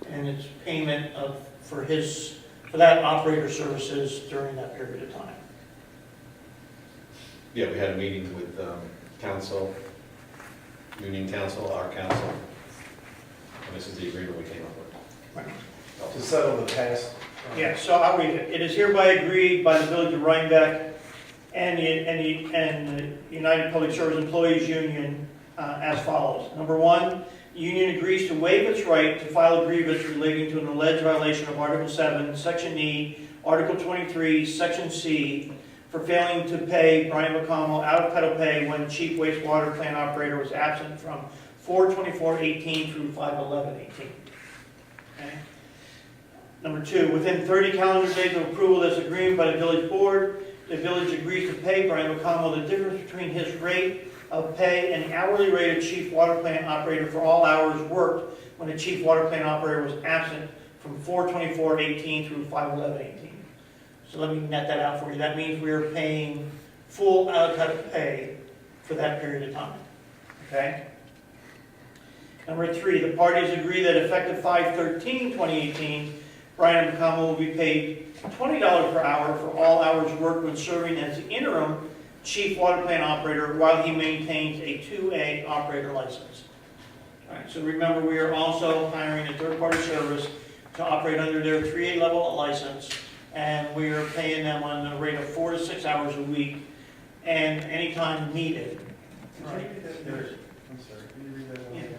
And it's payment of, for that operator services during that period of time. Yeah, we had a meeting with council, union council, our council, and this is the agreement we came up with. Right. To settle the past. Yeah, so I'll read it. It is hereby agreed by the Village of Rhinebeck and the United Public Service Employees Union as follows. Number one, the union agrees to waive its right to file a grievance relating to an alleged violation of Article 7, Section E, Article 23, Section C, for failing to pay Brian McConnell out of pedal pay when chief wastewater plant operator was absent from 4/24/18 through 5/11/18. Okay? Number 2, within 30 calendar days of approval of this agreement by the village board, the village agrees to pay Brian McConnell the difference between his rate of pay and the hourly rate of chief water plant operator for all hours worked when the chief water plant operator was absent from 4/24/18 through 5/11/18. So let me net that out for you. That means we are paying full out-of-cut pay for that period of time. Okay? Number 3, the parties agree that effective 5/13/2018, Brian McConnell will be paid $20 per hour for all hours worked when serving as the interim chief water plant operator while he maintains a 2A operator license. All right, so remember, we are also hiring a third-party service to operate under their 3A level license, and we are paying them on a rate of 4 to 6 hours a week, and anytime needed. All right. I'm sorry, can you read that one again?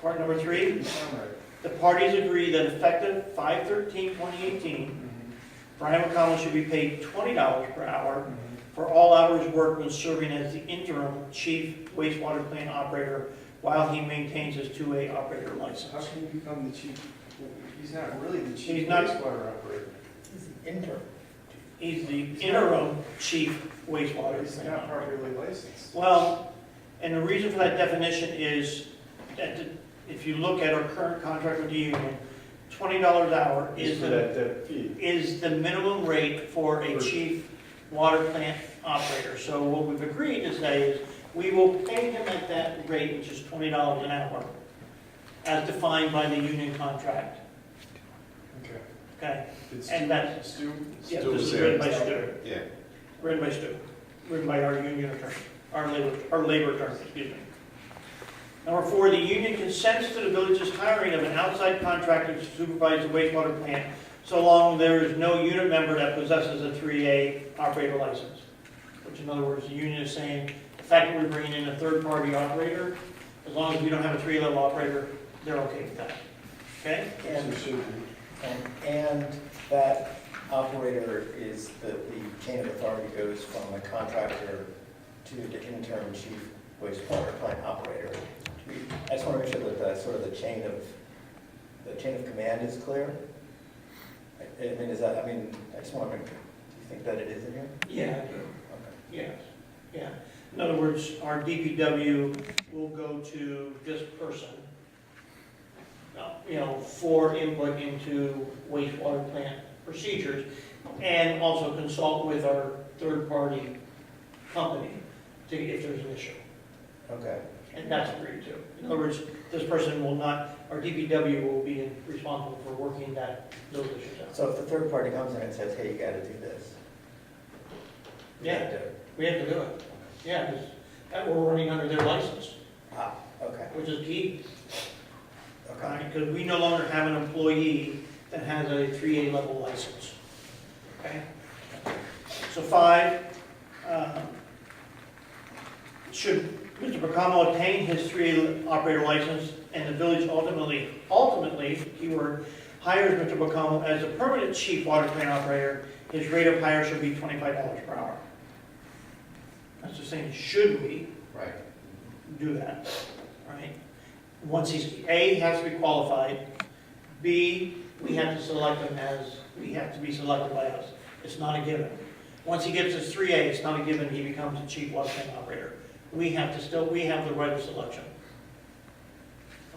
Part number 3. All right. The parties agree that effective 5/13/2018, Brian McConnell should be paid $20 per hour for all hours worked when serving as the interim chief wastewater plant operator while he maintains his 2A operator How license. can he become the chief? He's not really the chief He's not- wastewater operator. He's the intern. He's the interim chief wastewater He's plant not operator. properly licensed. Well, and the reason for that definition is that if you look at our current contract with the union, $20 an hour is For that fee. is the minimum rate for a chief water plant operator. So what we've agreed to say is, we will pay him at that rate, which is $20 an hour, as defined by the union contract. Okay. Okay? Did And that's, Stu? yeah, Stu this was is there. written by Stu. Yeah. Written by Stu. Written by our union attorney, our labor attorney, excuse me. Number 4, the union consents to the village's hiring of an outside contractor to supervise the wastewater plant, so long there is no unit member that possesses a 3A operator license. Which, in other words, the union is saying, the fact that we're bringing in a third-party operator, as long as we don't have a 3-level operator, they're okay with that. Okay? So should we? And that operator is the chain of authority goes from the contractor to the interim chief wastewater plant operator. I just want to make sure that the sort of the chain of command is clear. I mean, is that, I mean, I just want to make, do you think that it is in here? Yeah, I do. Okay. Yes, yeah. In other words, our DPW will go to this person, for input into wastewater plant procedures, and also consult with our third-party company if there's an issue. Okay. And that's agreed to. In other words, this person will not, our DPW will be responsible for working those issues out. So if the third party comes in and says, hey, you got to do this. you gotta Yeah, do it. we have to do it. Yeah, because we're running under their license, Ah, okay. which is key. Okay. Because we no longer have an employee that has a 3A level license. Okay? So 5, should Mr. Bacamo obtain his 3A operator license and the village ultimately, keyword, hires Mr. Bacamo as a permanent chief water plant operator, his rate of hire should be $25 per hour. That's just saying, should we Right. do that, right? Once he's, A, has to be qualified, B, we have to be selected by us. It's not a given. Once he gets his 3A, it's not a given he becomes a chief water plant operator. We have the right of selection.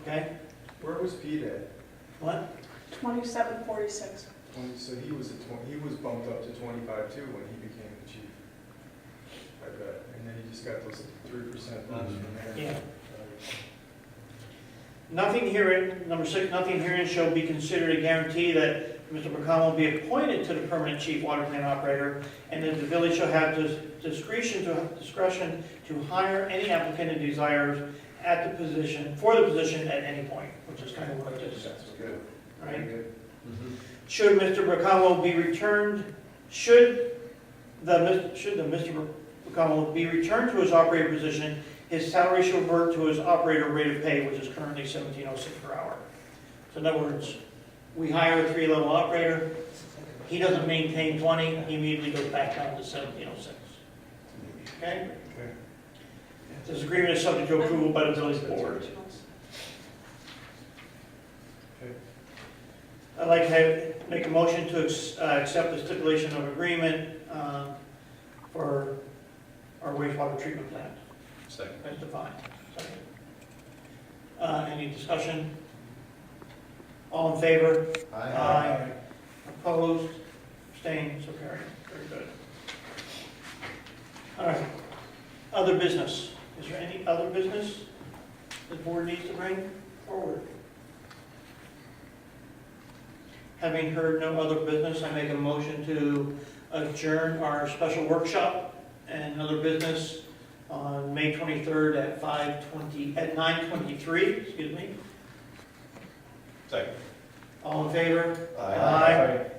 Okay? Where was Pete at? What? 2746. So he was bumped up to 25 too when he became the chief. I bet. And then he just got those 3% bumps from there. Yeah. Nothing herein, number 6, nothing herein shall be considered a guarantee that Mr. Bacamo will be appointed to the permanent chief water plant operator, and that the village shall have discretion to hire any applicant it desires for the position at any point, which is kind of what I just said. That's good. Right? Very good. Should Mr. Bacamo be returned, should the Mr. Bacamo be returned to his operator position, his salary shall revert to his operator rate of pay, which is currently $17.06 per hour. So in other words, we hire a 3-level operator, he doesn't maintain 20, he immediately goes back down to $17.06. Okay? Okay. This agreement is subject to approval by the village board. Okay. I'd like to have Make a motion to accept the stipulation of agreement for our wastewater treatment plant. Second. As defined. Second. Any discussion? All in favor? Aye. Opposed? Abstained? So carried. Very good. All right. Other business. Is there any other business the board needs to bring forward? Having heard no other business, I make a motion to adjourn our special workshop and other business on May 23rd at 9:23, excuse me. Second. All in favor? Aye.